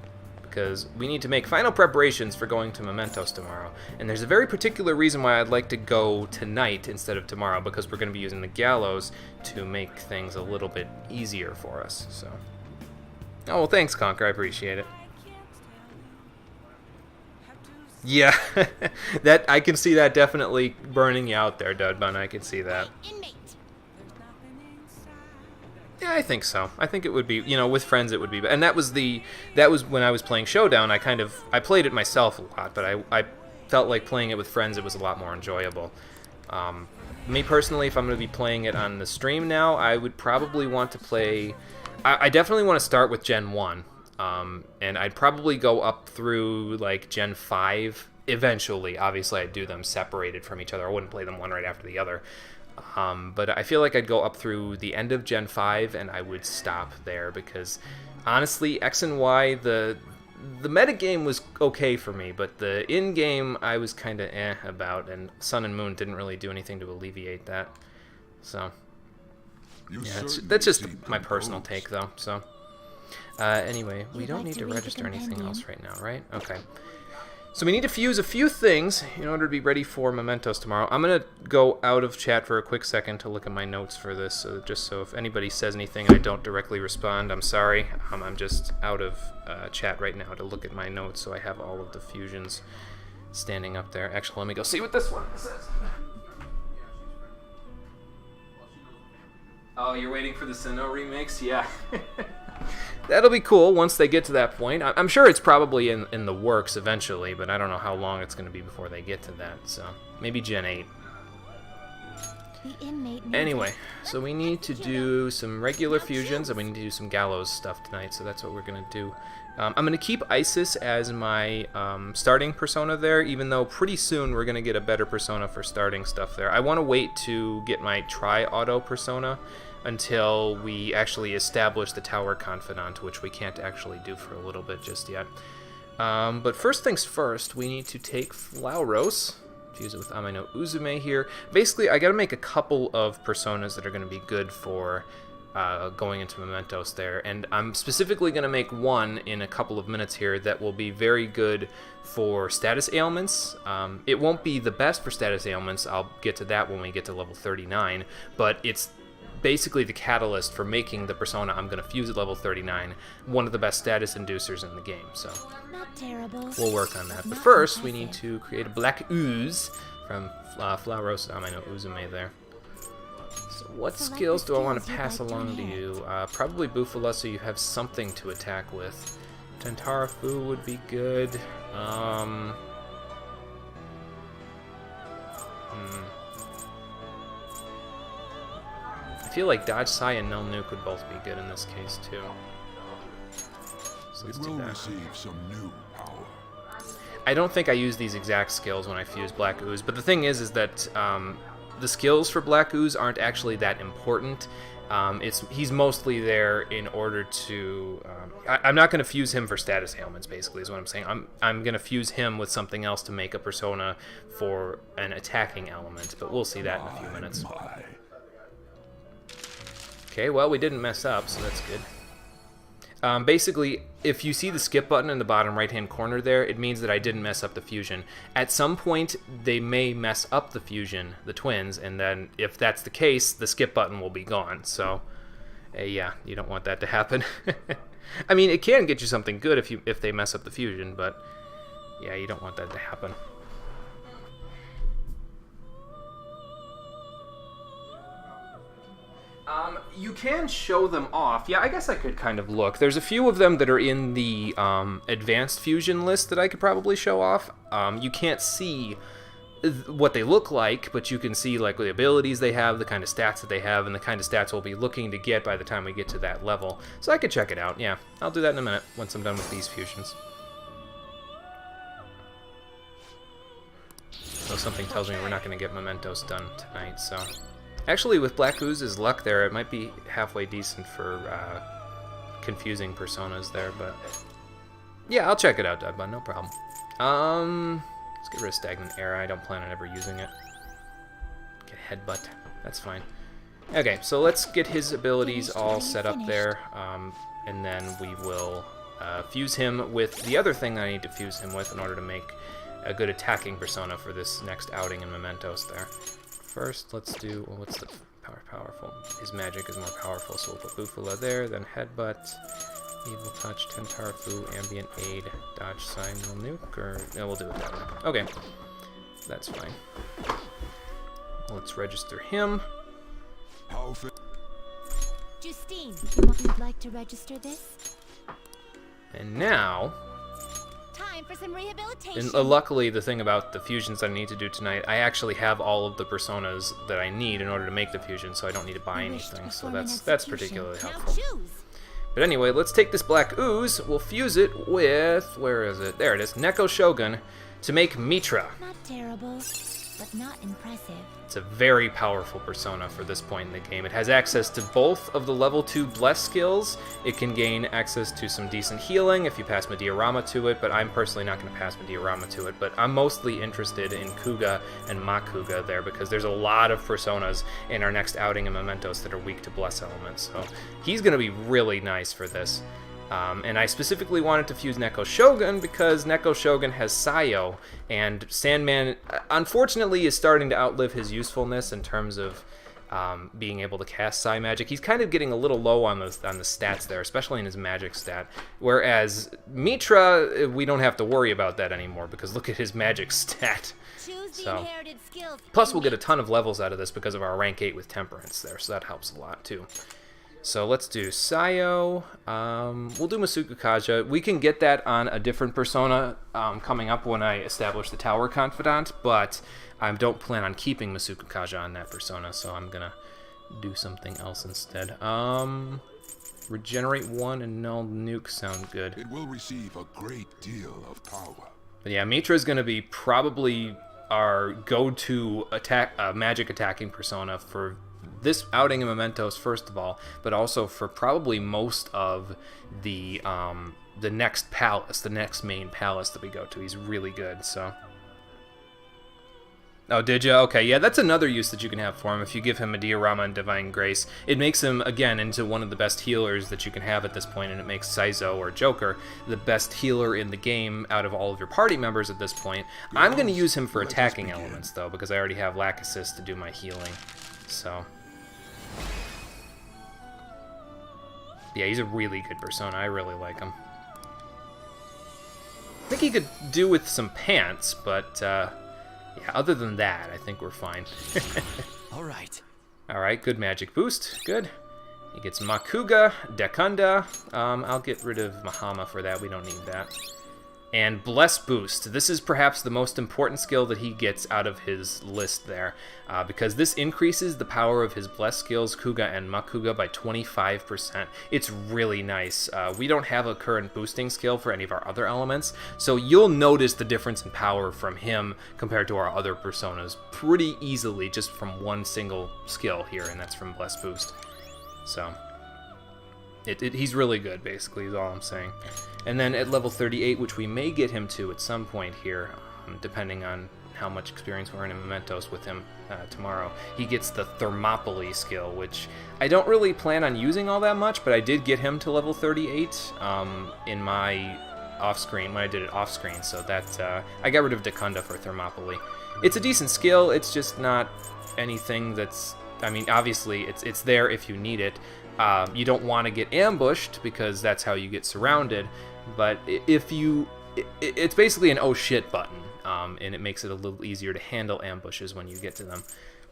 because we need to make final preparations for going to Mementos tomorrow. And there's a very particular reason why I'd like to go tonight instead of tomorrow, because we're going to be using the Gallows to make things a little bit easier for us. So, oh, well, thanks, Conker. I appreciate it. Yeah, that I can see that definitely burning you out there, Dudbun. I can see that. Yeah, I think so. I think it would be, with friends it would be. And that was when I was playing Showdown. I played it myself a lot, but I felt like playing it with friends, it was a lot more enjoyable. Me personally, if I'm going to be playing it on the stream now, I would probably want to play. I definitely want to start with Gen 1. And I'd probably go up through like Gen 5 eventually. Obviously, I'd do them separated from each other. I wouldn't play them one right after the other. But I feel like I'd go up through the end of Gen 5 and I would stop there, because honestly, X and Y, the metagame was okay for me, but the in-game I was kind of about, and Sun and Moon didn't really do anything to alleviate that. So, yeah, that's just my personal take though, so. Anyway, we don't need to register anything else right now, right? Okay. So we need to fuse a few things in order to be ready for Mementos tomorrow. I'm going to go out of chat for a quick second to look at my notes for this, so just so if anybody says anything and I don't directly respond, I'm sorry. I'm just out of chat right now to look at my notes, so I have all of the fusions standing up there. Actually, let me go see what this one says. Oh, you're waiting for the Sinnoh remix? Yeah. That'll be cool once they get to that point. I'm sure it's probably in the works eventually, but I don't know how long it's going to be before they get to that. So maybe Gen 8. Anyway, so we need to do some regular fusions, and we need to do some Gallows stuff tonight, so that's what we're going to do. I'm going to keep Isis as my starting persona there, even though pretty soon we're going to get a better persona for starting stuff there. I want to wait to get my Tri-Auto persona until we actually establish the Tower Confidant, which we can't actually do for a little bit just yet. But first things first, we need to take Flauros, fuse it with Amino Uzume here. Basically, I gotta make a couple of personas that are gonna be good for going into Mementos there, and I'm specifically gonna make one in a couple of minutes here that will be very good for status ailments. It won't be the best for status ailments, I'll get to that when we get to level 39, but it's basically the catalyst for making the persona I'm going to fuse at level 39 one of the best status inducers in the game, so we'll work on that. But first, we need to create a black ooze from Flauros Amino Uzume there. So what skills do I want to pass along to you? Probably Bufala, so you have something to attack with. Tentarafu would be good. I feel like Dodge Sai and Null Nuke would both be good in this case too. So let's do that. Receive some new power. I don't think I use these exact skills when I fuse Black Ooze, but the thing is that the skills for Black Ooze aren't actually that important, He's mostly there in order to... I'm not going to fuse him for status ailments, basically, is what I'm saying. I'm going to fuse him with something else to make a persona for an attacking element, but we'll see that in a few minutes. Okay, well, we didn't mess up, so that's good. Basically, if you see the skip button in the bottom right-hand corner there, it means that I didn't mess up the fusion. At some point, they may mess up the fusion, the twins, and then if that's the case, the skip button will be gone. So, yeah, you don't want that to happen. I mean, it can get you something good if they mess up the fusion, but yeah, you don't want that to happen. You can show them off. Yeah, I guess I could kind of look. There's a few of them that are in the advanced fusion list that I could probably show off. You can't see what they look like, but you can see like the abilities they have, the kind of stats that they have, and the kind of stats we'll be looking to get by the time we get to that level. So I could check it out. Yeah, I'll do that in a minute once I'm done with these fusions. So something tells me we're not going to get Mementos done tonight, so... Actually, with Black Ooze's luck there, it might be halfway decent for confusing personas there, but... Yeah, I'll check it out, Dudbun, no problem. Let's get rid of Stagnant Air. I don't plan on ever using it. Get Headbutt. That's fine. Okay, so let's get his abilities all set up there, and then we will fuse him with the other thing I need to fuse him with in order to make a good attacking persona for this next outing in Mementos there. First, let's do, well, what's the powerful? His magic is more powerful, so we'll put Bufula there, then Headbutt, Evil Touch, Tentarfu, Ambient Aid, Dodge Sign, no Nuke, or, no, we'll do it that way. Okay, that's fine. Let's register him. Justine, you'd like to register this? And now... Time for some rehabilitation. And luckily, the thing about the fusions that I need to do tonight, I actually have all of the personas that I need in order to make the fusion, so I don't need to buy anything, so that's particularly helpful. But anyway, let's take this Black Ooze, we'll fuse it with, where is it? There it is, Neko Shogun, to make Mitra. Not terrible, but not impressive. It's a very powerful persona for this point in the game. It has access to both of the level 2 Bless skills. It can gain access to some decent healing if you pass Mediarama to it, but I'm personally not going to pass Mediarama to it. But I'm mostly interested in Kuga and Makuga there because there's a lot of personas in our next outing in Mementos that are weak to Bless elements. So he's going to be really nice for this. And I specifically wanted to fuse Neko Shogun because Neko Shogun has Sayo, and Sandman, unfortunately, is starting to outlive his usefulness in terms of being able to cast Psy Magic. He's kind of getting a little low on the stats there, especially in his magic stat. Whereas Mitra, we don't have to worry about that anymore because look at his magic stat. So, plus we'll get a ton of levels out of this because of our rank 8 with Temperance there, so that helps a lot too. So let's do Sayo. We'll do Masuku Kaja. We can get that on a different persona coming up when I establish the Tower Confidant, but I don't plan on keeping Masuku Kaja on that persona, so I'm gonna do something else instead. Regenerate 1 and Null Nuke sound good. It will receive a great deal of power. But yeah, Mitra is gonna be probably our go-to magic attacking persona for this outing in Mementos, first of all, but also for probably most of the next palace, the next main palace that we go to. He's really good, so... Oh, did you? Okay, yeah, that's another use that you can have for him. If you give him Mediarama and Divine Grace, it makes him, again, into one of the best healers that you can have at this point, and it makes Saizo, or Joker, the best healer in the game out of all of your party members at this point. I'm going to use him for attacking elements, though, because I already have Lack Assist to do my healing, so... Yeah, he's a really good persona. I really like him. I think he could do with some pants, but yeah, other than that, I think we're fine. Alright, good magic boost. Good. He gets Makuga, Dekunda. I'll get rid of Mahama for that. We don't need that. And Bless Boost. This is perhaps the most important skill that he gets out of his list there, because this increases the power of his Bless skills, Kuga and Makuga, by 25%. It's really nice. We don't have a current boosting skill for any of our other elements, so you'll notice the difference in power from him compared to our other personas pretty easily just from one single skill here, and that's from Bless Boost. So he's really good, basically, is all I'm saying. And then at level 38, which we may get him to at some point here, depending on how much experience we're in Mementos with him tomorrow, he gets the Thermopylae skill, which I don't really plan on using all that much, but I did get him to level 38 in my off-screen, when I did it off-screen, so that I got rid of Decunda for Thermopylae. It's a decent skill, it's just not anything that's, I mean, obviously it's there if you need it. You don't want to get ambushed because that's how you get surrounded, but if you, it's basically an oh shit button, and it makes it a little easier to handle ambushes when you get to them.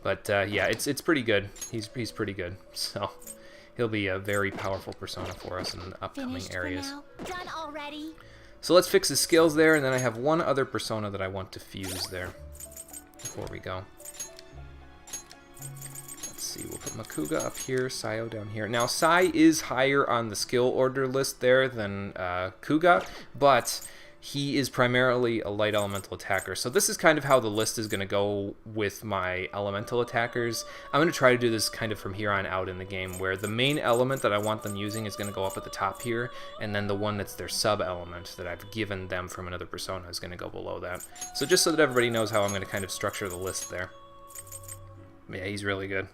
But yeah, it's pretty good. He's pretty good, so he'll be a very powerful persona for us in the upcoming Finished areas. for now? Done already? So let's fix his skills there, and then I have one other persona that I want to fuse there before we go. Let's see, we'll put Makuga up here, Sayo down here. Now, Sai is higher on the skill order list there than Kuga, but he is primarily a light elemental attacker. So this is kind of how the list is going to go with my elemental attackers. I'm going to try to do this kind of from here on out in the game, where the main element that I want them using is going to go up at the top here, and then the one that's their sub-element that I've given them from another persona is going to go below that. So just so that everybody knows how I'm going to kind of structure the list there. Yeah, he's really good.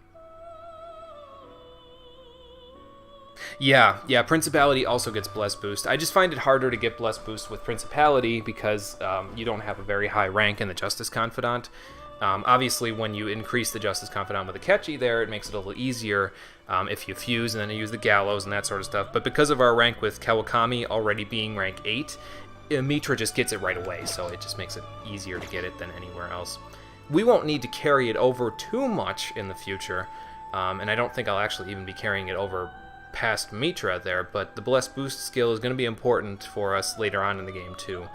Yeah, Principality also gets Bless Boost. I just find it harder to get Bless Boost with Principality because you don't have a very high rank in the Justice Confidant. Obviously, when you increase the Justice Confidant with a Akechi there, it makes it a little easier if you fuse and then you use the Gallows and that sort of stuff. But because of our rank with Kawakami already being rank 8, Mitra just gets it right away, so it just makes it easier to get it than anywhere else. We won't need to carry it over too much in the future, and I don't think I'll actually even be carrying it over past Mitra there, but the Bless Boost skill is going to be important for us later on in the game too.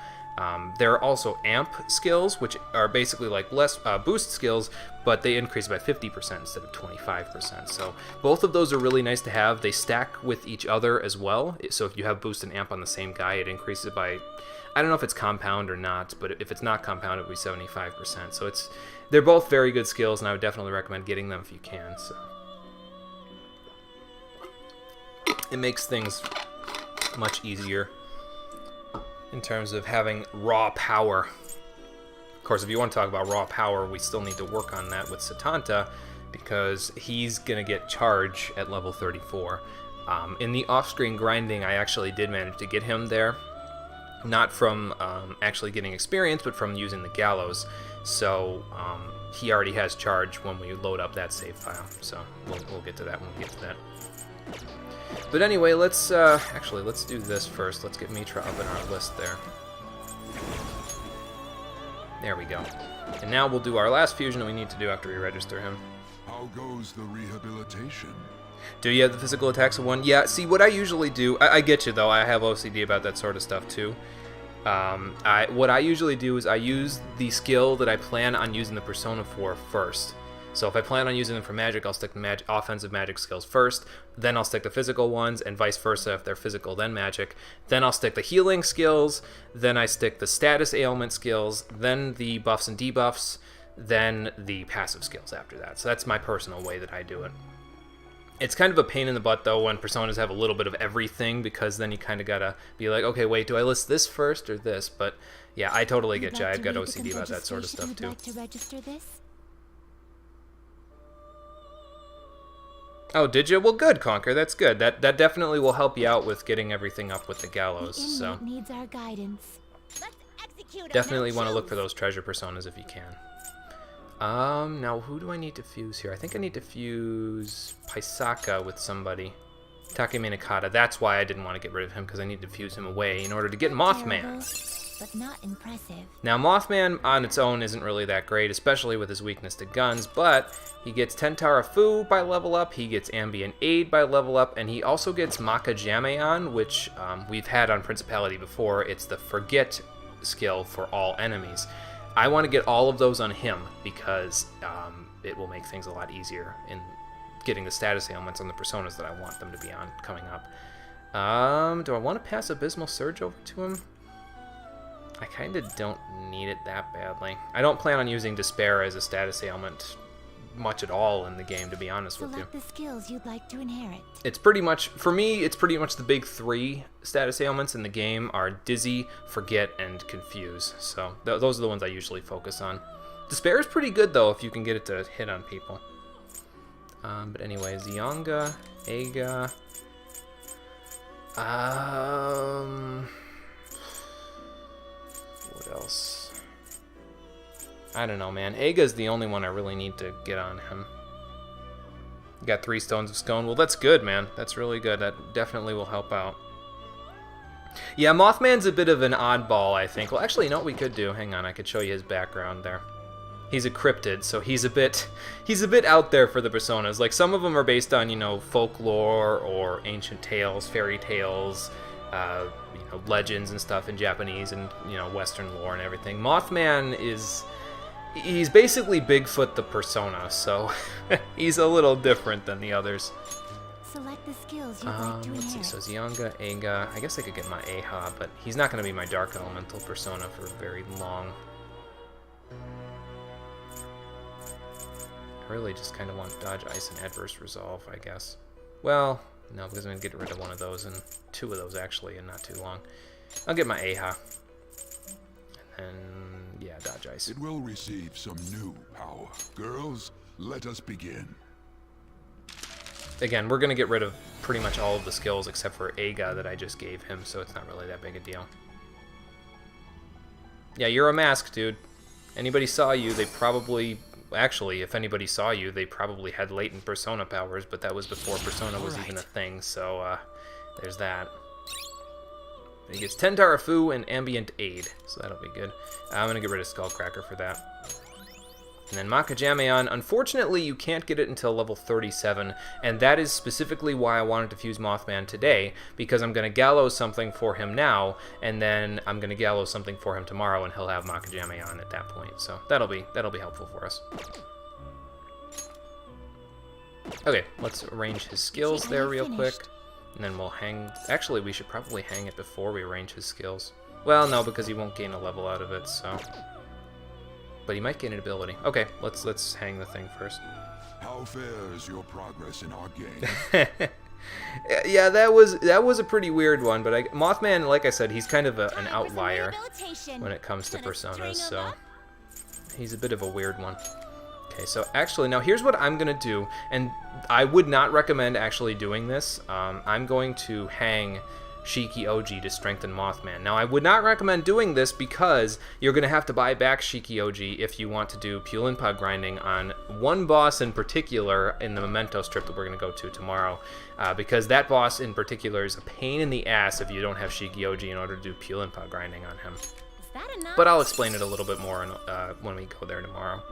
There are also Amp skills, which are basically like Bless Boost skills, but they increase by 50% instead of 25%. So both of those are really nice to have. They stack with each other as well. So if you have Boost and Amp on the same guy, it increases by, I don't know if it's compound or not, but if it's not compound, it would be 75%. So they're both very good skills, and I would definitely recommend getting them if you can. So it makes things much easier in terms of having raw power. Of course, if you want to talk about raw power, we still need to work on that with Satanta, because he's going to get charge at level 34. In the off-screen grinding, I actually did manage to get him there. Not from actually getting experience, but from using the Gallows. So he already has charge when we load up that save file. So we'll get to that when we get to that. But anyway, let's do this first. Let's get Mitra up in our list there. There we go. And now we'll do our last fusion that we need to do after we register him. How goes the rehabilitation? Do you have the physical attacks of one? Yeah, see, what I usually do, I get you though, I have OCD about that sort of stuff too. What I usually do is I use the skill that I plan on using the persona for first. So if I plan on using them for magic, I'll stick the offensive magic skills first, then I'll stick the physical ones, and vice versa if they're physical, then magic. Then I'll stick the healing skills, then I stick the status ailment skills, then the buffs and debuffs, then the passive skills after that. So that's my personal way that I do it. It's kind of a pain in the butt, though, when personas have a little bit of everything, because then you kind of gotta be like, okay, wait, do I list this first or this? But yeah, I totally get you. I've got OCD about that sort of stuff, too. Like to register this? Oh, did you? Well, good, Conquer. That's good. That definitely will help you out with getting everything up with the Gallows. The So inmate needs our guidance. Let's execute him. definitely Now want to look choose. for those treasure personas if you can. Now who do I need to fuse here? I think I need to fuse Paisaka with somebody. Takemi Nakata. That's why I didn't want to get rid of him, because I need to fuse him away in order to get Mothman. Terrible, but not impressive. Now, Mothman on its own isn't really that great, especially with his weakness to guns, but he gets Tentara Fu by level up, he gets Ambient Aid by level up, and he also gets Maka Jameon, which we've had on Principality before. It's the Forget skill for all enemies. I want to get all of those on him, because it will make things a lot easier in getting the status ailments on the personas that I want them to be on coming up. Do I want to pass Abysmal Surge over to him? I kind of don't need it that badly. I don't plan on using Despair as a status ailment much at all in the game, to be honest with you. Select the skills you'd like to inherit. It's pretty much, for me, it's pretty much the big 3 status ailments in the game are Dizzy, Forget, and Confuse. So those are the ones I usually focus on. Despair is pretty good, though, if you can get it to hit on people. But anyway, Zionga, Aga... what else? I don't know, man. Aga's the only one I really need to get on him. You got 3 Stones of Scone. Well, that's good, man. That's really good. That definitely will help out. Yeah, Mothman's a bit of an oddball, I think. Well, actually, you know what we could do? Hang on, I could show you his background there. He's a cryptid, so he's a bit out there for the personas. Like, some of them are based on, you know, folklore or ancient tales, fairy tales, you know, legends and stuff in Japanese and, you know, Western lore and everything. Mothman he's basically Bigfoot the persona, so he's a little different than the others. Select the skills you'd like to Let's see, inherit. so Zionga, Aga, I guess I could get my Aha, but he's not going to be my Dark Elemental persona for very long. I really just kind of want Dodge, Ice, and Adverse Resolve, I guess. Well, no, because I'm going to get rid of one of those, and 2 of those, actually, in not too long. I'll get my Aha. And, yeah, Dodge, Ice. It will receive some new power. Girls, let us begin. Again, we're going to get rid of pretty much all of the skills except for Aga that I just gave him, so it's not really that big a deal. Yeah, you're a mask, dude. Anybody saw you, they probably... Actually, if anybody saw you, they probably had latent persona powers, but that was before persona was even a thing, so there's that. He gets 10 Tarafu and Ambient Aid, so that'll be good. I'm going to get rid of Skullcracker for that. And then Makajameon, unfortunately you can't get it until level 37, and that is specifically why I wanted to fuse Mothman today, because I'm going to gallows something for him now, and then I'm going to gallows something for him tomorrow, and he'll have Makajameon at that point, so that'll be helpful for us. Okay, let's arrange his skills there real quick, and then we'll hang... Actually, we should probably hang it before we arrange his skills. Well, no, because he won't gain a level out of it, so... But he might gain an ability. Okay, let's hang the thing first. How fares your progress in our game? Yeah, that was a pretty weird one, but Mothman, like I said, he's kind of an outlier when it comes to personas, so he's a bit of a weird one. Okay, so actually, now here's what I'm gonna do, and I would not recommend actually doing this. I'm going to hang Shiki-Oji to strengthen Mothman. Now, I would not recommend doing this because you're going to have to buy back Shiki-Oji if you want to do Pulinpa grinding on one boss in particular in the Memento strip that we're going to go to tomorrow, because that boss in particular is a pain in the ass if you don't have Shiki-Oji in order to do Pulinpa grinding on him. Is that enough? But I'll explain it a little bit more when we go there tomorrow.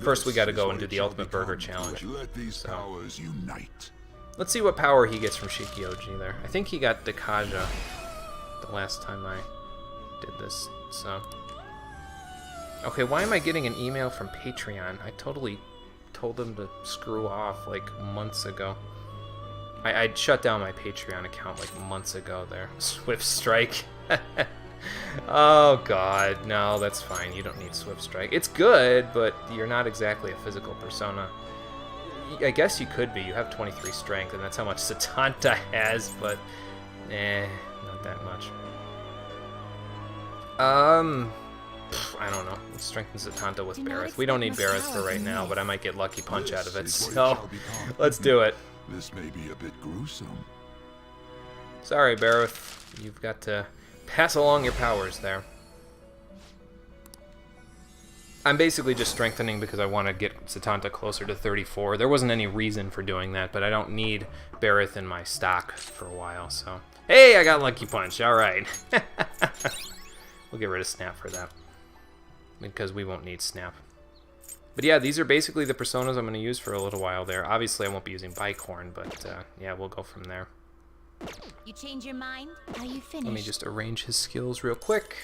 First, we got to go and do the Ultimate Burger Challenge. Let these powers unite. Let's see what power he gets from Shiki-Oji there. I think he got Dekaja the last time I did this, so... Okay, why am I getting an email from Patreon? I totally told them to screw off, like, months ago. I'd shut down my Patreon account, like, months ago there. Swift Strike. Oh, God. No, that's fine. You don't need Swift Strike. It's good, but you're not exactly a physical persona. I guess you could be. You have 23 strength, and that's how much Satanta has, but not that much. I don't know. Let's strengthen Satanta with Bareth. We don't need Bareth for right now, but I might get Lucky Punch out of it, so let's do it. This may be a bit gruesome. Sorry, Bareth. You've got to pass along your powers there. I'm basically just strengthening because I want to get Satanta closer to 34. There wasn't any reason for doing that, but I don't need Bareth in my stock for a while, so... Hey, I got Lucky Punch, alright. We'll get rid of Snap for that, because we won't need Snap. But yeah, these are basically the personas I'm going to use for a little while there. Obviously, I won't be using Bicorn, but yeah, we'll go from there. You change your mind? Are you finished? Let me just arrange his skills real quick.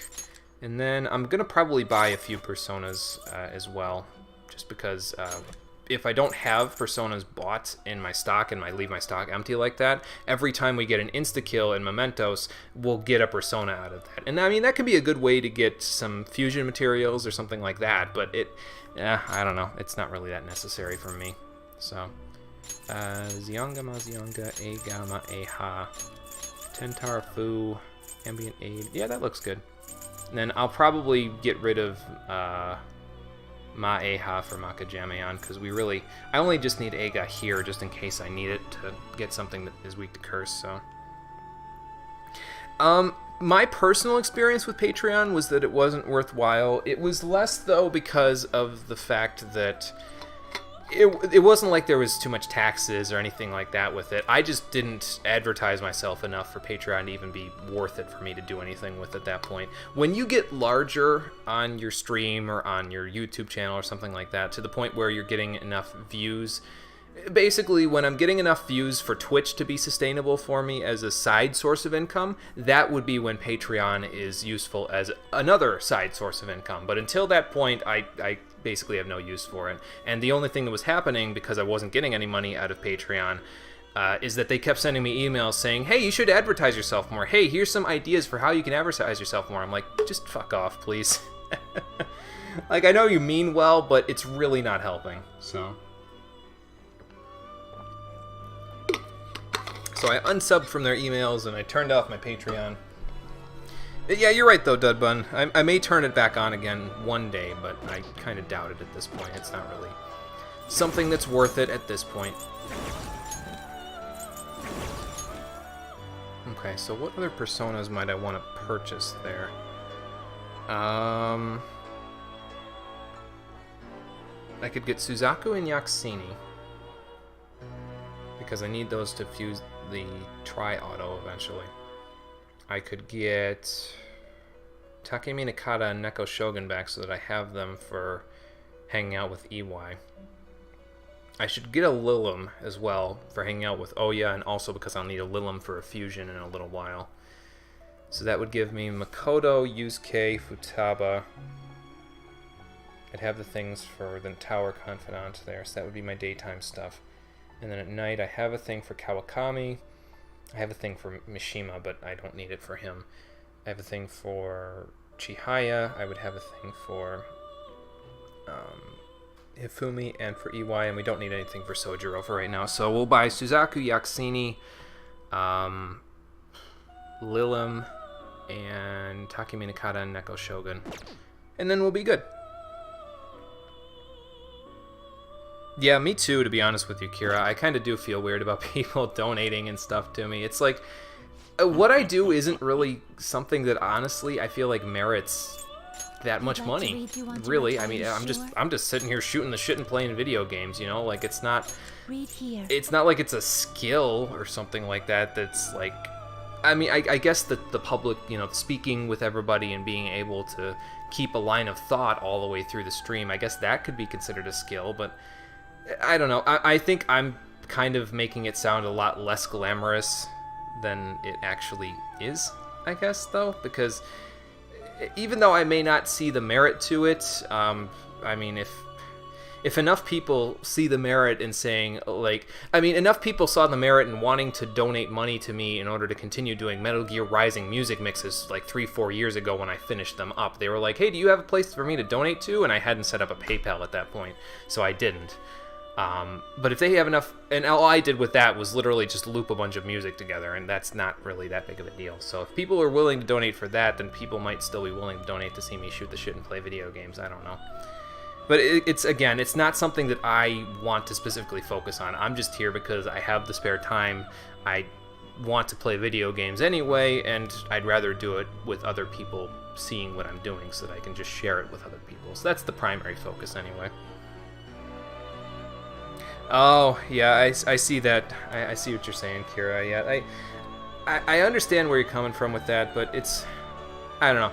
And then I'm going to probably buy a few personas as well, just because if I don't have Personas bought in my stock and I leave my stock empty like that, every time we get an insta-kill in Mementos, we'll get a Persona out of that. And I mean, that could be a good way to get some fusion materials or something like that, but I don't know. It's not really that necessary for me. So, Zionga, Mazionga, A Gamma, A Ha, Tentar Fu, Ambient Aid. Yeah, that looks good. And then I'll probably get rid of Ma Eha for Makajameon, because I only just need Ega here just in case I need it to get something that is weak to curse, so. My personal experience with Patreon was that it wasn't worthwhile. It was less, though, because of the fact that it wasn't like there was too much taxes or anything like that with it. I just didn't advertise myself enough for Patreon to even be worth it for me to do anything with at that point. When you get larger on your stream or on your YouTube channel or something like that, to the point where you're getting enough views, basically when I'm getting enough views for Twitch to be sustainable for me as a side source of income, that would be when Patreon is useful as another side source of income. But until that point, I basically have no use for it. And the only thing that was happening, because I wasn't getting any money out of Patreon, is that they kept sending me emails saying, hey, you should advertise yourself more. Hey, here's some ideas for how you can advertise yourself more. I'm like, just fuck off, please. Like, I know you mean well, but it's really not helping, so. So I unsubbed from their emails and I turned off my Patreon. Yeah, you're right though, Dudbun. I may turn it back on again one day, but I kind of doubt it at this point. It's not really something that's worth it at this point. Okay, so what other personas might I want to purchase there? I could get Suzaku and Yaksini, because I need those to fuse the Tri-Auto eventually. I could get Takemi Nakata and Neko Shogun back so that I have them for hanging out with EY. I should get a Lilim as well for hanging out with Oya, and also because I'll need a Lilim for a fusion in a little while. So that would give me Makoto, Yusuke, Futaba. I'd have the things for the Tower Confidant there, so that would be my daytime stuff. And then at night I have a thing for Kawakami. I have a thing for Mishima, but I don't need it for him. I have a thing for Chihaya. I would have a thing for Hifumi and for EY, and we don't need anything for Sojiro for right now. So we'll buy Suzaku, Yaksini, Lilim, and Takemi Nakata and Neko Shogun. And then we'll be good. Yeah, me too, to be honest with you, Kira. I kind of do feel weird about people donating and stuff to me. It's like, what I do isn't really something that, honestly, I feel like merits that much money. Really, I mean, I'm just sitting here shooting the shit and playing video games, you know? Like, it's not like it's a skill or something like that that's like, I mean, I guess that the public, you know, speaking with everybody and being able to keep a line of thought all the way through the stream, I guess that could be considered a skill, but I don't know. I think I'm kind of making it sound a lot less glamorous than it actually is, I guess, though, because even though I may not see the merit to it, I mean, if enough people see the merit in saying, like, I mean, enough people saw the merit in wanting to donate money to me in order to continue doing Metal Gear Rising music mixes like 3-4 years ago when I finished them up. They were like, hey, do you have a place for me to donate to? And I hadn't set up a PayPal at that point, so I didn't. But if they have enough, and all I did with that was literally just loop a bunch of music together, and that's not really that big of a deal. So if people are willing to donate for that, then people might still be willing to donate to see me shoot the shit and play video games. I don't know. But it's not something that I want to specifically focus on. I'm just here because I have the spare time. I want to play video games anyway, and I'd rather do it with other people seeing what I'm doing so that I can just share it with other people. So that's the primary focus anyway. Oh, yeah, I see that. I see what you're saying, Kira. Yeah, I understand where you're coming from with that, but it's, I don't know.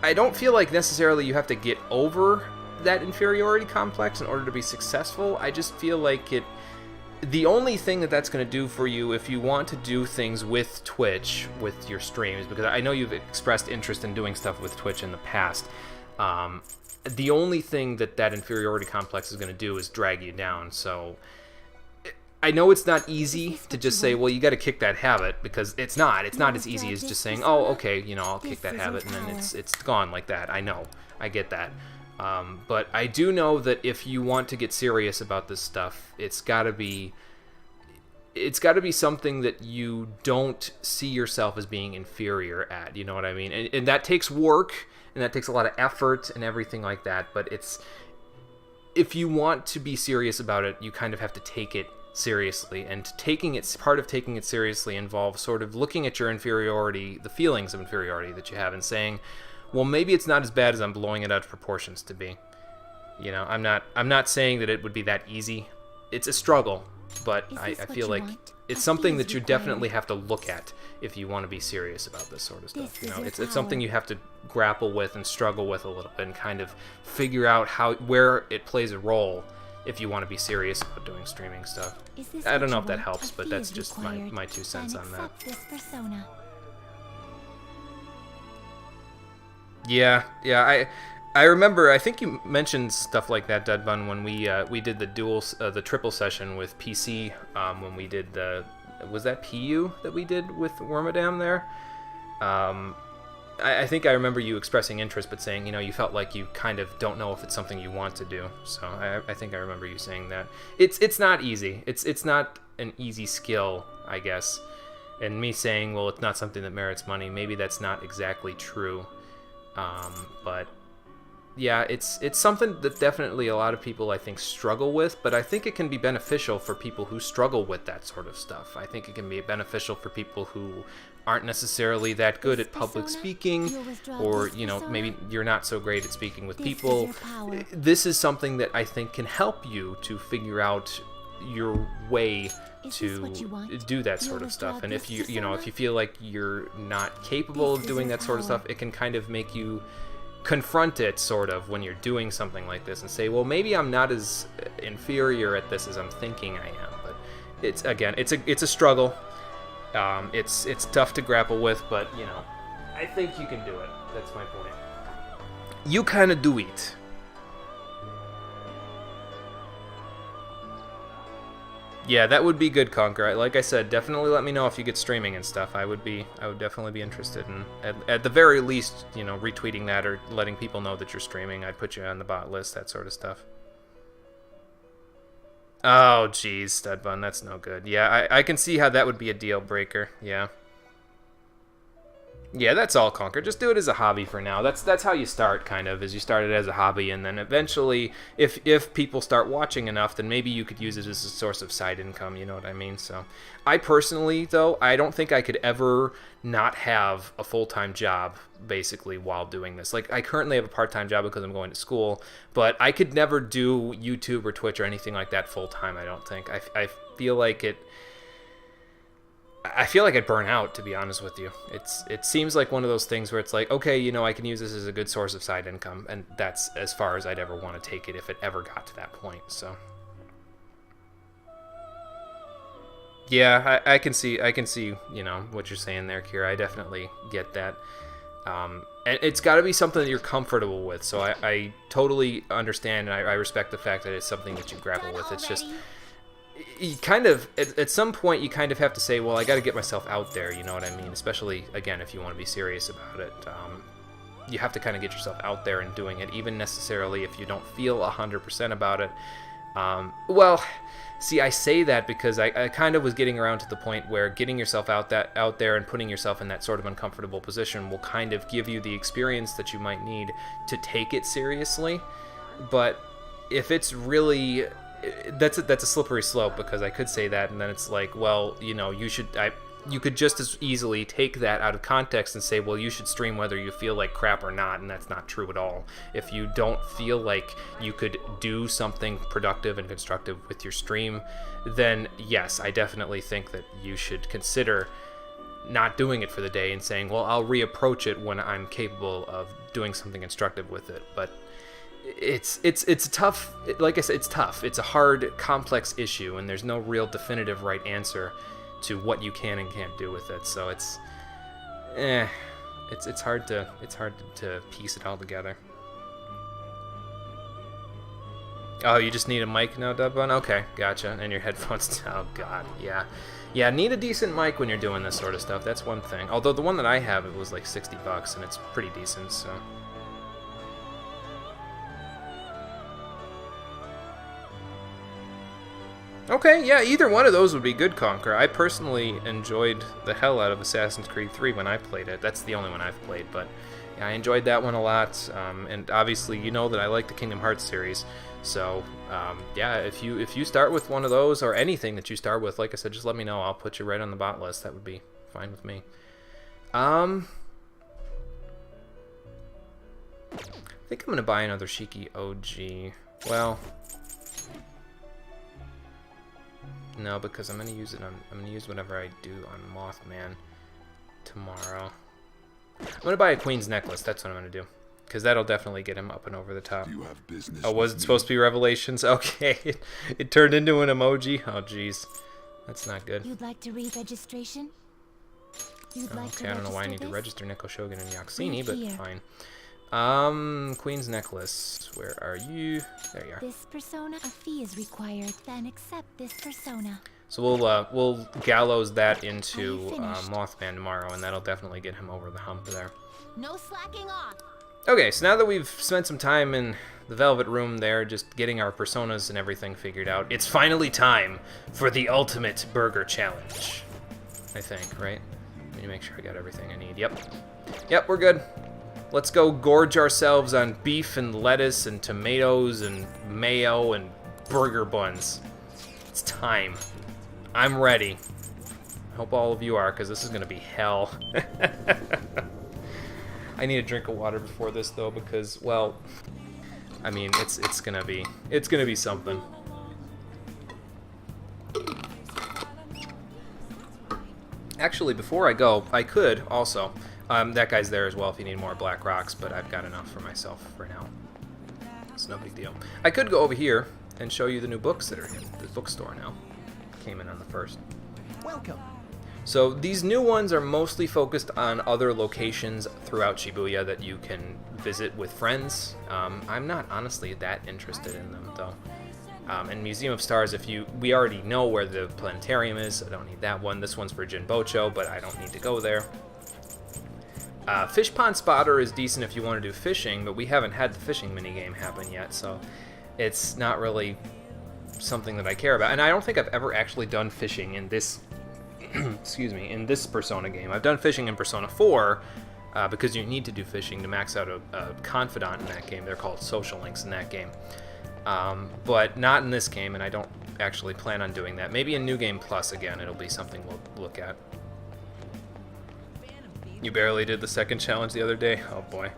I don't feel like necessarily you have to get over that inferiority complex in order to be successful. I just feel like the only thing that's going to do for you if you want to do things with Twitch, with your streams, because I know you've expressed interest in doing stuff with Twitch in the past, the only thing that inferiority complex is going to do is drag you down. So I know it's not easy to just say, well, you got to kick that habit, because it's not as easy as just saying, oh, okay, I'll kick that habit, and then it's gone like that. I know, I get that. But I do know that if you want to get serious about this stuff, it's got to be something that you don't see yourself as being inferior at. You know what I mean? And that takes work, and that takes a lot of effort and everything like that. But if you want to be serious about it, you kind of have to take it seriously, and part of taking it seriously involves sort of looking at your inferiority, the feelings of inferiority that you have, and saying, well, maybe it's not as bad as I'm blowing it out of proportions to be. I'm not saying that it would be that easy. It's a struggle, but I feel like it's something that you definitely have to look at if you want to be serious about this sort of stuff. It's something you have to grapple with and struggle with a little bit, and kind of figure out where it plays a role if you want to be serious about doing streaming stuff. I don't know if that helps, but that's just my 2 cents on that. Yeah, I remember. I think you mentioned stuff like that, Deadbun, when we did the triple session with PC. When we did was that PU that we did with Wormadam there? I think I remember you expressing interest, but saying, you felt like you kind of don't know if it's something you want to do. So I think I remember you saying that. It's not easy. It's not an easy skill, I guess. And me saying, well, it's not something that merits money, maybe that's not exactly true. But yeah, it's something that definitely a lot of people, I think, struggle with, but I think it can be beneficial for people who struggle with that sort of stuff. I think it can be beneficial for people who aren't necessarily that good at public speaking, or, maybe you're not so great at speaking with people. This is something that I think can help you to figure out your way to do that sort of stuff. And if you feel like you're not capable of doing that sort of stuff, it can kind of make you confront it sort of when you're doing something like this and say, well, maybe I'm not as inferior at this as I'm thinking I am. But it's a struggle. It's tough to grapple with, but I think you can do it. That's my point. You kind of do it. Yeah, that would be good, Conquer. Like I said, definitely let me know if you get streaming and stuff. I would definitely be interested in, at the very least, retweeting that or letting people know that you're streaming. I'd put you on the bot list, that sort of stuff. Oh, geez, Studbun, that's no good. Yeah, I can see how that would be a deal breaker. Yeah. Yeah, that's all, Conquer. Just do it as a hobby for now. That's how you start, kind of, is you start it as a hobby, and then eventually, if people start watching enough, then maybe you could use it as a source of side income, you know what I mean? So, I personally, though, I don't think I could ever not have a full-time job, basically, while doing this. Like, I currently have a part-time job because I'm going to school, but I could never do YouTube or Twitch or anything like that full-time, I don't think. I feel like I'd burn out, to be honest with you. It seems like one of those things where it's like, okay, I can use this as a good source of side income, and that's as far as I'd ever want to take it if it ever got to that point. So, yeah, I can see, what you're saying there, Kira. I definitely get that. And it's got to be something that you're comfortable with. So I totally understand, and I respect the fact that it's something that you grapple with. It's just, you kind of, at some point, you kind of have to say, well, I got to get myself out there, you know what I mean? Especially, again, if you want to be serious about it. You have to kind of get yourself out there and doing it, even necessarily if you don't feel 100% about it. Well, see, I say that because I kind of was getting around to the point where getting yourself out there and putting yourself in that sort of uncomfortable position will kind of give you the experience that you might need to take it seriously. But if it's really... That's a slippery slope, because I could say that, and then it's like, well, you could just as easily take that out of context and say, well, you should stream whether you feel like crap or not, and that's not true at all. If you don't feel like you could do something productive and constructive with your stream, then yes, I definitely think that you should consider not doing it for the day and saying, well, I'll reapproach it when I'm capable of doing something constructive with it. But it's tough. Like I said, it's tough. It's a hard, complex issue, and there's no real definitive right answer to what you can and can't do with it. So it's hard to piece it all together. Oh, you just need a mic now, Dubbun? Okay, gotcha. And your headphones. Oh, God, yeah. Yeah, need a decent mic when you're doing this sort of stuff. That's one thing. Although the one that I have, it was like 60 bucks, and it's pretty decent, so... Okay, yeah, either one of those would be good, Conquer. I personally enjoyed the hell out of Assassin's Creed 3 when I played it. That's the only one I've played, but yeah, I enjoyed that one a lot. And obviously, you know that I like the Kingdom Hearts series. So, yeah, if you start with one of those, or anything that you start with, like I said, just let me know. I'll put you right on the bot list. That would be fine with me. I think I'm going to buy another Shiki OG. Well... No, because I'm gonna use it on. I'm gonna use whatever I do on Mothman tomorrow. I'm gonna buy a Queen's Necklace. That's what I'm gonna do, because that'll definitely get him up and over the top. Do you have business? Oh, was it supposed to be Revelations? Okay, it turned into an emoji. Oh, jeez, that's not good. You'd like to read registration? You'd like to Okay, I don't know why I need to this? register Nico Shogun and Yoxini, but Here. fine. Queen's Necklace. Where are you? There you are. This persona, a fee is required. Then accept this persona. So we'll gallows that into Are you finished? Mothman tomorrow, and that'll definitely get him over the hump there. No slacking off. Okay, so now that we've spent some time in the Velvet Room there, just getting our personas and everything figured out, it's finally time for the Ultimate Burger Challenge. I think, right? Let me make sure I got everything I need. Yep, we're good. Let's go gorge ourselves on beef and lettuce and tomatoes and mayo and burger buns. It's time. I'm ready. I hope all of you are, because this is going to be hell. I need a drink of water before this, though, because, well, I mean, it's gonna be something. Actually, before I go, I could also. That guy's there as well if you need more black rocks, but I've got enough for myself for now. It's no big deal. I could go over here and show you the new books that are in the bookstore now. Came in on the 1st. Welcome. So these new ones are mostly focused on other locations throughout Shibuya that you can visit with friends. I'm not honestly that interested in them though. And Museum of Stars, we already know where the planetarium is. I don't need that one. This one's for Jinbocho, but I don't need to go there. Fish Pond Spotter is decent if you want to do fishing, but we haven't had the fishing minigame happen yet, so it's not really something that I care about. And I don't think I've ever actually done fishing in this, excuse me, in this Persona game. I've done fishing in Persona 4, because you need to do fishing to max out a confidant in that game. They're called social links in that game. But not in this game, and I don't actually plan on doing that. Maybe in New Game Plus again, it'll be something we'll look at. You barely did the second challenge the other day? Oh boy.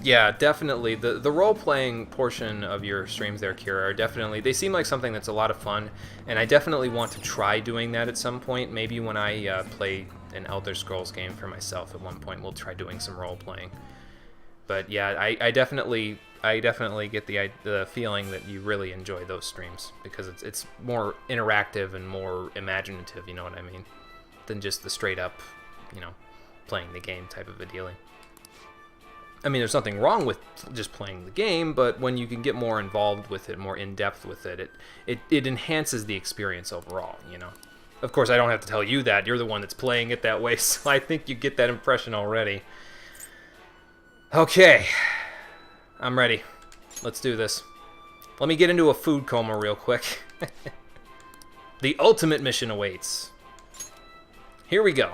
Yeah, definitely. The role-playing portion of your streams there, Kira, are definitely... They seem like something that's a lot of fun, and I definitely want to try doing that at some point. Maybe when I play an Elder Scrolls game for myself at one point, we'll try doing some role-playing. But yeah, I definitely get the feeling that you really enjoy those streams, because it's more interactive and more imaginative, you know what I mean, than just the straight up, you know, playing the game type of a dealing. I mean, there's nothing wrong with just playing the game, but when you can get more involved with it, more in depth with it, it enhances the experience overall, you know. Of course, I don't have to tell you that. You're the one that's playing it that way, so I think you get that impression already. Okay, I'm ready. Let's do this. Let me get into a food coma real quick. The ultimate mission awaits. Here we go.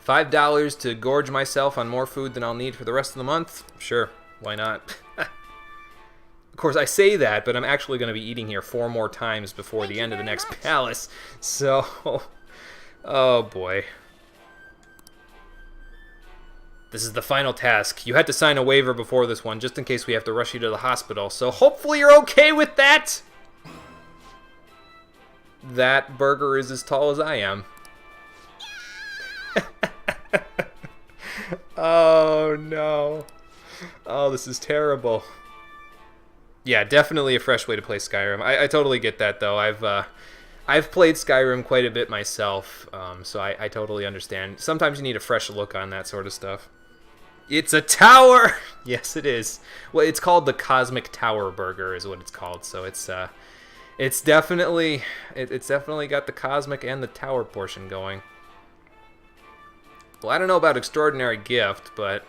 $5 to gorge myself on more food than I'll need for the rest of the month? Sure, why not? Of course, I say that, but I'm actually going to be eating here 4 more times before the end of the next palace. So, oh boy. This is the final task. You had to sign a waiver before this one, just in case we have to rush you to the hospital. So hopefully you're okay with that. That burger is as tall as I am. Oh no. Oh, this is terrible. Yeah, definitely a fresh way to play Skyrim. I totally get that though. I've played Skyrim quite a bit myself, so I totally understand. Sometimes you need a fresh look on that sort of stuff. It's a tower! Yes, it is. Well, it's called the Cosmic Tower Burger is what it's called. So it's definitely got the cosmic and the tower portion going. Well, I don't know about extraordinary gift, but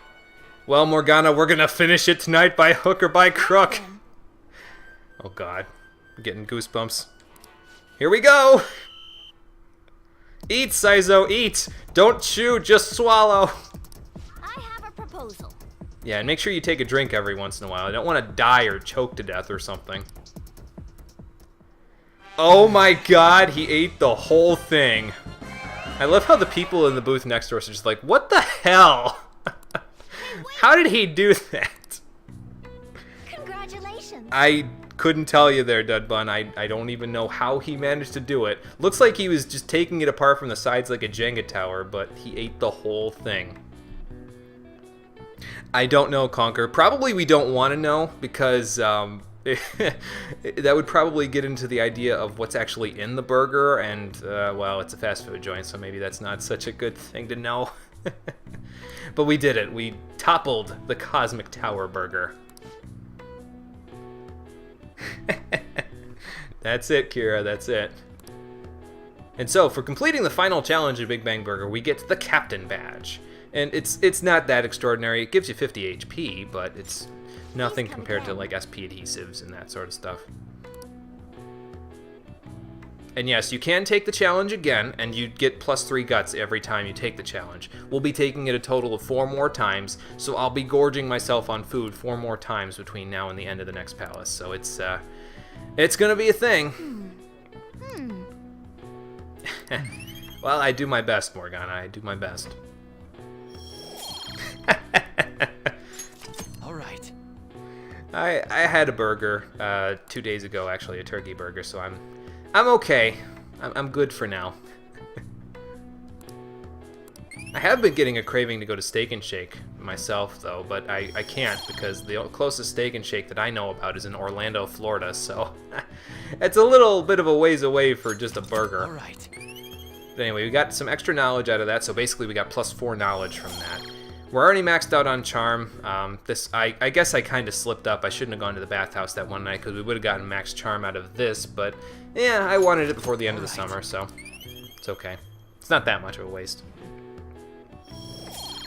well, Morgana, we're gonna finish it tonight by hook or by crook. Oh God, I'm getting goosebumps. Here we go. Eat, Saizo, eat. Don't chew, just swallow. I have a proposal. Yeah, and make sure you take a drink every once in a while. I don't want to die or choke to death or something. Oh my God, he ate the whole thing. I love how the people in the booth next to us are just like, what the hell? How did he do that? Congratulations. I couldn't tell you there, Dudbun. I don't even know how he managed to do it. Looks like he was just taking it apart from the sides like a Jenga tower, but he ate the whole thing. I don't know, Conquer. Probably we don't want to know because that would probably get into the idea of what's actually in the burger, and well, it's a fast food joint, so maybe that's not such a good thing to know. But we did it. We toppled the Cosmic Tower Burger. That's it, Kira. That's it. And so, for completing the final challenge of Big Bang Burger, we get the Captain Badge. And it's not that extraordinary. It gives you 50 HP, but it's nothing compared to like SP adhesives and that sort of stuff. And yes, you can take the challenge again, and you get +3 guts every time you take the challenge. We'll be taking it a total of 4 more times, so I'll be gorging myself on food 4 more times between now and the end of the next palace. So it's gonna be a thing. Well, I do my best, Morgana. I do my best. All right. I had a burger 2 days ago, actually, a turkey burger, so I'm okay. I'm good for now. I have been getting a craving to go to Steak and Shake myself, though, but I can't because the closest Steak and Shake that I know about is in Orlando, Florida, so it's a little bit of a ways away for just a burger. All right. But anyway, we got some extra knowledge out of that, so basically we got +4 knowledge from that. We're already maxed out on Charm. I guess I kind of slipped up. I shouldn't have gone to the bathhouse that one night because we would have gotten max Charm out of this, but yeah, I wanted it before the end of the summer, so it's okay. It's not that much of a waste.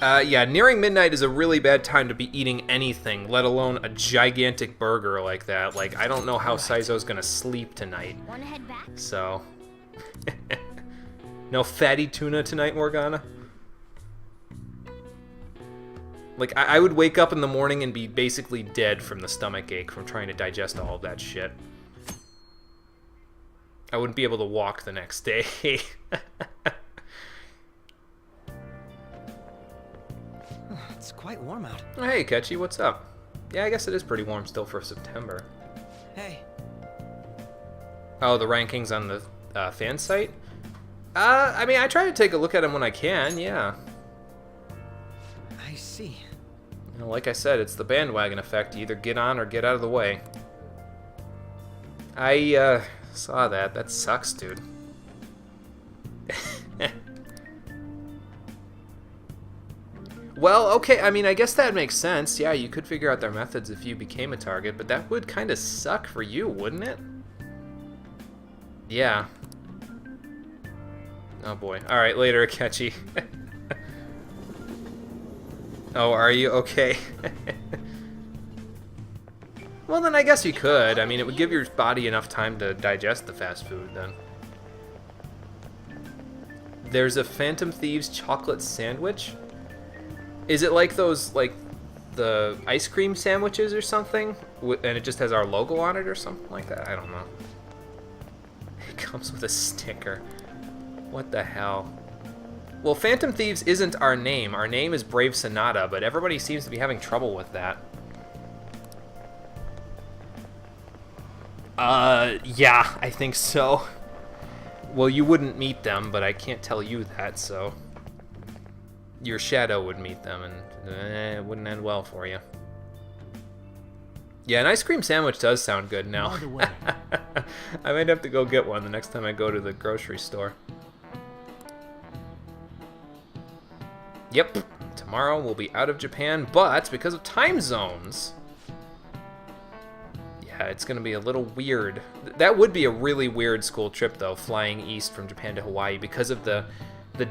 Yeah, nearing midnight is a really bad time to be eating anything, let alone a gigantic burger like that. Like, I don't know how Saizo's gonna sleep tonight. Wanna head back? So, no fatty tuna tonight, Morgana? Like, I would wake up in the morning and be basically dead from the stomach ache from trying to digest all of that shit. I wouldn't be able to walk the next day. It's quite warm out. Hey, Ketchy, what's up? Yeah, I guess it is pretty warm still for September. Hey. Oh, the rankings on the fan site? I mean, I try to take a look at them when I can, yeah. I see. You know, like I said, it's the bandwagon effect. You either get on or get out of the way. I saw that. That sucks, dude. Well, okay, I mean, I guess that makes sense. Yeah, you could figure out their methods if you became a target, but that would kind of suck for you, wouldn't it? Yeah. Oh boy. Alright, later, Akechi. Oh, are you? Okay. Well, then I guess you could. I mean, it would give your body enough time to digest the fast food, then. There's a Phantom Thieves chocolate sandwich? Is it like those, like, the ice cream sandwiches or something? And it just has our logo on it or something like that? I don't know. It comes with a sticker. What the hell? Well, Phantom Thieves isn't our name. Our name is Brave Sonata, but everybody seems to be having trouble with that. Yeah, I think so. Well, you wouldn't meet them, but I can't tell you that, so... Your shadow would meet them, and it wouldn't end well for you. Yeah, an ice cream sandwich does sound good now. By the way. I might have to go get one the next time I go to the grocery store. Yep, tomorrow we'll be out of Japan, but because of time zones, yeah, it's going to be a little weird. That would be a really weird school trip, though, flying east from Japan to Hawaii because of the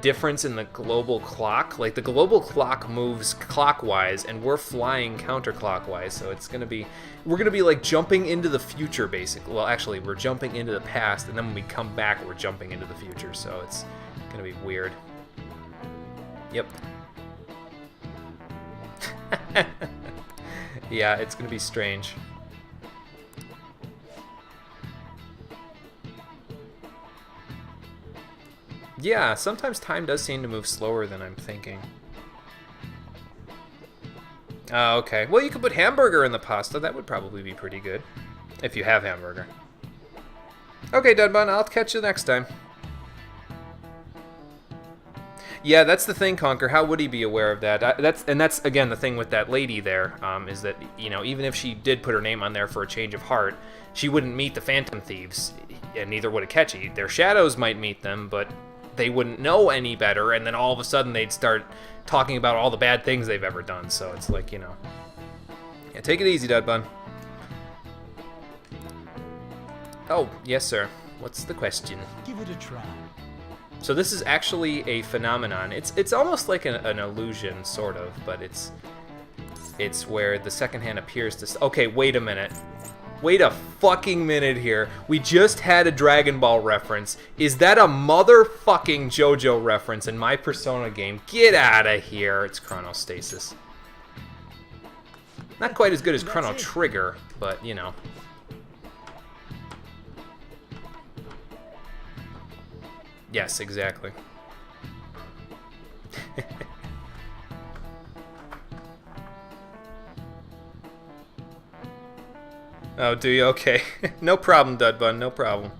difference in the global clock. Like, the global clock moves clockwise, and we're flying counterclockwise, so it's going to be... We're going to be, like, jumping into the future, basically. Well, actually, we're jumping into the past, and then when we come back, we're jumping into the future, so it's going to be weird. Yep. Yeah, it's going to be strange. Yeah, sometimes time does seem to move slower than I'm thinking. Oh, okay. Well, you could put hamburger in the pasta. That would probably be pretty good. If you have hamburger. Okay, Deadbun, I'll catch you next time. Yeah, that's the thing, Conker. How would he be aware of that? That's again the thing with that lady there, is that, you know, even if she did put her name on there for a change of heart, she wouldn't meet the Phantom Thieves, and neither would Akechi. Their shadows might meet them, but they wouldn't know any better, and then all of a sudden they'd start talking about all the bad things they've ever done. So it's like, you know, yeah, take it easy, Dudbun. Oh, yes, sir. What's the question? Give it a try. So this is actually a phenomenon. It's almost like an illusion, sort of, but it's where the second hand appears to... Okay, wait a minute. Wait a fucking minute here. We just had a Dragon Ball reference. Is that a motherfucking JoJo reference in my Persona game? Get out of here. It's Chronostasis. Not quite as good as Chrono Trigger, but, you know. Yes, exactly. Oh, do you? Okay. No problem, Dudbun, no problem.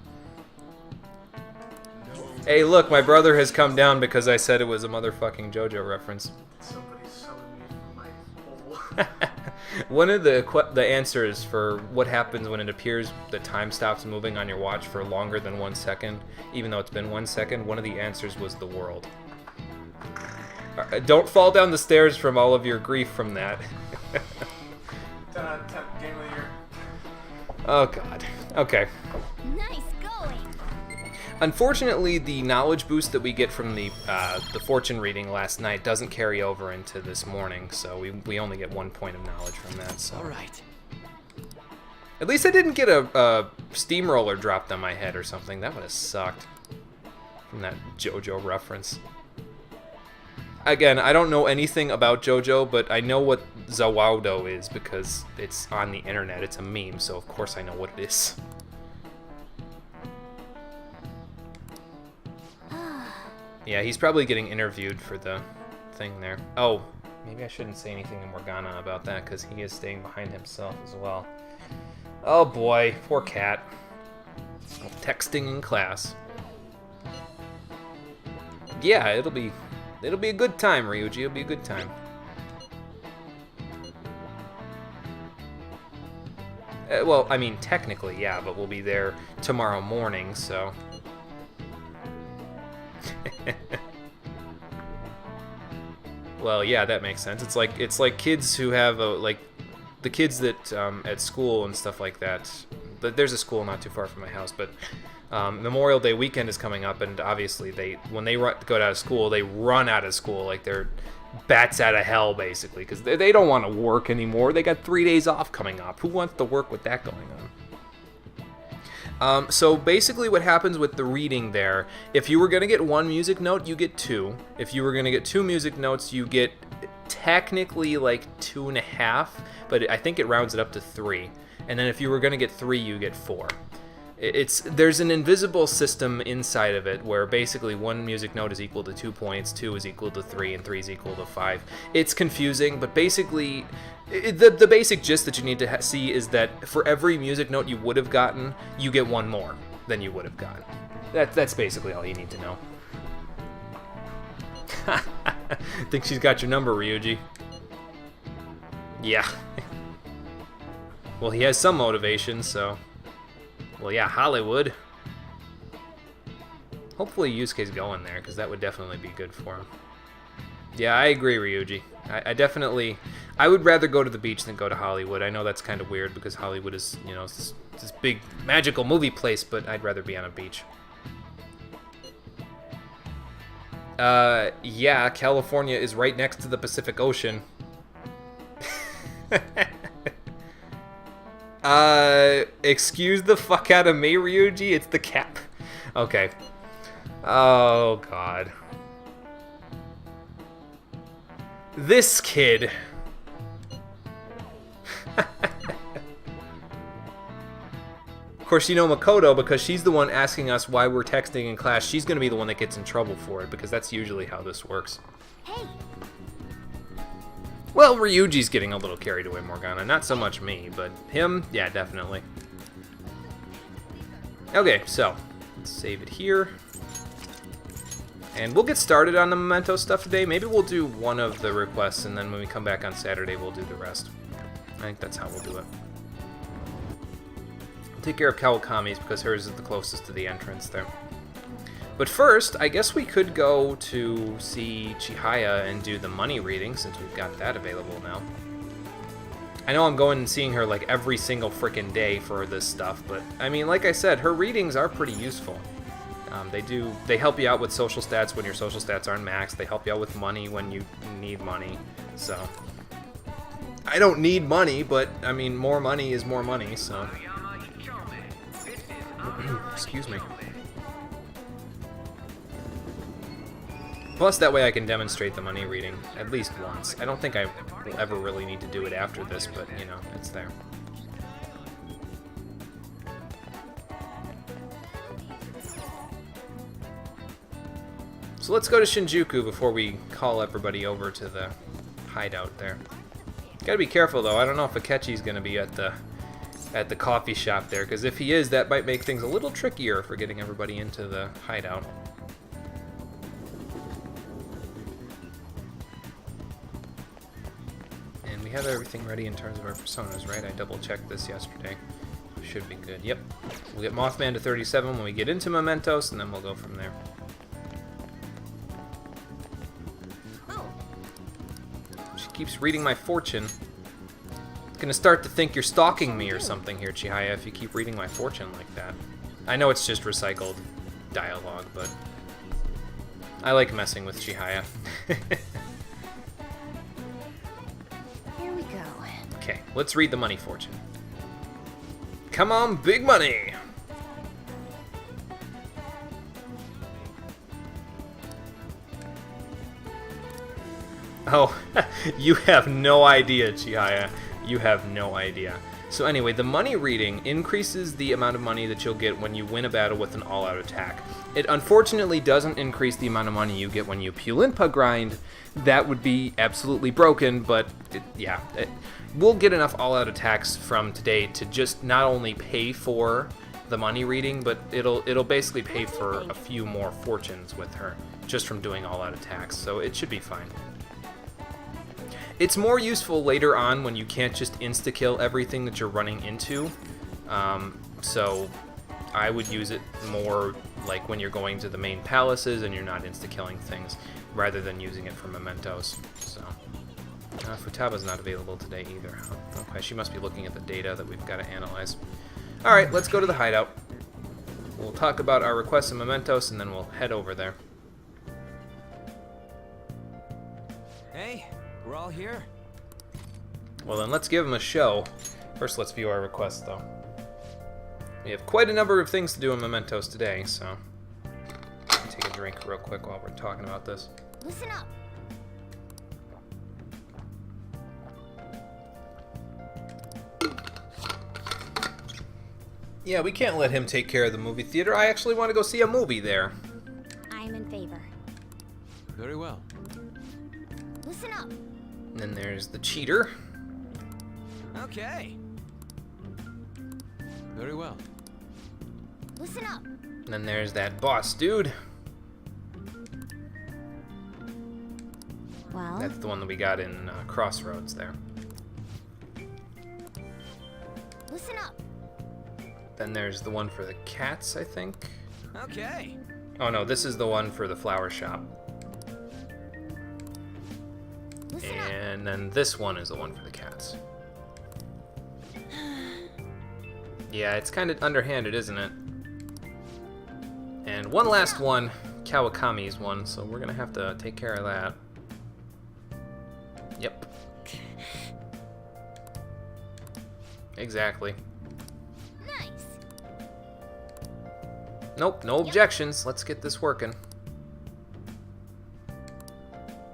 Hey, look, my brother has come down because I said it was a motherfucking JoJo reference. Somebody summoned me from my hole. One of the answers for what happens when it appears that time stops moving on your watch for longer than 1 second, even though it's been 1 second, one of the answers was the world. Don't fall down the stairs from all of your grief from that. 10 out of 10, game of the year. Oh god. Okay. Nice going. Unfortunately, the knowledge boost that we get from the fortune reading last night doesn't carry over into this morning, so we only get 1 point of knowledge from that. So. All right. At least I didn't get a steamroller dropped on my head or something. That would have sucked. From that JoJo reference. Again, I don't know anything about JoJo, but I know what Zawaudo is because it's on the internet. It's a meme, so of course I know what it is. Yeah, he's probably getting interviewed for the thing there. Oh, maybe I shouldn't say anything to Morgana about that because he is staying behind himself as well. Oh boy, poor cat. Texting in class. Yeah, it'll be a good time, Ryuji. It'll be a good time. Well, I mean, technically, yeah, but we'll be there tomorrow morning, so... Well, yeah, that makes sense. It's like kids who have the kids that at school and stuff like that. But there's a school not too far from my house, but Memorial Day weekend is coming up, and obviously when they go out of school, they run out of school like they're bats out of hell, basically, because they don't want to work anymore. They got 3 days off coming up. Who wants to work with that going on? So basically what happens with the reading there, if you were going to get 1 music note, you get 2. If you were going to get 2 music notes, you get technically like 2.5, but I think it rounds it up to 3. And then if you were going to get 3, you get 4. There's an invisible system inside of it where basically 1 music note is equal to 2 points, 2 is equal to 3, and 3 is equal to 5. It's confusing, but basically the basic gist that you need to see is that for every music note you would have gotten, you get 1 more than you would have gotten. That's basically all you need to know. Think she's got your number, Ryuji. Yeah. Well, he has some motivation, so... Well, yeah, Hollywood. Hopefully Yusuke's going there, because that would definitely be good for him. Yeah, I agree, Ryuji. I definitely... I would rather go to the beach than go to Hollywood. I know that's kind of weird because Hollywood is, you know, this big magical movie place, but I'd rather be on a beach. Yeah, California is right next to the Pacific Ocean. Excuse the fuck out of me, Ryuji? It's the cap. Okay. Oh, God. This kid. Of course, you know Makoto, because she's the one asking us why we're texting in class. She's going to be the one that gets in trouble for it, because that's usually how this works. Hey. Well, Ryuji's getting a little carried away, Morgana. Not so much me, but him, yeah, definitely. Okay, so let's save it here. And we'll get started on the memento stuff today. Maybe we'll do one of the requests, and then when we come back on Saturday, we'll do the rest. I think that's how we'll do it. We'll take care of Kawakami's because hers is the closest to the entrance there. But first, I guess we could go to see Chihaya and do the money reading since we've got that available now. I know I'm going and seeing her like every single frickin' day for this stuff, but I mean, like I said, her readings are pretty useful. They help you out with social stats when your social stats aren't maxed. They help you out with money when you need money. So, I don't need money, but I mean, more money is more money, so. Excuse me. Plus, that way I can demonstrate the money reading at least once. I don't think I will ever really need to do it after this, but, you know, it's there. So let's go to Shinjuku before we call everybody over to the hideout there. Gotta be careful, though. I don't know if Akechi's gonna be at the coffee shop there, because if he is, that might make things a little trickier for getting everybody into the hideout. And we have everything ready in terms of our personas, right? I double-checked this yesterday. Should be good. Yep. We'll get Mothman to 37 when we get into Mementos, and then we'll go from there. She keeps reading my fortune. Gonna start to think you're stalking me or something here, Chihaya, if you keep reading my fortune like that. I know it's just recycled dialogue, but I like messing with Chihaya. Here we go. Okay, let's read the money fortune. Come on, big money! Oh, you have no idea, Chihaya. You have no idea. So anyway, the money reading increases the amount of money that you'll get when you win a battle with an all-out attack. It unfortunately doesn't increase the amount of money you get when you Pulimpa grind. That would be absolutely broken, but we'll get enough all-out attacks from today to just not only pay for the money reading, but it'll basically pay for a few more fortunes with her just from doing all-out attacks, so it should be fine. It's more useful later on when you can't just insta-kill everything that you're running into. So I would use it more like when you're going to the main palaces and you're not insta-killing things, rather than using it for mementos. So Futaba's not available today either. Okay, she must be looking at the data that we've got to analyze. Alright, let's go to the hideout. We'll talk about our requests and mementos, and then we'll head over there. Hey. We're all here. Well then, let's give them a show. First, let's view our requests, though. We have quite a number of things to do in Mementos today, so... Let me take a drink real quick while we're talking about this. Listen up. Yeah, we can't let him take care of the movie theater. I actually want to go see a movie there. I'm in favor. Very well. Listen up. And then there's the cheater. Okay. Very well. Listen up. And then there's that boss dude. Well. That's the one that we got in Crossroads there. Listen up. Then there's the one for the cats, I think. Okay. Oh no, this is the one for the flower shop. And then this one is the one for the cats. Yeah, it's kind of underhanded, isn't it? And one last one, Kawakami's one, so we're gonna have to take care of that. Yep. Exactly. Nice. Nope, no objections. Let's get this working.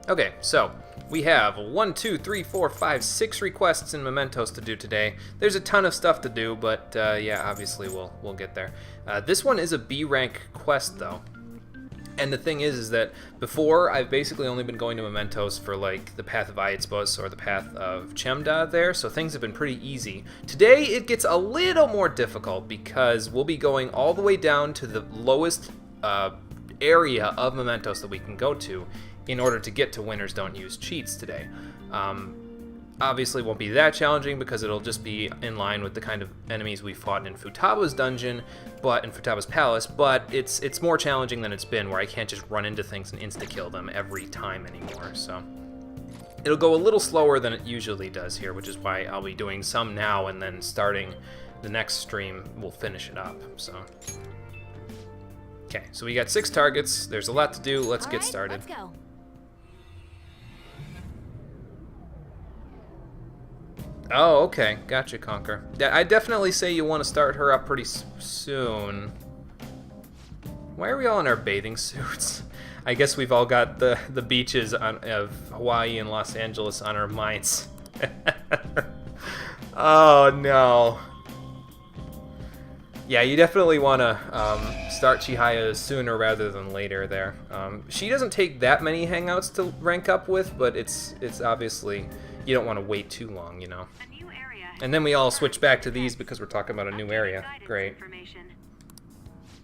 Okay, so we have 1, 2, 3, 4, 5, 6 requests in Mementos to do today. There's a ton of stuff to do, but yeah, obviously we'll get there. This one is a B rank quest though. And the thing is that before, I've basically only been going to Mementos for like the Path of Aitzbus or the Path of Chemda there, so things have been pretty easy. Today it gets a little more difficult because we'll be going all the way down to the lowest area of Mementos that we can go to in order to get to Winners Don't Use Cheats today. Obviously won't be that challenging because it'll just be in line with the kind of enemies we fought in Futaba's dungeon, but in Futaba's palace, but it's more challenging than it's been, where I can't just run into things and insta-kill them every time anymore, so it'll go a little slower than it usually does here, which is why I'll be doing some now and then starting the next stream we'll finish it up, so. Okay, so we got 6 targets, there's a lot to do, let's get started. Let's go. Oh, okay. Gotcha, Conquer. I definitely say you want to start her up pretty soon. Why are we all in our bathing suits? I guess we've all got the beaches of Hawaii and Los Angeles on our minds. Oh, no. Yeah, you definitely want to start Chihaya sooner rather than later there. She doesn't take that many hangouts to rank up with, but it's obviously... You don't want to wait too long, you know. And then we all switch back to these because we're talking about a new area. Great.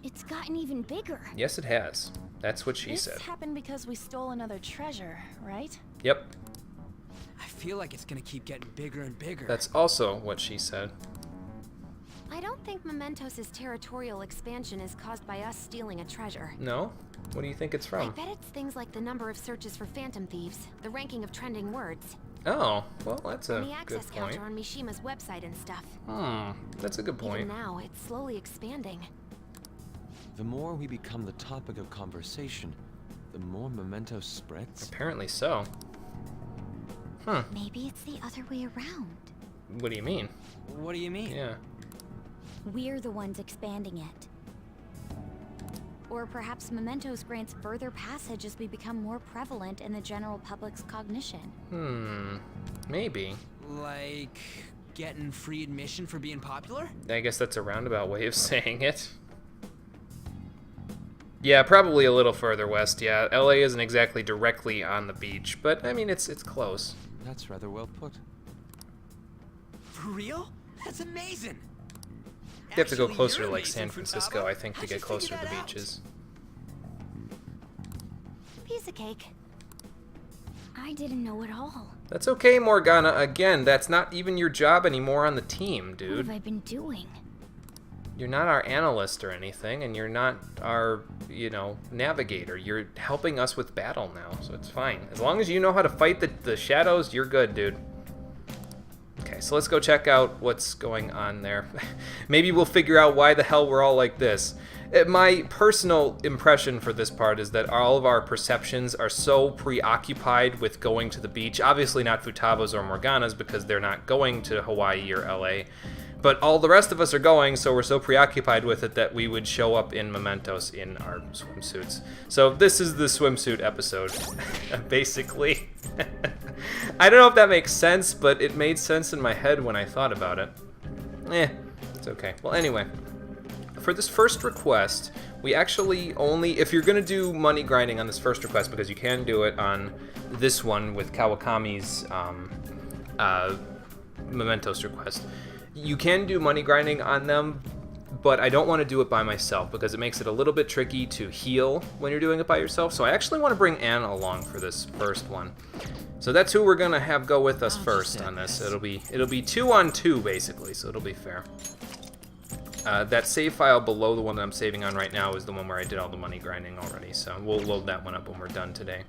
It's gotten even bigger. Yes, it has. That's what she said. This happened because we stole another treasure, right? Yep. I feel like it's gonna keep getting bigger and bigger. That's also what she said. I don't think Mementos' territorial expansion is caused by us stealing a treasure. No? What do you think it's I from? bet it's things like the number of searches for phantom thieves, the ranking of trending words, Oh, well, that's and a the good access point. counter on Mishima's website and stuff. That's a good Even point. now, it's slowly expanding. The more we become the topic of conversation, the more Mementos spreads. Apparently so. Maybe it's the other way around. What do you mean? What do you mean? Yeah. We're the ones expanding it. Or perhaps Mementos grants further passage as we become more prevalent in the general public's cognition. Maybe. Like getting free admission for being popular? I guess that's a roundabout way of saying it. Yeah, probably a little further west, yeah. LA isn't exactly directly on the beach, but I mean, it's close. That's rather well put. For real? That's amazing! You have to go Actually, closer you're to like amazing, San Francisco, Futaba. I think, to How'd get you closer to figure the that out? beaches. Piece of cake. I didn't know at all. That's okay, Morgana. Again, that's not even your job anymore on the team, What dude. have I been doing? You're not our analyst or anything, and you're not our, navigator. You're helping us with battle now, so it's fine. As long as you know how to fight the shadows, you're good, dude. Okay, so let's go check out what's going on there. Maybe we'll figure out why the hell we're all like this. My personal impression for this part is that all of our perceptions are so preoccupied with going to the beach. Obviously not Futaba's or Morgana's because they're not going to Hawaii or LA. But all the rest of us are going, so we're so preoccupied with it that we would show up in Mementos in our swimsuits. So this is the swimsuit episode, basically. I don't know if that makes sense, but it made sense in my head when I thought about it. It's okay. Well, anyway, for this first request, we actually only, if you're going to do money grinding on this first request, because you can do it on this one with Kawakami's Mementos request, you can do money grinding on them, but I don't want to do it by myself because it makes it a little bit tricky to heal when you're doing it by yourself. So I actually want to bring Anna along for this first one. So that's who we're gonna have go with us first on this. It'll be 2-on-2 basically, so it'll be fair. That save file below the one that I'm saving on right now is the one where I did all the money grinding already. So we'll load that one up when we're done today.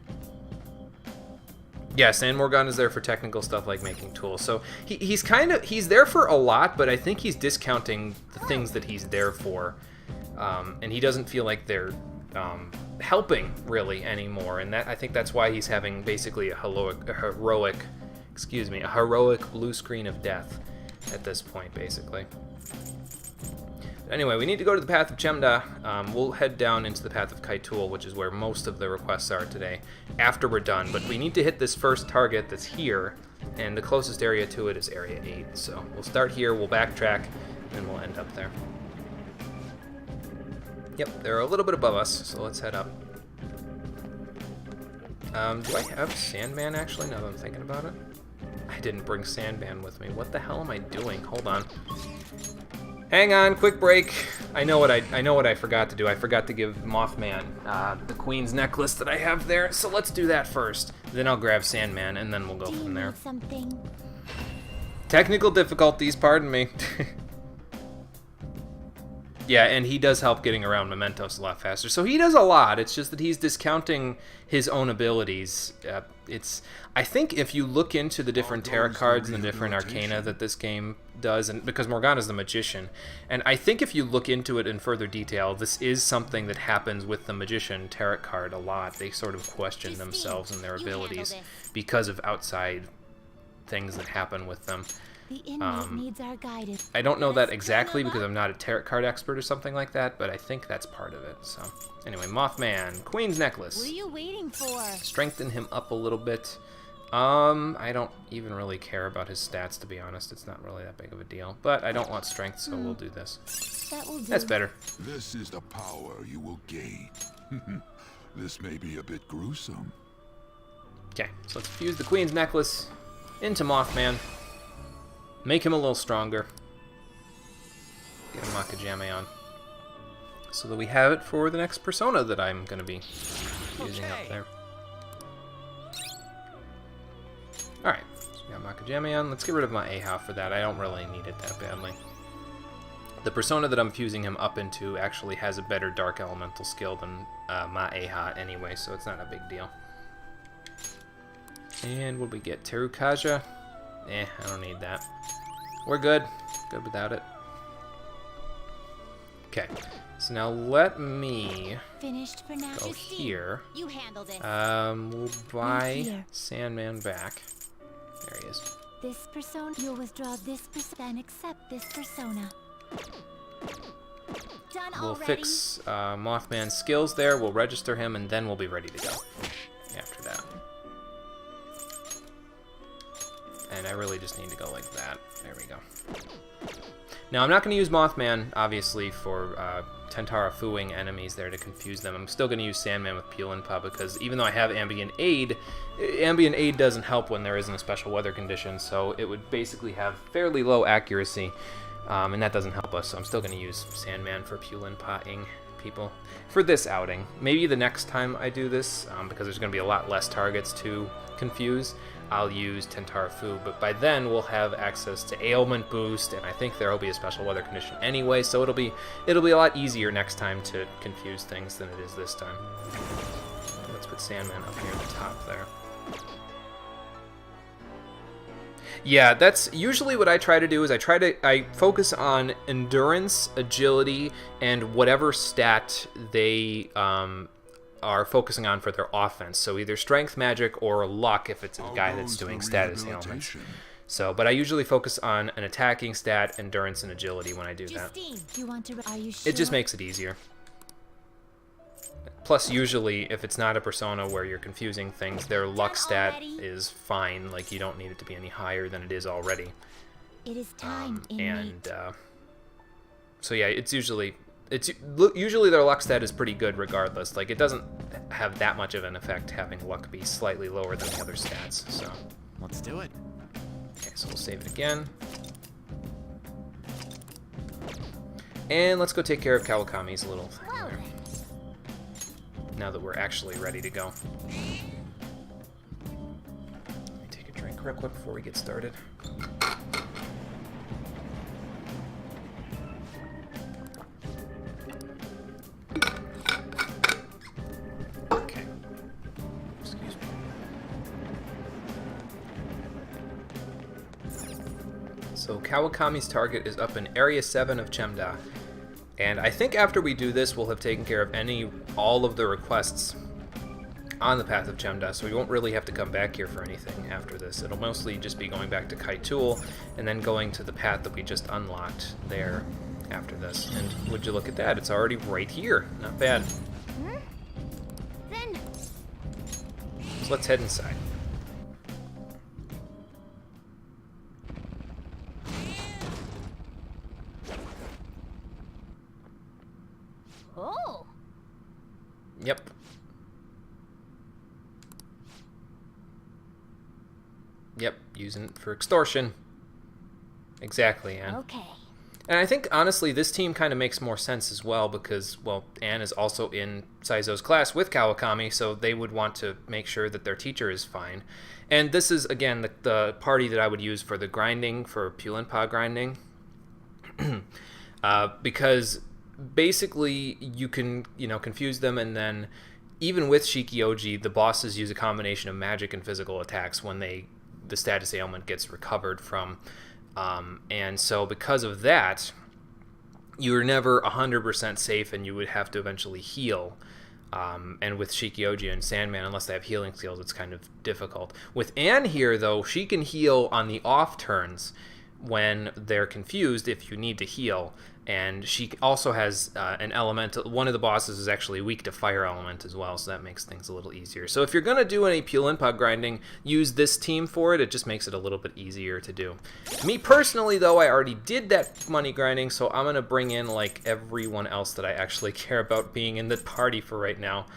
Yes, and Morgana is there for technical stuff like making tools. So he's there for a lot, but I think he's discounting the things that he's there for, and he doesn't feel like they're helping really anymore. And I think that's why he's having basically a heroic blue screen of death at this point, basically. Anyway, we need to go to the Path of Chemda. We'll head down into the Path of Kaitul, which is where most of the requests are today, after we're done. But we need to hit this first target that's here, and the closest area to it is Area 8. So we'll start here, we'll backtrack, and we'll end up there. Yep, they're a little bit above us, so let's head up. Do I have Sandman, actually, now that I'm thinking about it? I didn't bring Sandman with me. What the hell am I doing? Hold on. Hang on, quick break. I know what I forgot to do. I forgot to give Mothman the Queen's necklace that I have there. So let's do that first. Then I'll grab Sandman, and then we'll go from there. Something. Technical difficulties, pardon me. Yeah, and he does help getting around Mementos a lot faster. So he does a lot. It's just that he's discounting his own abilities. I think if you look into the different tarot cards and the different arcana that this game does, and because Morgana's the magician, and I think if you look into it in further detail, this is something that happens with the magician tarot card a lot. They sort of question themselves and their abilities because of outside things that happen with them. The inmate needs our guidance. I don't know that exactly because I'm not a tarot card expert or something like that, but I think that's part of it. So anyway, Mothman, Queen's necklace. What are you waiting for? Strengthen him up a little bit. I don't even really care about his stats, to be honest. It's not really that big of a deal. But I don't want strength, so we'll do this. That will do. That's better. This is the power you will gain. This may be a bit gruesome. Okay, so let's fuse the Queen's necklace into Mothman. Make him a little stronger. Get a Makajame on. So that we have it for the next persona that I'm going to be using up there. Alright, so we got Makajame on. Let's get rid of my Aha for that. I don't really need it that badly. The persona that I'm fusing him up into actually has a better Dark Elemental skill than my Aha anyway, so it's not a big deal. And what do we get? Terukaja? I don't need that. We're good. Good without it. Okay. So now let me Finished for now. go here. You handled it. We'll buy Sandman back. There he is. This persona, you'll withdraw this persona and accept this persona. Done We'll already. fix Mothman's skills there. We'll register him, and then we'll be ready to go after that. And I really just need to go like that. There we go. Now, I'm not going to use Mothman, obviously, for Tentara Fuing enemies there to confuse them. I'm still going to use Sandman with Pulinpa because even though I have Ambient Aid doesn't help when there isn't a special weather condition, so it would basically have fairly low accuracy, and that doesn't help us, so I'm still going to use Sandman for Pulinpa-ing people for this outing. Maybe the next time I do this, because there's going to be a lot less targets to confuse, I'll use Tentara Fu, but by then we'll have access to Ailment Boost, and I think there will be a special weather condition anyway, so it'll be a lot easier next time to confuse things than it is this time. Let's put Sandman up here at the top there. Yeah, that's usually what I try to do is I focus on endurance, agility, and whatever stat they are focusing on for their offense. So either strength, magic, or luck if it's a guy that's doing status ailments. So, but I usually focus on an attacking stat, endurance, and agility when I do that. You want to, are you sure? It just makes it easier. Plus, usually, if it's not a persona where you're confusing things, their luck stat is fine. Like, you don't need it to be any higher than it is already. It is time, and so yeah, it's usually their luck stat is pretty good regardless. Like, it doesn't have that much of an effect having luck be slightly lower than the other stats. So let's do it. Okay, so we'll save it again. And let's go take care of Kawakami's little thing there. Now that we're actually ready to go. Let me take a drink real quick before we get started. Okay. Excuse me. So Kawakami's target is up in Area 7 of Chemda. And I think after we do this, we'll have taken care of all of the requests on the Path of Chemda, so we won't really have to come back here for anything after this. It'll mostly just be going back to Kaitul and then going to the path that we just unlocked there after this. And would you look at that? It's already right here. Not bad. Then So let's head inside. oh, Yep. Yep, using it for extortion. Exactly, Anne. okay. And I think, honestly, this team kind of makes more sense as well because, well, Anne is also in Saizo's class with Kawakami, so they would want to make sure that their teacher is fine. And this is, again, the party that I would use for the grinding, for Pulinpa grinding. Because basically you can, confuse them, and then even with Shikioji, the bosses use a combination of magic and physical attacks when the status ailment gets recovered from. And so because of that, you're never 100% safe, and you would have to eventually heal. And with Shikioji and Sandman, unless they have healing skills, it's kind of difficult. With Anne here, though, she can heal on the off turns when they're confused if you need to heal. And she also has an elemental. One of the bosses is actually weak to fire element as well, so that makes things a little easier. So if you're going to do any Pulinpa grinding, use this team for it. It just makes it a little bit easier to do. Me personally, though, I already did that money grinding, so I'm going to bring in like everyone else that I actually care about being in the party for right now.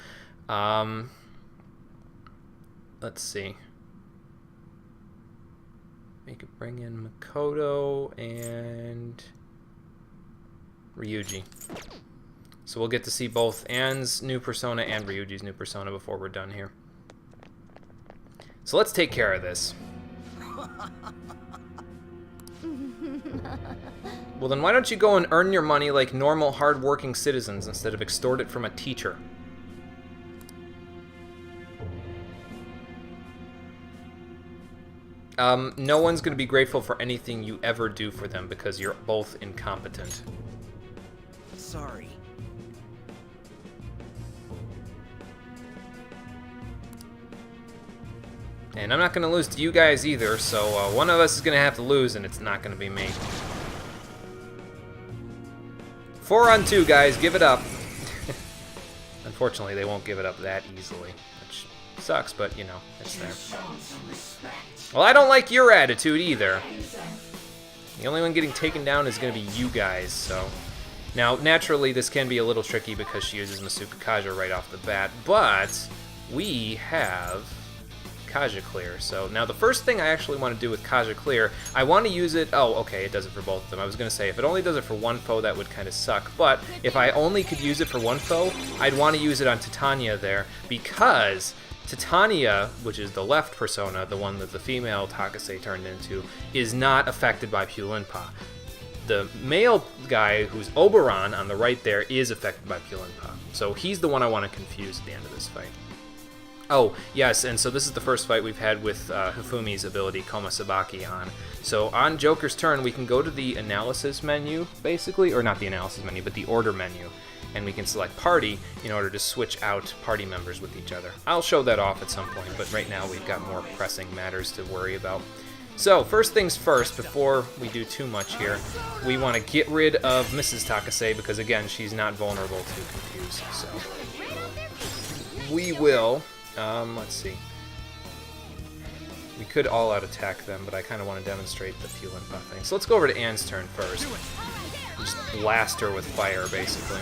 Let's see. We could bring in Makoto and Ryuji. So we'll get to see both Anne's new persona and Ryuji's new persona before we're done here. So let's take care of this. Well, then why don't you go and earn your money like normal, hard-working citizens instead of extort it from a teacher? No one's going to be grateful for anything you ever do for them because you're both incompetent. Sorry. And I'm not going to lose to you guys either, so one of us is going to have to lose, and it's not going to be me. 4 on 2, guys. Give it up. Unfortunately, they won't give it up that easily, which sucks, but, you know, it's there. Well, I don't like your attitude either. The only one getting taken down is going to be you guys, so... Now, naturally, this can be a little tricky because she uses Masuka Kaja right off the bat, but we have Kaja Clear. So now the first thing I actually want to do with Kaja Clear, I want to use it... Oh, okay, it does it for both of them. I was going to say, if it only does it for one foe, that would kind of suck. But if I only could use it for one foe, I'd want to use it on Titania there, because Titania, which is the left persona, the one that the female Takase turned into, is not affected by Pulinpa. The male guy, who's Oberon on the right there, is affected by Pulinpa. So he's the one I want to confuse at the end of this fight. Oh, yes, and so this is the first fight we've had with Hifumi's ability, Komasabaki, on. So on Joker's turn, we can go to the analysis menu, basically, or not the analysis menu, but the order menu, and we can select party in order to switch out party members with each other. I'll show that off at some point, but right now we've got more pressing matters to worry about. So, first things first, before we do too much here, we want to get rid of Mrs. Takase, because again, she's not vulnerable to confuse, so... We will... let's see. We could all-out attack them, but I kind of want to demonstrate the Pulinpa thing. So let's go over to Anne's turn first. Just blast her with fire, basically.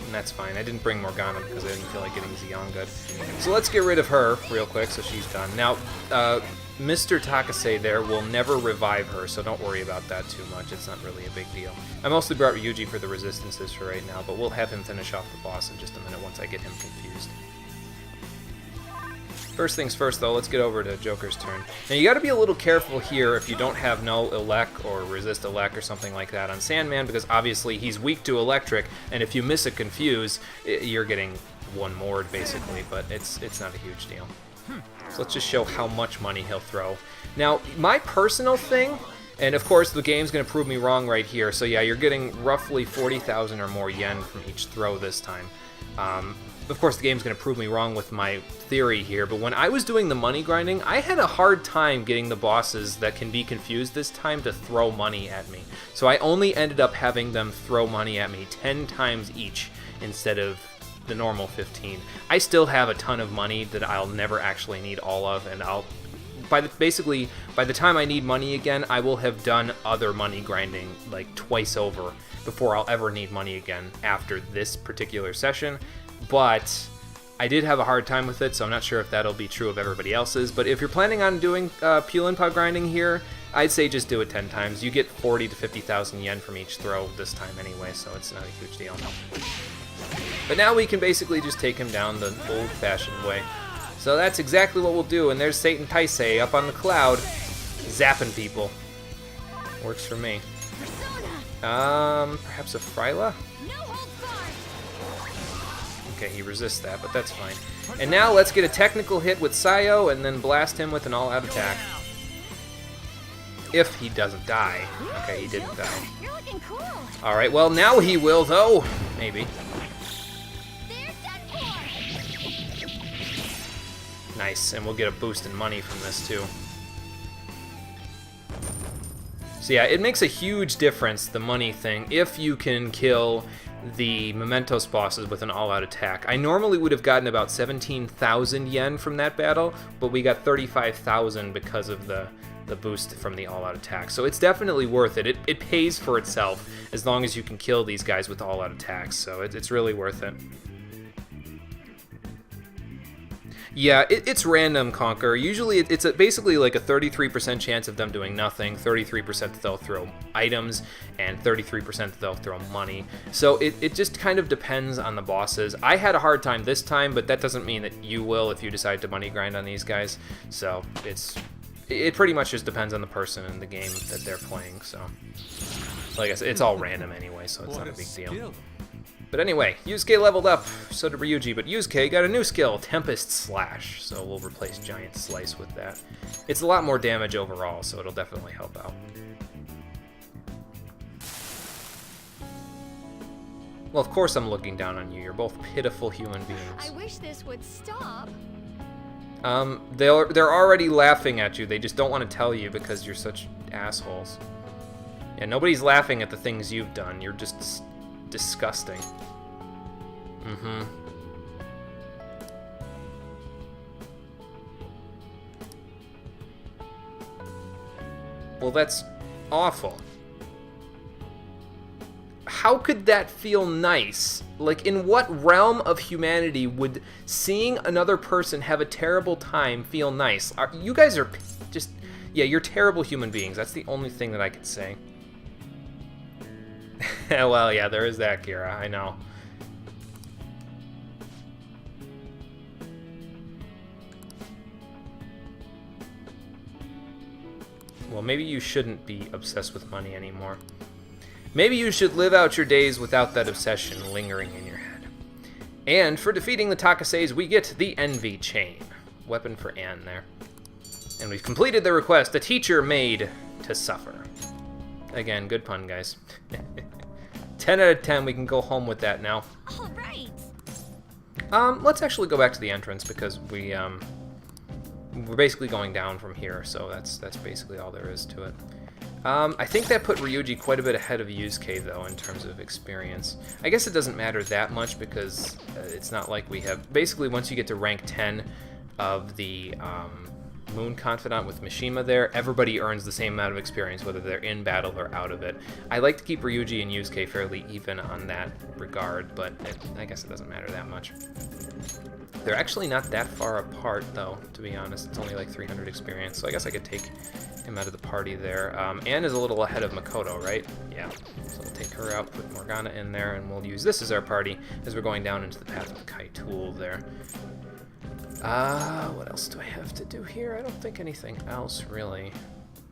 And that's fine. I didn't bring Morgana because I didn't feel like getting Zeon good. So let's get rid of her real quick so she's done. Now, Mr. Takase there will never revive her, so don't worry about that too much. It's not really a big deal. I mostly brought Ryuji for the resistances for right now, but we'll have him finish off the boss in just a minute once I get him confused. First things first, though, let's get over to Joker's turn. Now, you gotta be a little careful here if you don't have no Elec or resist Elec or something like that on Sandman, because obviously he's weak to electric, and if you miss a confuse, you're getting one more, basically, but it's not a huge deal. So let's just show how much money he'll throw. Now, my personal thing, and of course the game's going to prove me wrong right here, so yeah, you're getting roughly 40,000 or more yen from each throw this time. Of course the game's going to prove me wrong with my theory here, but when I was doing the money grinding, I had a hard time getting the bosses that can be confused this time to throw money at me. So I only ended up having them throw money at me 10 times each instead of the normal 15. I still have a ton of money that I'll never actually need all of, and basically by the time I need money again, I will have done other money grinding like twice over before I'll ever need money again after this particular session. But I did have a hard time with it, so I'm not sure if that'll be true of everybody else's. But if you're planning on doing Peel-N-Paw grinding here, I'd say just do it 10 times. You get 40 to 50,000 yen from each throw this time anyway, so it's not a huge deal. But now we can basically just take him down the old-fashioned way. So that's exactly what we'll do, and there's Satan Taisei up on the cloud, zapping people. Works for me. Perhaps a Fryla? Okay, he resists that, but that's fine. And now let's get a technical hit with Sayo and then blast him with an all-out attack. If he doesn't die. Okay, he didn't die. Alright, well now he will though. Maybe. Nice, and we'll get a boost in money from this too. So yeah, it makes a huge difference, the money thing, if you can kill the Mementos bosses with an all-out attack. I normally would have gotten about 17,000 yen from that battle, but we got 35,000 because of the boost from the all-out attack. So it's definitely worth it. It pays for itself as long as you can kill these guys with all-out attacks, so it's really worth it. Yeah, it's random, Conquer. Usually it's basically like a 33% chance of them doing nothing, 33% that they'll throw items, and 33% that they'll throw money. So it just kind of depends on the bosses. I had a hard time this time, but that doesn't mean that you will if you decide to money grind on these guys. So it pretty much just depends on the person and the game that they're playing. So like I said, it's all random anyway, so it's not a big deal. But anyway, Yusuke leveled up, so did Ryuji, but Yusuke got a new skill, Tempest Slash, so we'll replace Giant Slice with that. It's a lot more damage overall, so it'll definitely help out. Well, of course I'm looking down on you. You're both pitiful human beings. I wish this would stop. They're already laughing at you. They just don't want to tell you because you're such assholes. Yeah, nobody's laughing at the things you've done. You're just disgusting. Well, that's awful. How could that feel nice? Like, in what realm of humanity would seeing another person have a terrible time feel nice? You guys are just... Yeah, you're terrible human beings. That's the only thing that I could say. Well, yeah, there is that, Kira. I know. Well, maybe you shouldn't be obsessed with money anymore. Maybe you should live out your days without that obsession lingering in your head. And for defeating the Takaseis, we get the Envy Chain. Weapon for Anne there. And we've completed the request, a teacher made to suffer. Again, good pun, guys. 10 out of 10, we can go home with that now. All right. Let's actually go back to the entrance because we're basically going down from here, so that's basically all there is to it. I think that put Ryuji quite a bit ahead of Yusuke, though, in terms of experience. I guess it doesn't matter that much because it's not like we have... Basically, once you get to rank 10 of the Moon Confidant with Mishima there, everybody earns the same amount of experience, whether they're in battle or out of it. I like to keep Ryuji and Yusuke fairly even on that regard, but I guess it doesn't matter that much. They're actually not that far apart, though, to be honest. It's only like 300 experience, so I guess I could take him out of the party there. Anne is a little ahead of Makoto, right? Yeah. So we'll take her out, put Morgana in there, and we'll use this as our party as we're going down into the path of Kaitool there. What else do I have to do here? I don't think anything else, really.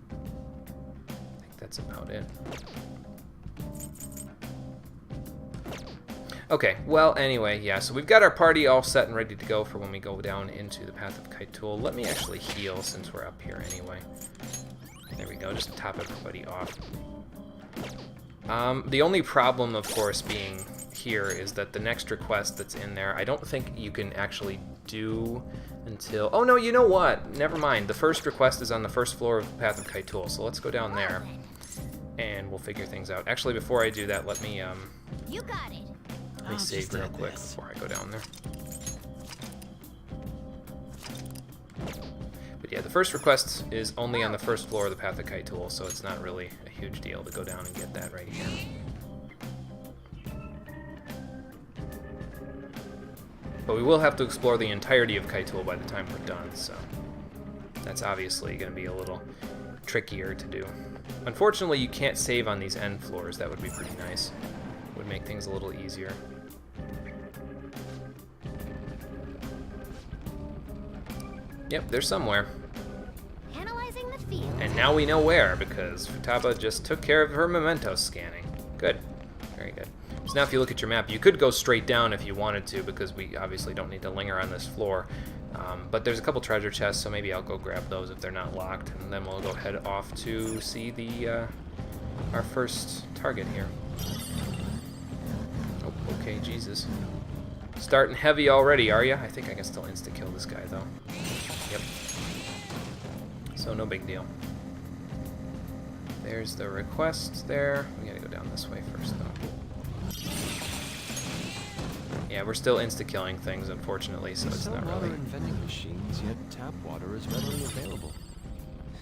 I think that's about it. Okay, well, anyway, yeah, so we've got our party all set and ready to go for when we go down into the Path of Kytul. Let me actually heal since we're up here anyway. There we go, just to top everybody off. The only problem, of course, being here is that the next request that's in there, I don't think you can actually do until... Oh, no, you know what? Never mind. The first request is on the first floor of the Path of Kytul, so let's go down there, and we'll figure things out. Actually, before I do that, let me You got it. save real quick before I go down there. But yeah, the first request is only on the first floor of the Path of Kytul, so it's not really a huge deal to go down and get that right here. But we will have to explore the entirety of Kytul by the time we're done, so that's obviously going to be a little trickier to do. Unfortunately, you can't save on these end floors. That would be pretty nice. Would make things a little easier. Yep, they're somewhere. Analyzing the field. And now we know where, because Futaba just took care of her memento scanning. Good. Very good. So now if you look at your map, you could go straight down if you wanted to, because we obviously don't need to linger on this floor. But there's a couple treasure chests, so maybe I'll go grab those if they're not locked, and then we'll go head off to see the our first target here. Oh, okay, Jesus. Starting heavy already, are ya? I think I can still insta-kill this guy, though. Yep. So no big deal. There's the request there. We gotta go down this way first, though. Yeah, we're still insta-killing things, unfortunately, so it's not really... vending machines, yet tap water is readily available.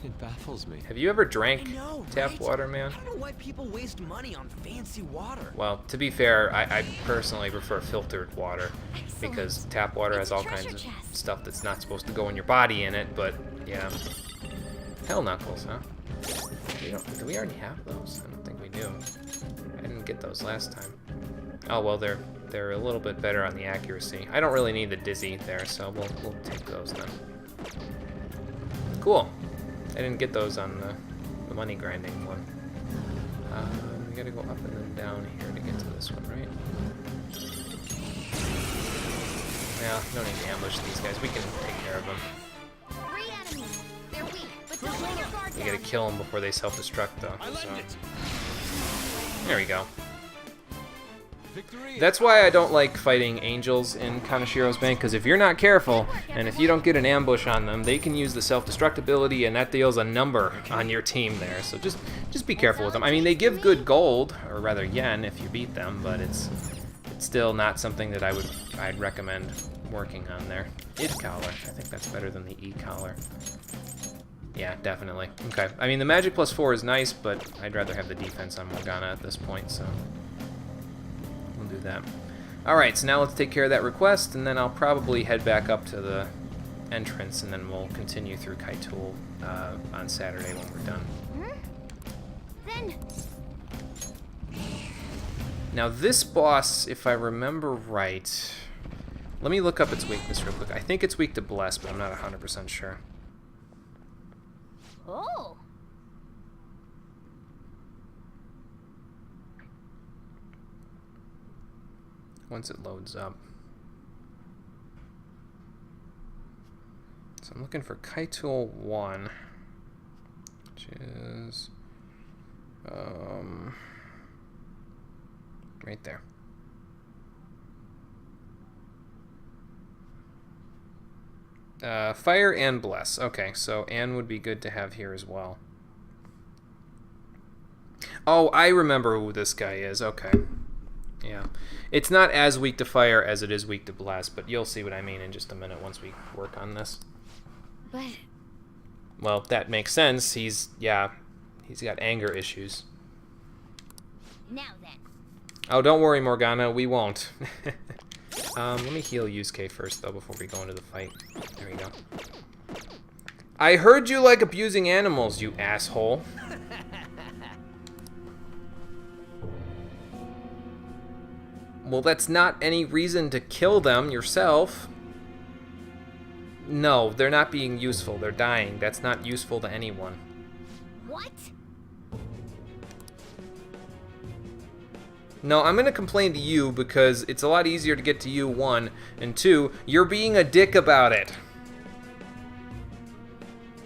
It baffles me. Have you ever drank tap water, man? I don't know why people waste money on fancy water. Well, to be fair, I personally prefer filtered water, because tap water has all kinds of stuff that's not supposed to go in your body in it, but yeah. Hell knuckles, huh? Do we already have those? I don't think we do. I didn't get those last time. Oh, well, they're a little bit better on the accuracy. I don't really need the dizzy there, so we'll take those then. Cool. I didn't get those on the money grinding one. We gotta go up and then down here to get to this one, right? Yeah, no need to ambush these guys. We can take care of them. 3 enemies. They're weak, but don't let your guard You gotta down. kill them before they self-destruct, though. So. There we go. That's why I don't like fighting angels in Kanashiro's Bank, because if you're not careful, and if you don't get an ambush on them, they can use the self-destruct ability, and that deals a number on your team there. So just be careful with them. I mean, they give good gold, or rather yen, if you beat them, but it's still not something that I'd recommend working on there. Id collar. I think that's better than the E collar. Yeah, definitely. Okay. I mean, the magic +4 is nice, but I'd rather have the defense on Morgana at this point, so we'll do that. Alright, so now let's take care of that request, and then I'll probably head back up to the entrance, and then we'll continue through Kytul on Saturday when we're done. Then Now this boss, if I remember right, let me look up its weakness real quick. I think it's weak to Bless, but I'm not 100% sure. oh. Once it loads up. So I'm looking for Kytul 1, which is right there. Fire and Bless. Okay, so Anne would be good to have here as well. Oh, I remember who this guy is. Okay. Yeah. It's not as weak to fire as it is weak to blast, but you'll see what I mean in just a minute once we work on this. But Well, that makes sense. He's got anger issues. now then. Oh, don't worry, Morgana. We won't. Let me heal Yusuke first, though, before we go into the fight. There we go. I heard you like abusing animals, you asshole. Well, that's not any reason to kill them yourself. No, they're not being useful. They're dying. That's not useful to anyone. What? No, I'm gonna complain to you because it's a lot easier to get to you, 1, and 2, you're being a dick about it.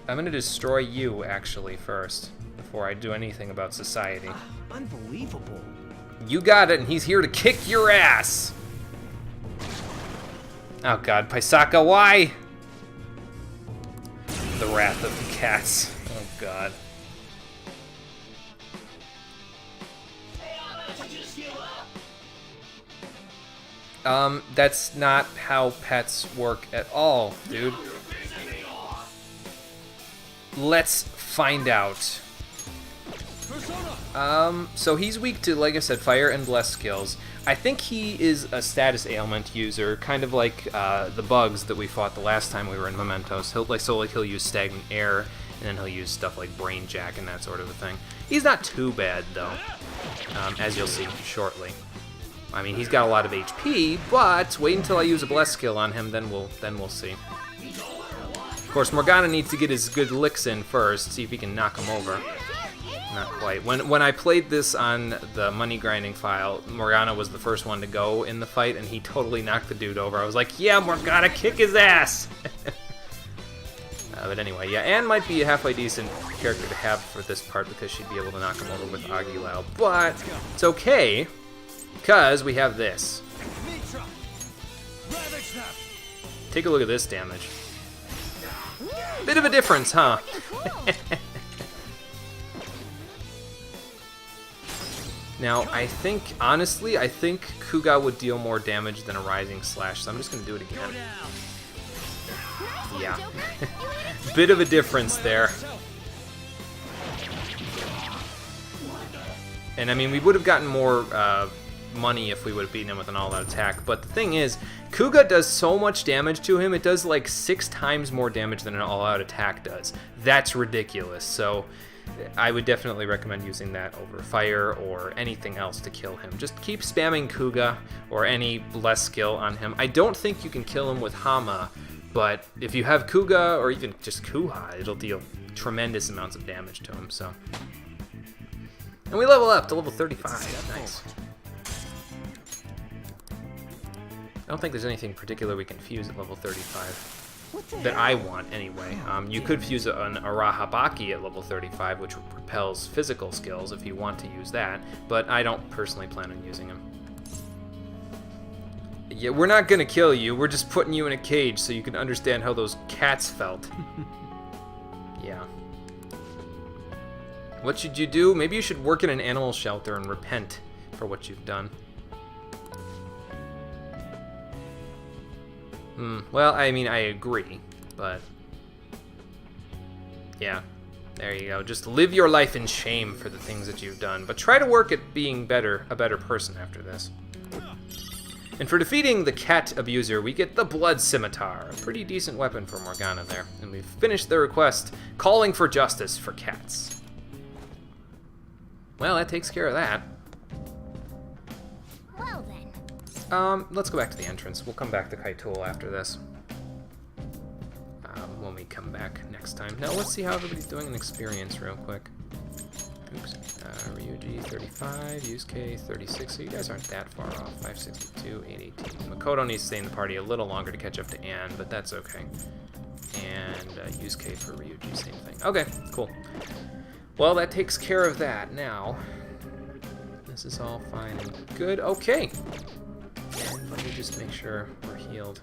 I'm gonna destroy you, actually, first, before I do anything about society. Unbelievable. You got it, and he's here to kick your ass! Oh god, Paisaka, why? The wrath of the cats. Oh god. That's not how pets work at all, dude. Let's find out. So he's weak to, like I said, fire and bless skills. I think he is a status ailment user, kind of like the bugs that we fought the last time we were in Mementos. He'll use stagnant air, and then he'll use stuff like brain jack and that sort of a thing. He's not too bad though, as you'll see shortly. I mean, he's got a lot of HP, but wait until I use a bless skill on him, then we'll see. Of course, Morgana needs to get his good licks in first, see if he can knock him over. Not quite. When I played this on the money grinding file, Morgana was the first one to go in the fight, and he totally knocked the dude over. I was like, yeah, Morgana, kick his ass! But anyway, yeah, Anne might be a halfway decent character to have for this part because she'd be able to knock him over with Agilao, but it's okay. Because we have this. Take a look at this damage. Bit of a difference, huh? Now, I think, honestly, I think Kuga would deal more damage than a Rising Slash, so I'm just going to do it again. Yeah. Bit of a difference there. And I mean, we would have gotten more money if we would have beaten him with an all-out attack, but the thing is, Kuga does so much damage to him, it does like 6 times more damage than an all-out attack does. That's ridiculous, so I would definitely recommend using that over fire or anything else to kill him. Just keep spamming Kuga or any bless skill on him. I don't think you can kill him with Hama, but if you have Kuga or even just Kuha, it'll deal tremendous amounts of damage to him, so. And we level up to level 35, nice. I don't think there's anything particular we can fuse at level 35. That I want, anyway. You could fuse an Arahabaki at level 35, which propels physical skills if you want to use that, but I don't personally plan on using him. Yeah, we're not gonna kill you, we're just putting you in a cage so you can understand how those cats felt. Yeah. What should you do? Maybe you should work in an animal shelter and repent for what you've done. Well, I mean, I agree, but yeah, there you go. Just live your life in shame for the things that you've done, but try to work at being a better person after this. And for defeating the cat abuser, we get the Blood Scimitar, a pretty decent weapon for Morgana there. And we've finished the request, calling for justice for cats. Well, that takes care of that. Well then. Let's go back to the entrance. We'll come back to Kaitul after this. When we come back next time. Now let's see how everybody's doing in experience real quick. Oops. Ryuji 35, Yusuke 36, so you guys aren't that far off. 562, 818. Makoto needs to stay in the party a little longer to catch up to Anne, but that's okay. And Yusuke for Ryuji, same thing. Okay, cool. Well, that takes care of that. Now, this is all fine and good. Okay. And let me just make sure we're healed.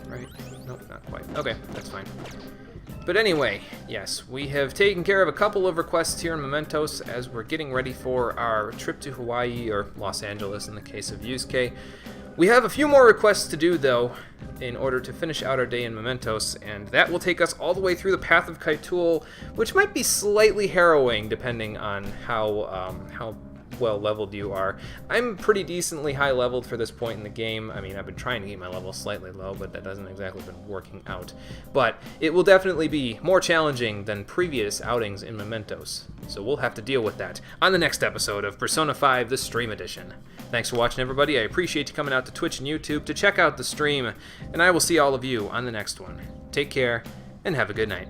Right? Nope, not quite. Okay, that's fine. But anyway, yes, we have taken care of a couple of requests here in Mementos as we're getting ready for our trip to Hawaii, or Los Angeles in the case of Yusuke. We have a few more requests to do, though, in order to finish out our day in Mementos, and that will take us all the way through the Path of Kaitul, which might be slightly harrowing depending on how well leveled you are. I'm pretty decently high leveled for this point in the game. I mean, I've been trying to keep my level slightly low, but that hasn't exactly been working out. But it will definitely be more challenging than previous outings in Mementos, so we'll have to deal with that on the next episode of Persona 5, the Stream Edition. Thanks for watching, everybody. I appreciate you coming out to Twitch and YouTube to check out the stream, and I will see all of you on the next one. Take care, and have a good night.